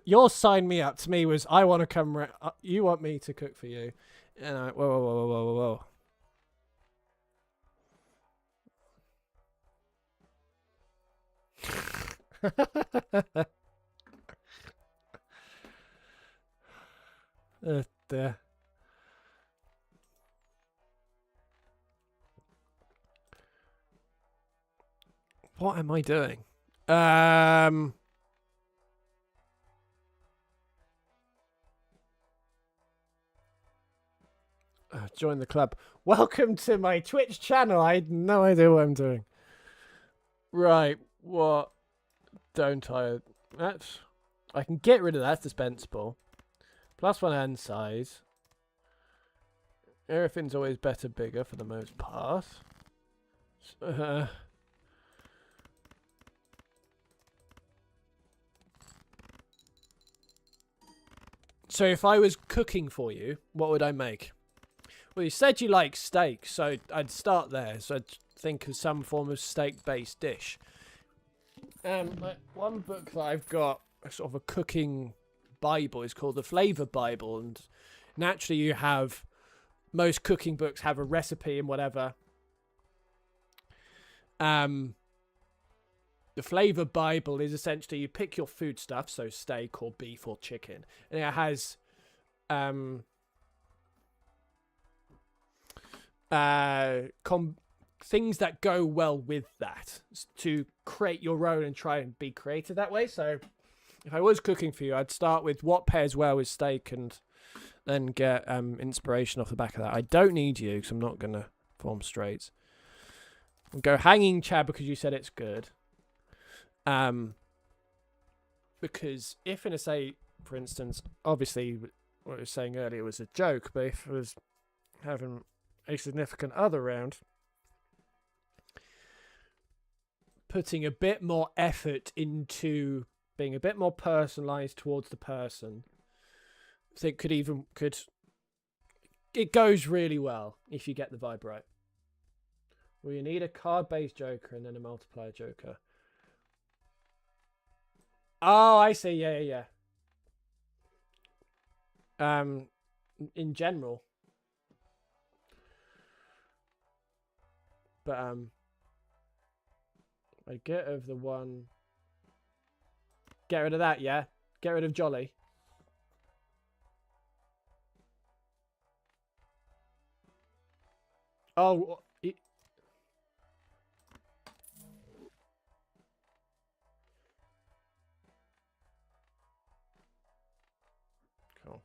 your sign me up to me was, I want to come, you want me to cook for you. And I went, whoa. There. What am I doing? Join the club. Welcome to my Twitch channel. I had no idea what I'm doing. Right, what don't I? I can get rid of that. That's dispensable. +1 hand size. Everything's always better bigger for the most part. So if I was cooking for you, what would I make? Well, you said you like steak, so I'd start there. So I'd think of some form of steak-based dish. One book that I've got, sort of a cooking Bible, is called the Flavor Bible, and naturally you have, most cooking books have a recipe and whatever. The Flavor Bible is essentially you pick your food stuff, so steak or beef or chicken, and it has things that go well with that to create your own and try and be creative that way. So if I was cooking for you, I'd start with what pairs well with steak and then get inspiration off the back of that. I don't need you because I'm not going to form straights. We'll go hanging Chad because you said it's good. Because if in a, say, for instance, obviously what I was saying earlier was a joke, but if I was having a significant other round, putting a bit more effort into being a bit more personalized towards the person, I think it goes really well if you get the vibe right. Well, you need a card-based joker and then a multiplier joker. Oh, I see. Yeah. In general. But I get rid of the one. Get rid of that, yeah. Get rid of Jolly. Oh, cool.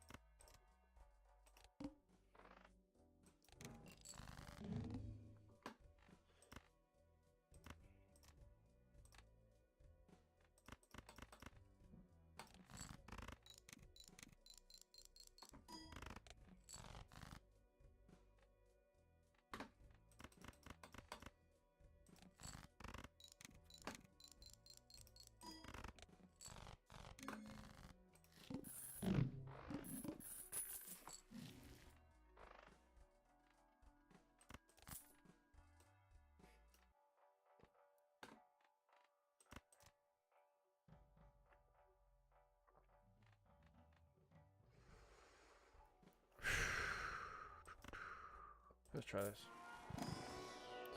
Let's try this.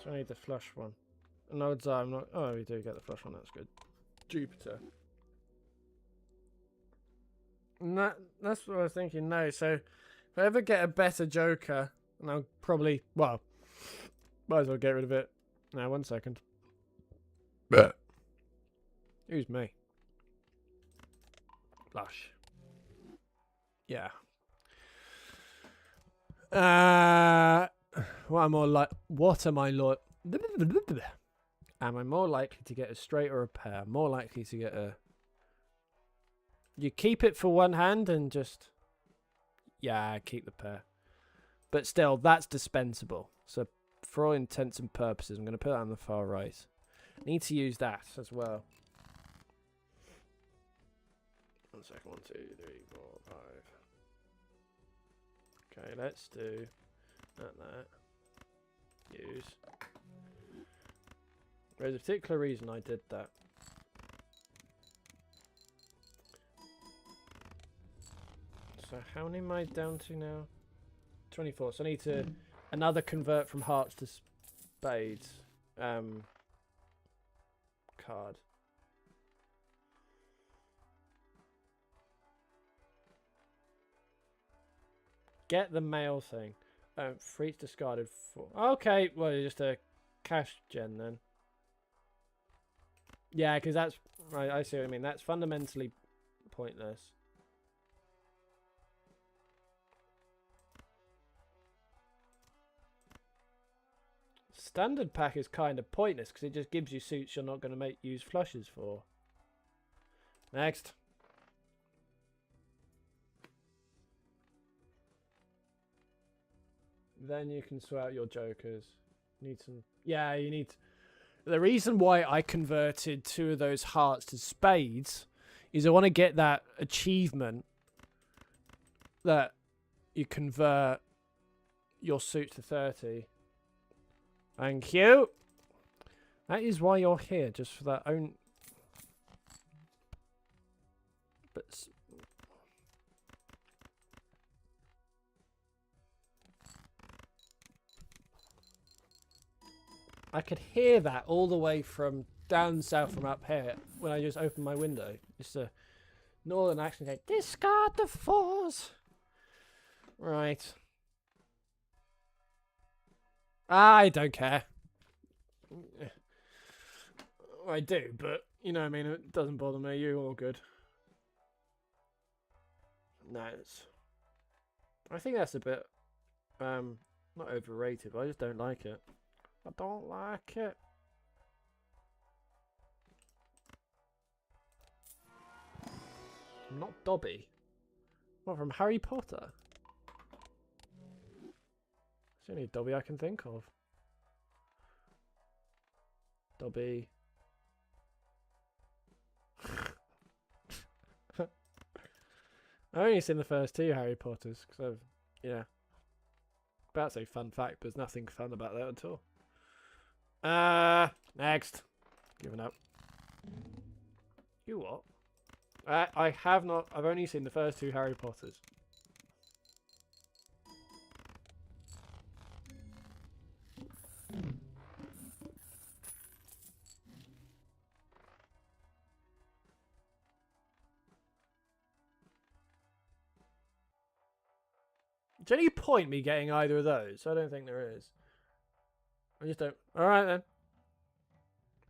So I need the flush one. No, it's I'm not. Oh, we do get the flush one. That's good. Jupiter. And that's what I was thinking. No, so if I ever get a better Joker, and I'll probably might as well get rid of it. Now, 1 second. Who's me? Flush. Yeah. What am I more likely to get a straight or a pair? More likely to get a... You keep it for one hand and just... Yeah, keep the pair. But still, that's dispensable. So for all intents and purposes, I'm going to put that on the far right. I need to use that as well. 1 second. 1, 2, 3, 4, 5. Okay, let's do that. Use. There's a particular reason I did that. So how many am I down to now? 24. So I need to another convert from hearts to spades card. Get the mail thing. For each discarded 4. Okay, well, just a cash gen then. Yeah, because that's... Right, I see what I mean. That's fundamentally pointless. Standard pack is kind of pointless because it just gives you suits you're not going to use flushes for. Next. Then you can sort out your jokers. Need some... Yeah, you need... The reason why I converted 2 of those hearts to spades is I want to get that achievement that you convert your suit to 30. Thank you. That is why you're here, just for that own... But... I could hear that all the way from down south from up here when I just opened my window. Just a northern accent going, discard the 4s. Right. I don't care. I do, but you know what I mean, it doesn't bother me. You're all good. No, I think that's a bit not overrated, but I just don't like it. I don't like it. Not Dobby. What, from Harry Potter? It's the only Dobby I can think of. Dobby. I've only seen the first two Harry Potters because I've, yeah. About to say fun fact, but there's nothing fun about that at all. Next. Giving up. You what? I have not. I've only seen the first two Harry Potters. Is there any point me getting either of those? I don't think there is. I just don't. Alright then.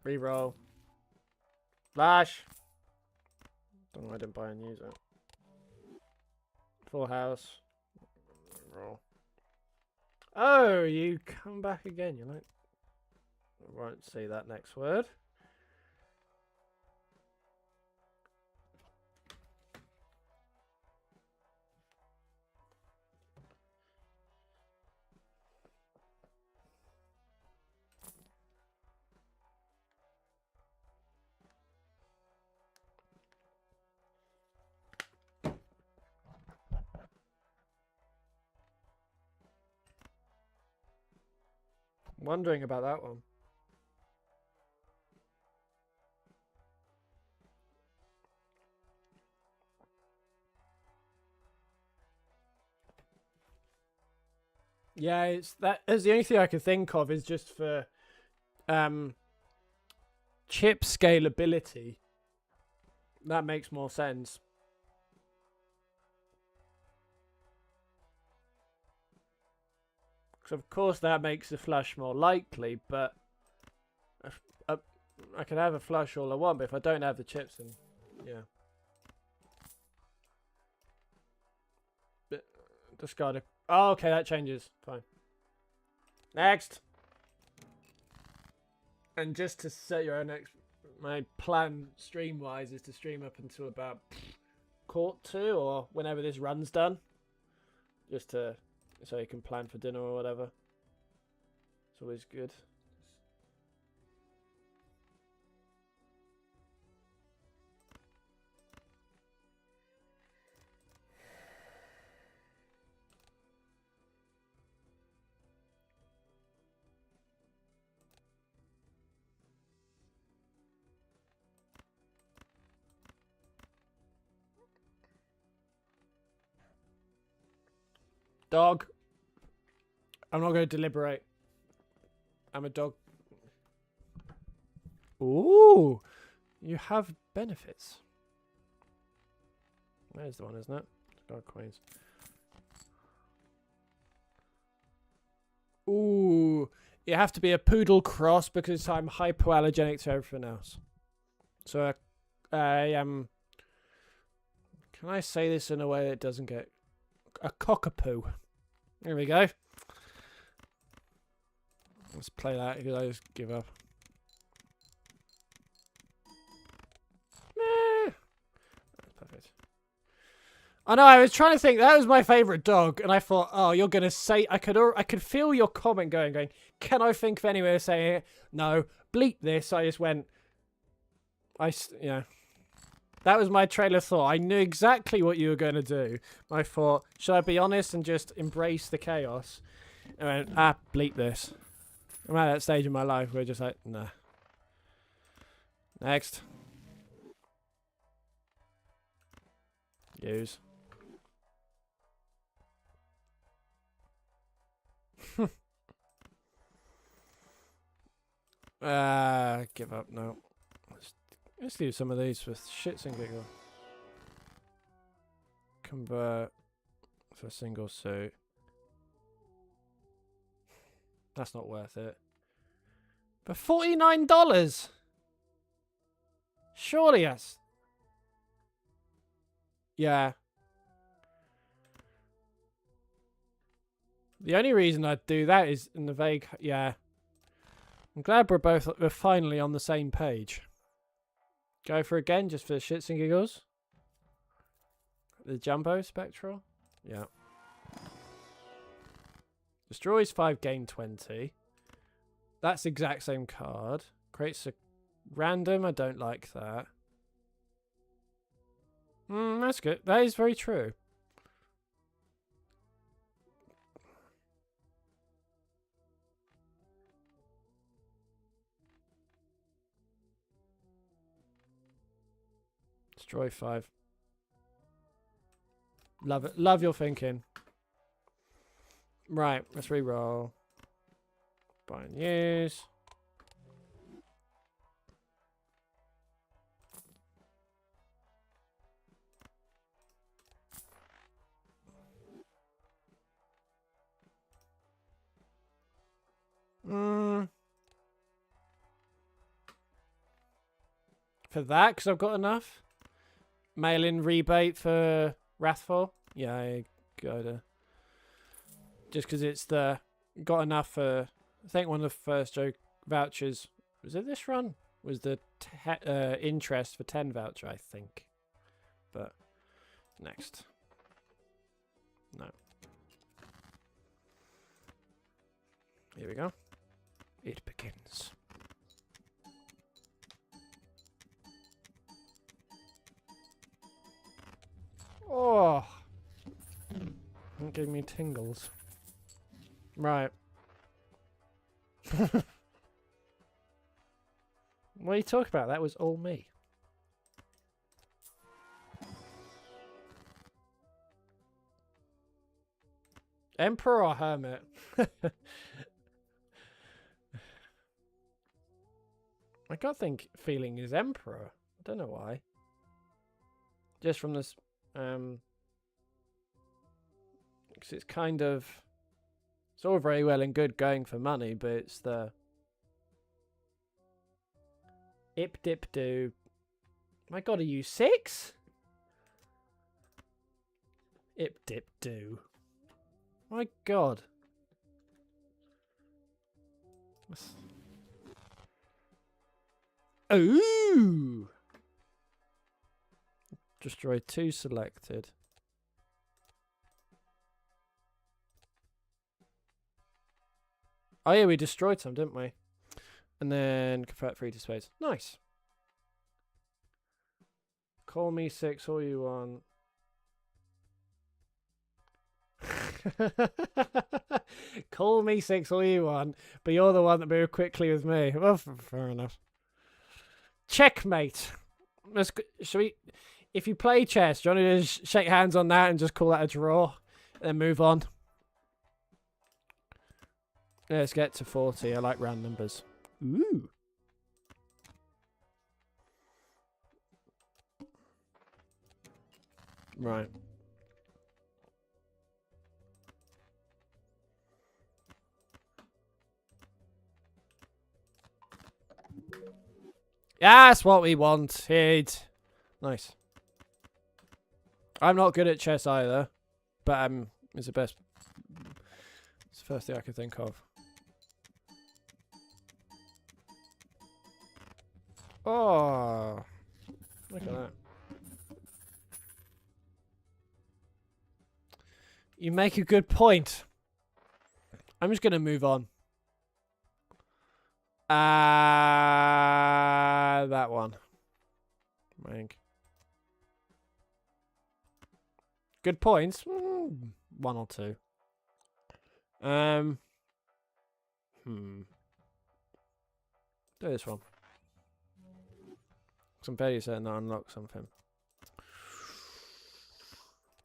Reroll. Flash. Don't know why I didn't buy and use it. Full house. Roll. Oh, you come back again. You're like. I won't say that next word. Wondering about that one. Yeah, it's that is the only thing I can think of is just for chip scalability. That makes more sense. Because of course that makes the flush more likely, but I can have a flush all I want, but if I don't have the chips, then yeah. But discard it. Oh, okay, that changes. Fine. Next. And just to set your own my plan stream-wise is to stream up until about quarter 2 or whenever this run's done. Just to so you can plan for dinner or whatever. It's always good. Dog. I'm not going to deliberate. I'm a dog. Ooh. You have benefits. There's the one, isn't it? Dog coins. Ooh. You have to be a poodle cross because I'm hypoallergenic to everything else. So I am... Can I say this in a way that doesn't get... A cockapoo. There we go. Let's play that because I just give up. That's perfect. I know, I was trying to think, that was my favourite dog, and I thought, oh, you're going to say, I could feel your comment going, can I think of any way of saying it? No, bleep this. I just went, yeah. That was my trailer thought. I knew exactly what you were going to do. I thought, should I be honest and just embrace the chaos? And I went, bleep this. I'm at that stage in my life where just like, nah. Next. Use. Give up, no. Let's do some of these with shits and giggles. Convert. for a single suit. That's not worth it. For $49? Surely that's... Yeah. The only reason I'd do that is in the vague... Yeah. I'm glad we're finally on the same page. Go for again, just for shits and giggles. The Jumbo Spectral? Yeah. Destroys 5, gain 20. That's the exact same card. Creates a random. I don't like that. That's good. That is very true. Destroy 5. Love it. Love your thinking. Right, let's re-roll. Buy and use. For that, because I've got enough. Mail-in rebate for Wrathful. Yeah, I gotta. Just because it's the got enough for. I think one of the first joke vouchers was it this run was the interest for 10 voucher. I think, but next. No. Here we go. It begins. Oh, it gave me tingles. Right. What are you talking about? That was all me. Emperor or Hermit? My gut feeling is Emperor. I don't know why. Just from this, because it's kind of, it's all very well and good going for money, but it's the ip dip do. My God, are you 6? Ip dip do. My God. Ooh. Destroy 2 selected. Oh yeah, we destroyed some, didn't we? And then convert 3 to space. Nice. Call me 6 all you want. Call me 6 all you want, but you're the one that moved quickly with me. Well, fair enough. Checkmate. Should we... If you play chess, do you want to just shake hands on that and just call that a draw? And then move on? Yeah, let's get to 40. I like round numbers. Ooh. Right. That's what we wanted. Nice. I'm not good at chess either, but it's the best. It's the first thing I could think of. Oh, look at that. You make a good point. I'm just gonna move on. That one. I think. Good points. 1 or 2. Do this one. I'm fairly certain I unlock something.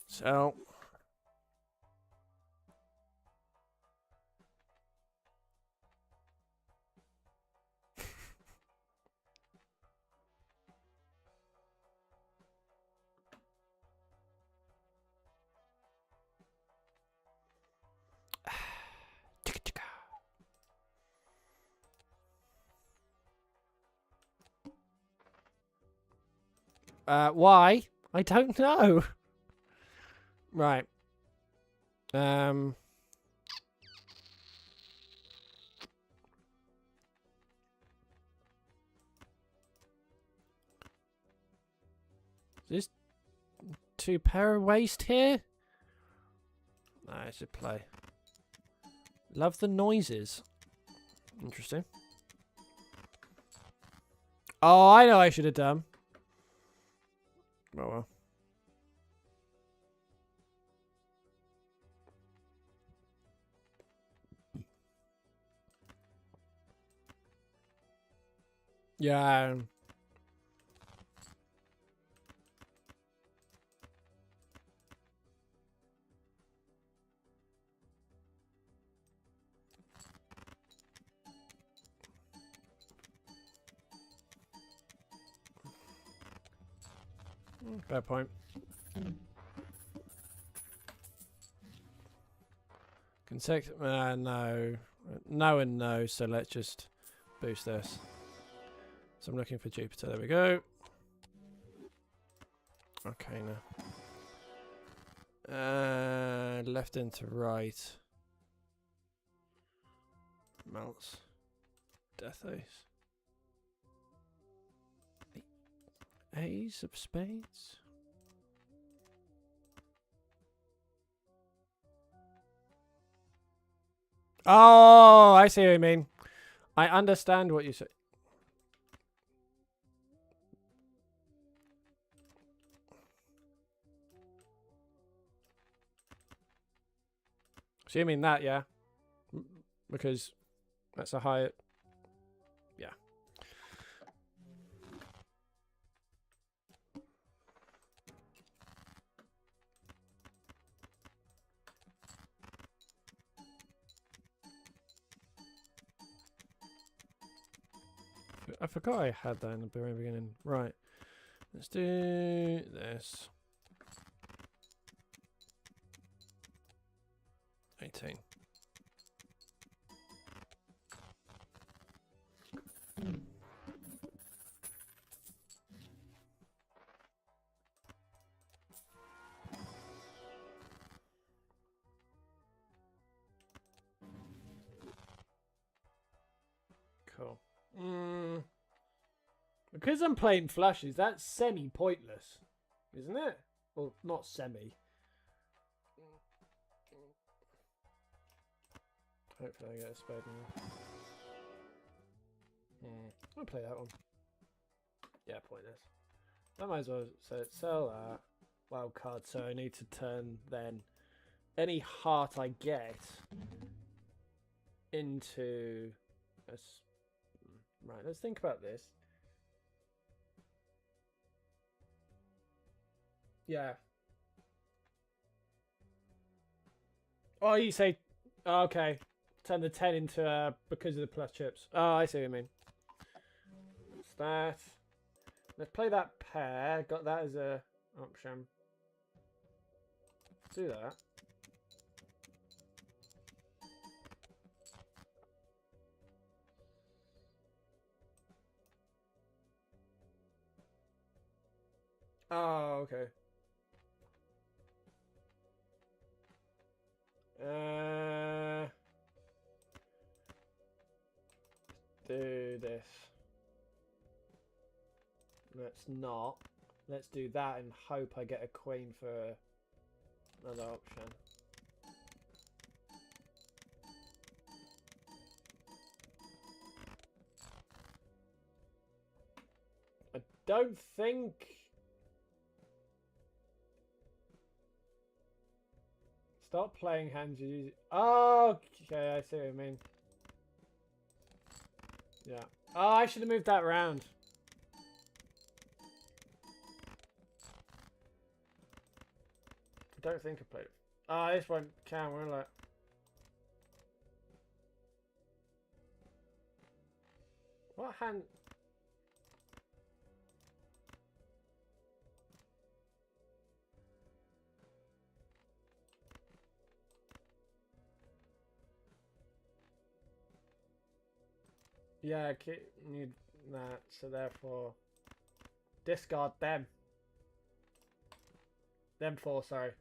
So. Why? I don't know. Right. Is this 2 pair of waist here? I should play. Love the noises. Interesting. Oh, I know I should have done. Oh well. Yeah. Fair point. Consecutive. No. No and no, so let's just boost this. So I'm looking for Jupiter. There we go. Okay, now. Left into right. Melts. Death Ace. Ace of Spades. Oh, I see what you mean. I understand what you say. So you mean that, yeah? Because that's a high... Yeah. I forgot I had that in the very beginning. Right. Let's do this. 18. Cool. Because I'm playing flushes, that's semi-pointless, isn't it? Well, not semi. Hopefully I get a spade now. I'll play that one. Yeah, pointless. I might as well sell that wild card, so I need to turn then any heart I get into a... Right, let's think about this. Yeah. Oh, you say... Oh, okay. Turn the 10 into because of the plus chips. Oh, I see what you mean. What's that? Let's play that pair. Got that as a option. Do that. Oh, okay. Do this. Let's not. Let's do that and hope I get a queen for another option. I don't think... Stop playing hands you use. Oh, okay, I see what you mean. Yeah. Oh, I should have moved that round. I don't think I played it. Oh, this won't count, will it? What hand? Yeah, need that, so therefore discard them. Them four, sorry.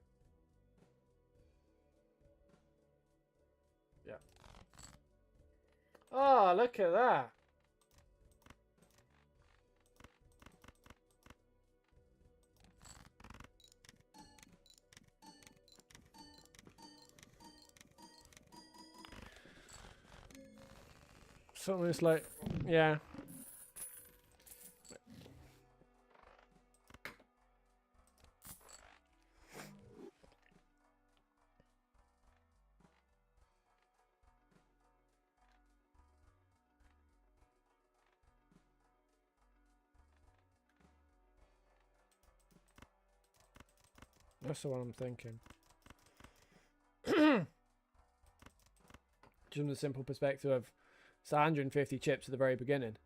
Yeah. Oh, look at that. Something that's like, yeah. That's the one I'm thinking. Just from the simple perspective of it's 150 chips at the very beginning.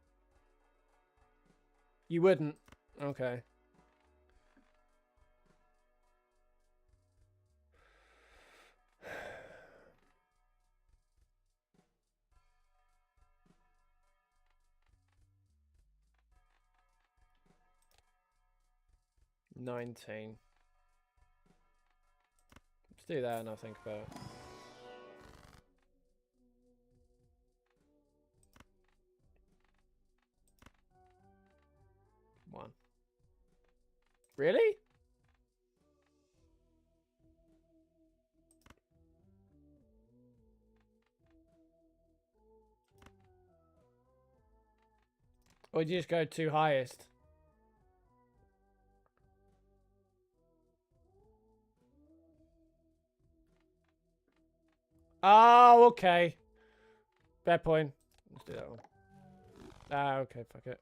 You wouldn't? Okay. $19. Let's do that and I'll think about it. One. Really? Or did you just go to highest? Oh, okay. Fair point. Let's do that one. Ah, okay, fuck it.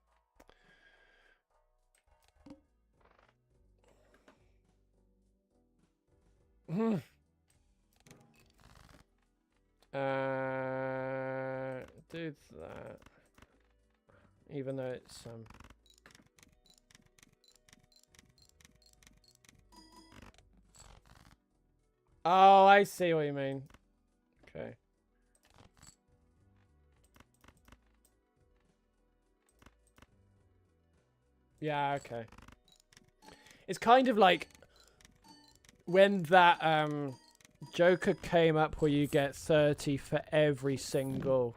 Do that. Even though it's Oh, I see what you mean. Okay. Yeah, okay. It's kind of like when that Joker came up where you get 30 for every single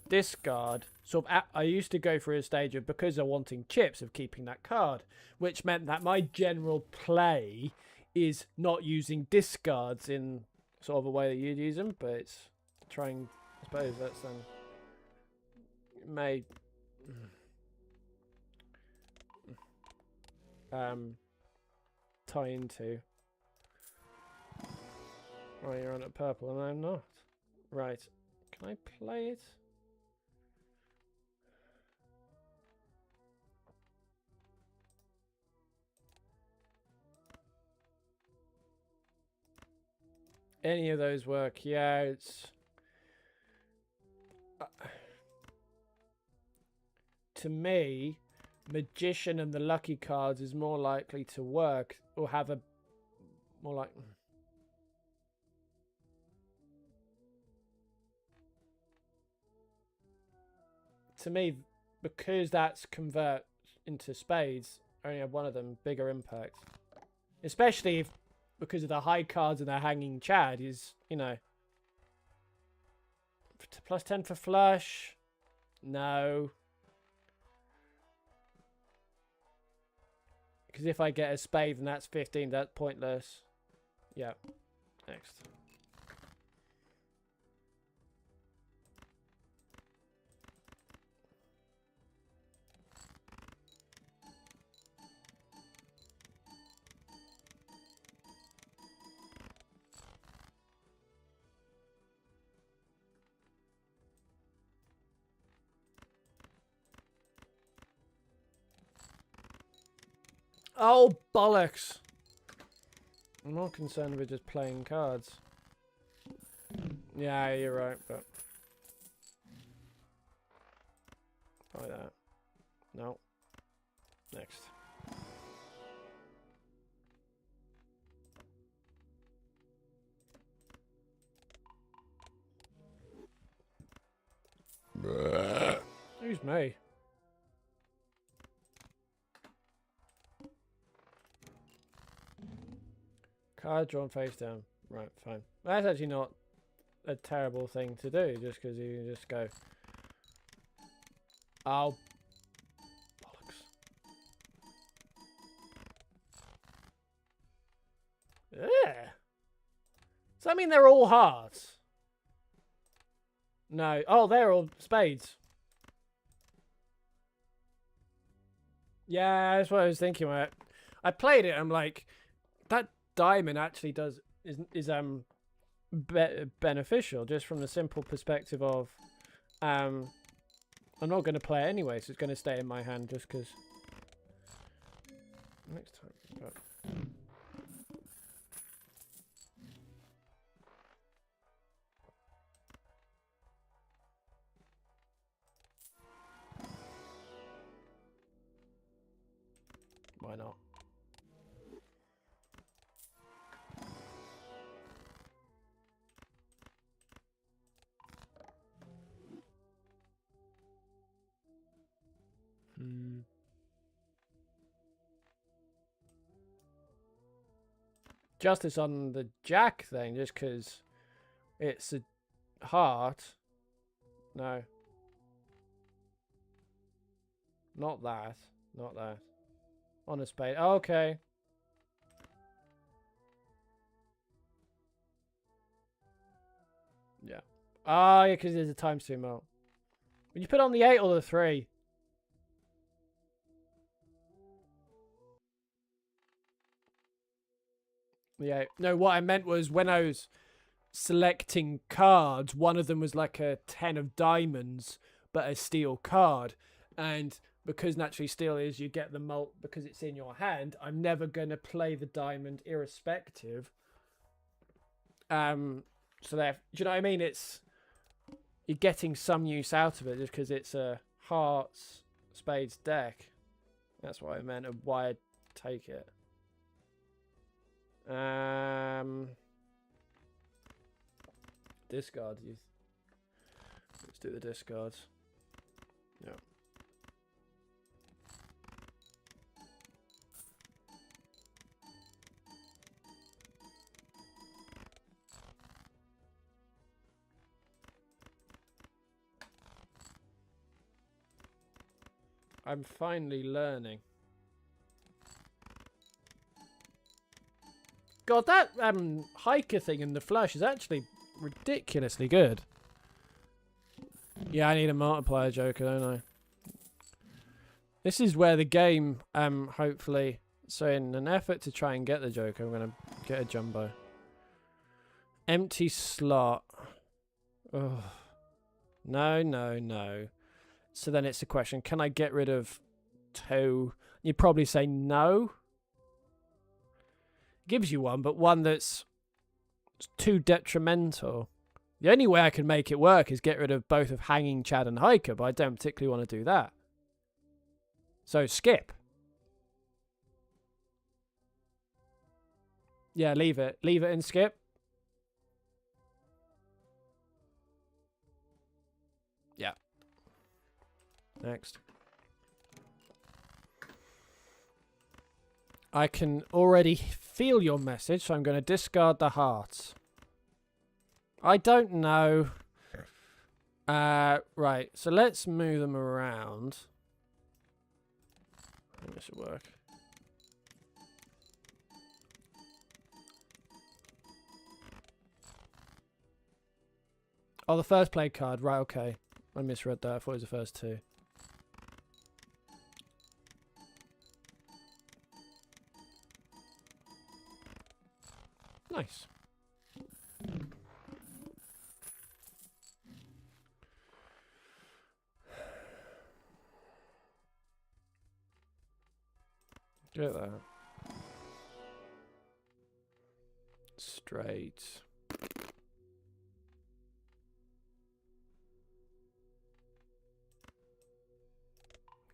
discard. Sort of, I used to go through a stage of, because of wanting chips, of keeping that card, which meant that my general play is not using discards in sort of a way that you'd use them, but it's trying, I suppose that's then may tie into. Oh, you're on a purple and I'm not. Right. Can I play it? Any of those work? Yeah, it's... to me, Magician and the Lucky cards is more likely to work, or have a... more like... to me, because that's convert into spades, I only have one of them, bigger impact. Especially if, because of the high cards and the hanging Chad is, you know. Plus 10 for flush. No. Because if I get a spade and that's 15, that's pointless. Yeah. Next. Oh, bollocks. I'm more concerned with just playing cards. Yeah, you're right, but... Try that. No. Next. Excuse me. Card drawn face down. Right, fine. That's actually not a terrible thing to do, just because you can just go. Oh, bollocks. Yeah. Does that mean they're all hearts? No. Oh, they're all spades. Yeah, that's what I was thinking. I played it. I'm like, that diamond actually is beneficial just from the simple perspective of I'm not going to play it anyway, so it's going to stay in my hand just because next time. But why not? Justice on the jack thing, just because it's a heart. No. Not that. Not that. On a spade. Oh, okay. Yeah. Ah, yeah, because there's a times 2 mode. When you put on the 8 or the 3? Yeah. No, what I meant was when I was selecting cards, one of them was like a 10 of diamonds, but a steel card. And because naturally steel is, you get the mult because it's in your hand, I'm never going to play the diamond irrespective. So that, do you know what I mean? You're getting some use out of it just because it's a hearts, spades deck. That's what I meant of why I'd take it. Discard. Let's do the discards. Yeah. I'm finally learning. God, that hiker thing in the flush is actually ridiculously good. Yeah, I need a multiplier joker, don't I? This is where the game, hopefully... So in an effort to try and get the joker, I'm going to get a jumbo. Empty slot. Oh. No, no, no. So then it's a question, can I get rid of 2? You'd probably say no. Gives you one, but one that's too detrimental. The only way I can make it work is get rid of both of Hanging Chad and Hiker, but I don't particularly want to do that. So skip. Yeah, leave it. Leave it and skip. Yeah. Next. I can already feel your message, so I'm going to discard the hearts. I don't know. Right, so let's move them around. I think this should work. Oh, the first play card. Right, okay. I misread that. I thought it was the first 2. Nice. Get that. Straight.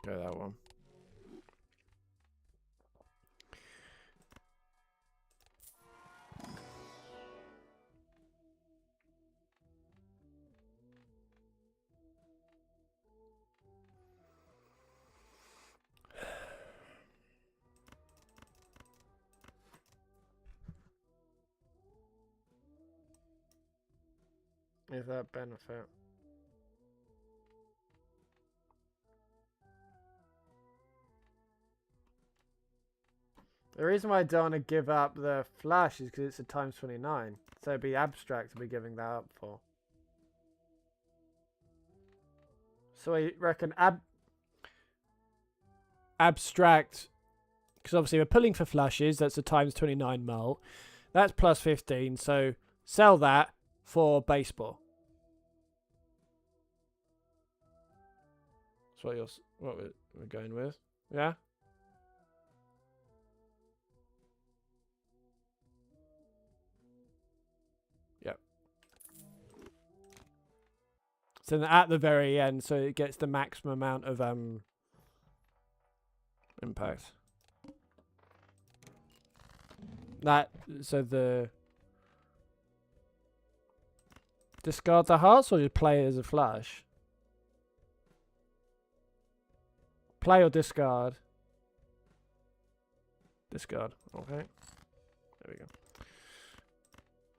Go that one. If that benefit. The reason why I don't want to give up the flash is because it's a times 29. So it'd be abstract to be giving that up for. So I reckon abstract, because obviously we're pulling for flashes, that's a times 29 mult. That's plus 15, so sell that for baseball. That's what we're going with. Yeah? Yep. So then at the very end, so it gets the maximum amount of impact. So the discard the hearts or just play it as a flash? Play or discard? Discard. Okay. There we go.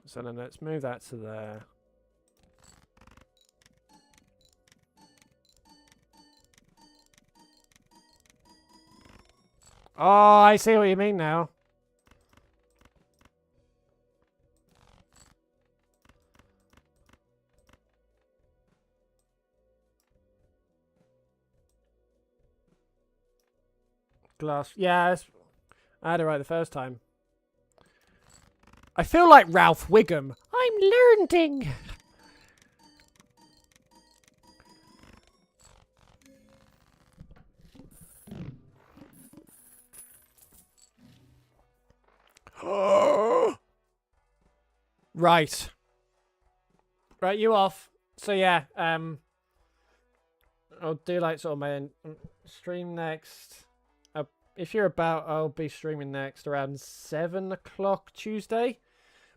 So then let's move that to there. Oh, I see what you mean now. Glass. Yeah, I had it right the first time. I feel like Ralph Wiggum. I'm learning. Right. Right, you off. So yeah, I'll do like sort of my stream next. If you're about, I'll be streaming next around 7 o'clock Tuesday.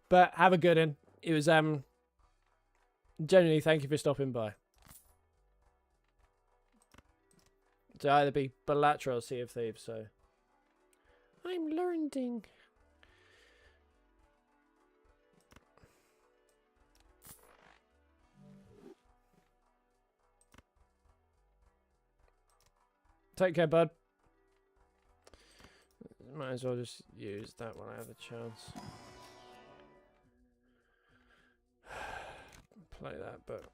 But have a good one. It was genuinely thank you for stopping by. To either be Balatro or Sea of Thieves, so I'm learning. Take care, bud. Might as well just use that when I have the chance. Play that, but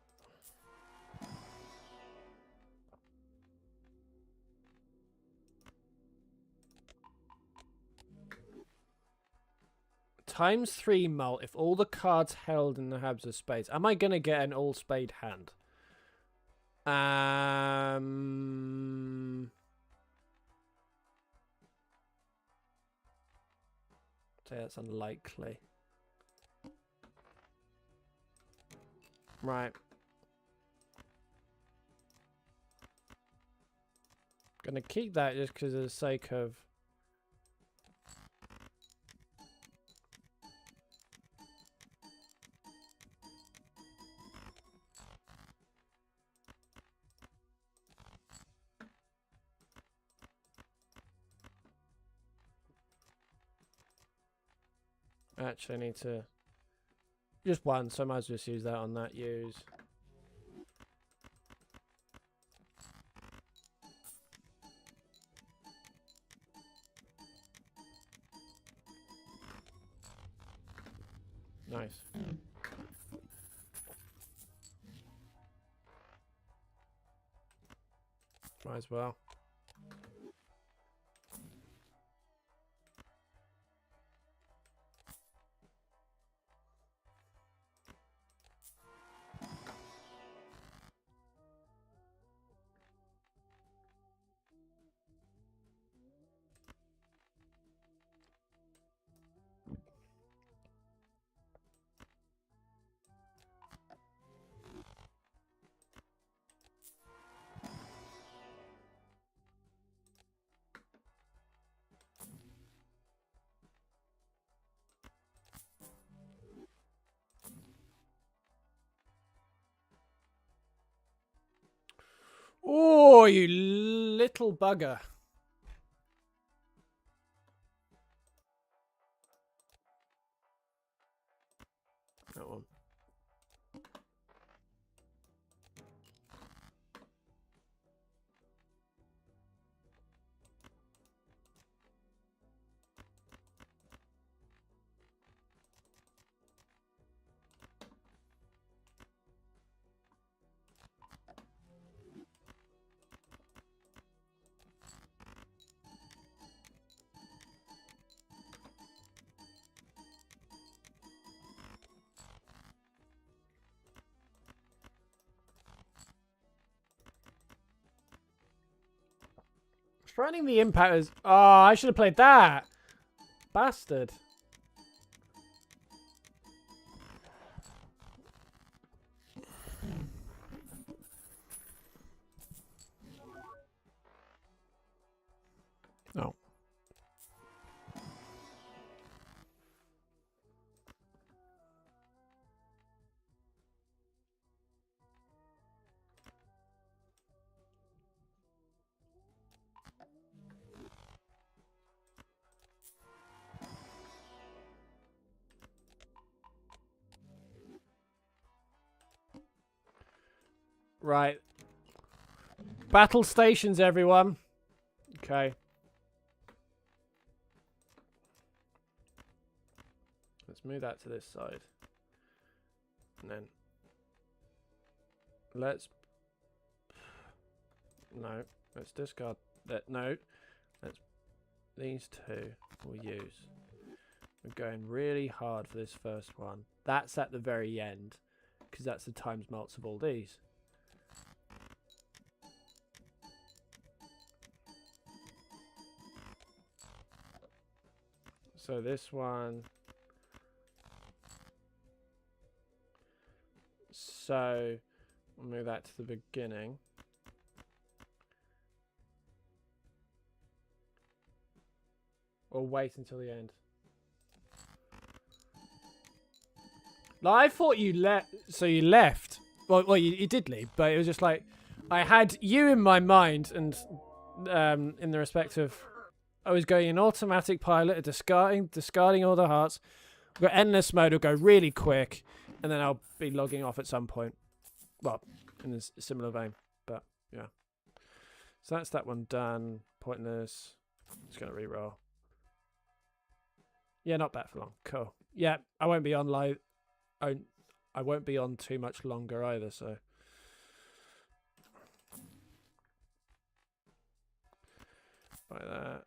times 3 mult if all the cards held in the Habs are spades. Am I gonna get an all spade hand? Say that's unlikely. Right. Gonna keep that just because of the sake of actually I need to just one, so I might as well just use that on that use. Nice. Might as well. Oh, you little bugger. That one. Surrounding the impact is... Oh, I should have played that. Bastard. Oh. Right. Battle stations, everyone. Okay. Let's move that to this side. And then... Let's... No. Let's discard that. No. Let's... These two we'll use. We're going really hard for this first one. That's at the very end. Because that's the times mults of all these. So this one. So we'll move that to the beginning. Or wait until the end. No, I thought you left. So you left. Well, you did leave, but it was just like I had you in my mind, and in the respect of. I was going in automatic pilot, discarding all the hearts. We've got endless mode, will go really quick, and then I'll be logging off at some point. Well, in a similar vein, but yeah. So that's that one done. Pointless. Just gonna reroll. Yeah, not bad for long. Cool. Yeah, I won't be on live. I won't be on too much longer either, so. Like that.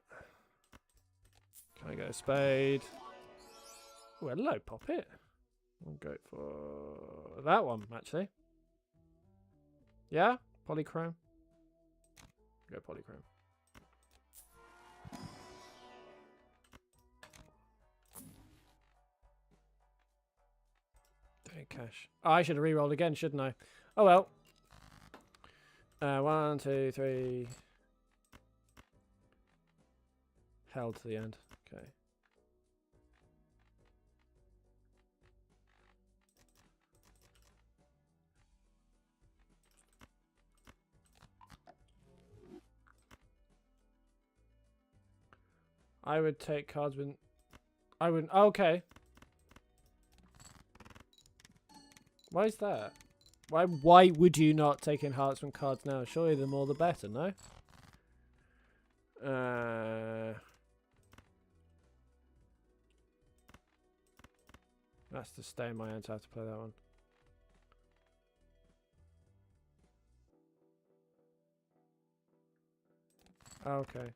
Can I get a spade? Oh, hello, pop it. I'll go for that one, actually. Yeah? Polychrome? Go polychrome. Okay, cash. Oh, I should have re-rolled again, shouldn't I? Oh well. 1, 2, 3. Held to the end. Okay. I would take cards when I wouldn't. Oh, okay. Why is that? Why would you not take in hearts from cards now? Surely the more the better, no? That's to stay in my hands. I have to play that one. Okay.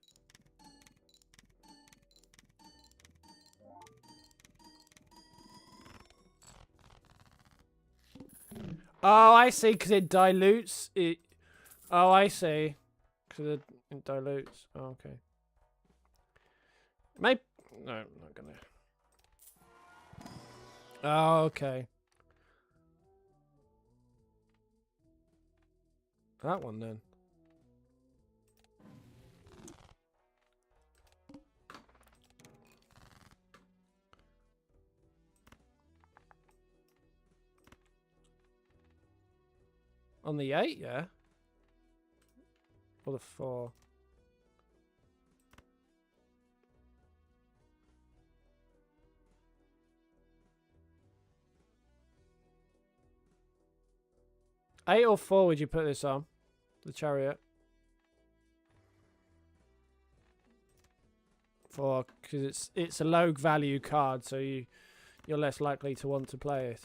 Oh, I see. Because it dilutes it. Oh, I see. Because it dilutes. Oh, okay. Maybe. No, I'm not gonna. Oh, okay. That one then. On the 8, yeah? Or the 4? Eight or 4 would you put this on? The chariot? 4, because it's a low value card, so you're less likely to want to play it.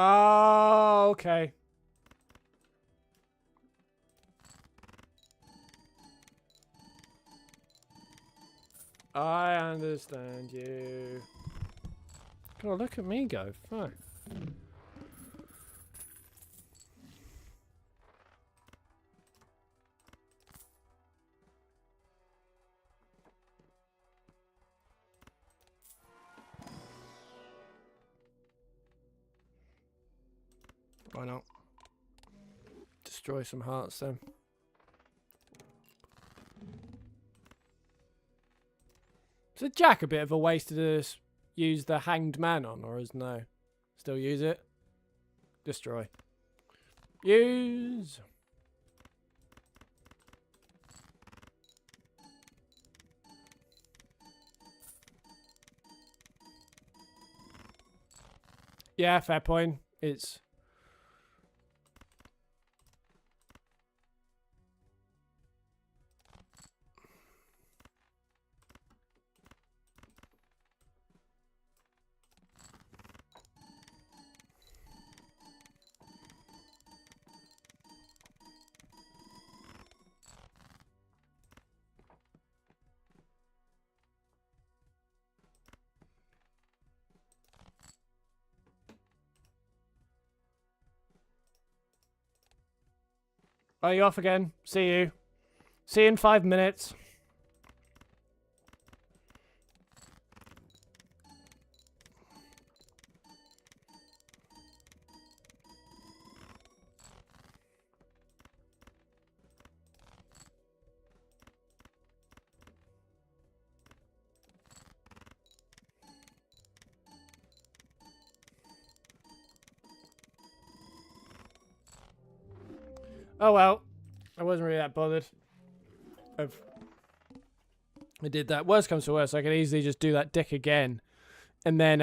Oh, okay. I understand you. God, look at me go. Fuck. Why not? Destroy some hearts then. Is Jack a bit of a waste to use the hanged man on, or is no? Still use it? Destroy. Use! Yeah, fair point. It's... Are you off again? See you. See you in 5 minutes. Oh well, I wasn't really that bothered. I did that. Worst comes to worst, I could easily just do that dick again, and then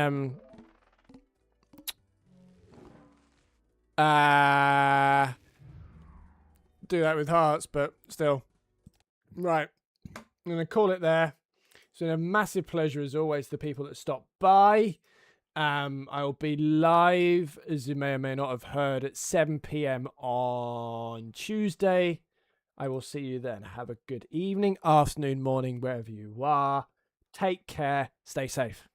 do that with hearts. But still, right. I'm gonna call it there. It's been a massive pleasure as always. The people that stopped by. I'll be live, as you may or may not have heard, at 7 p.m. on Tuesday. I will see you then. Have a good evening, afternoon, morning, wherever you are. Take care. Stay safe.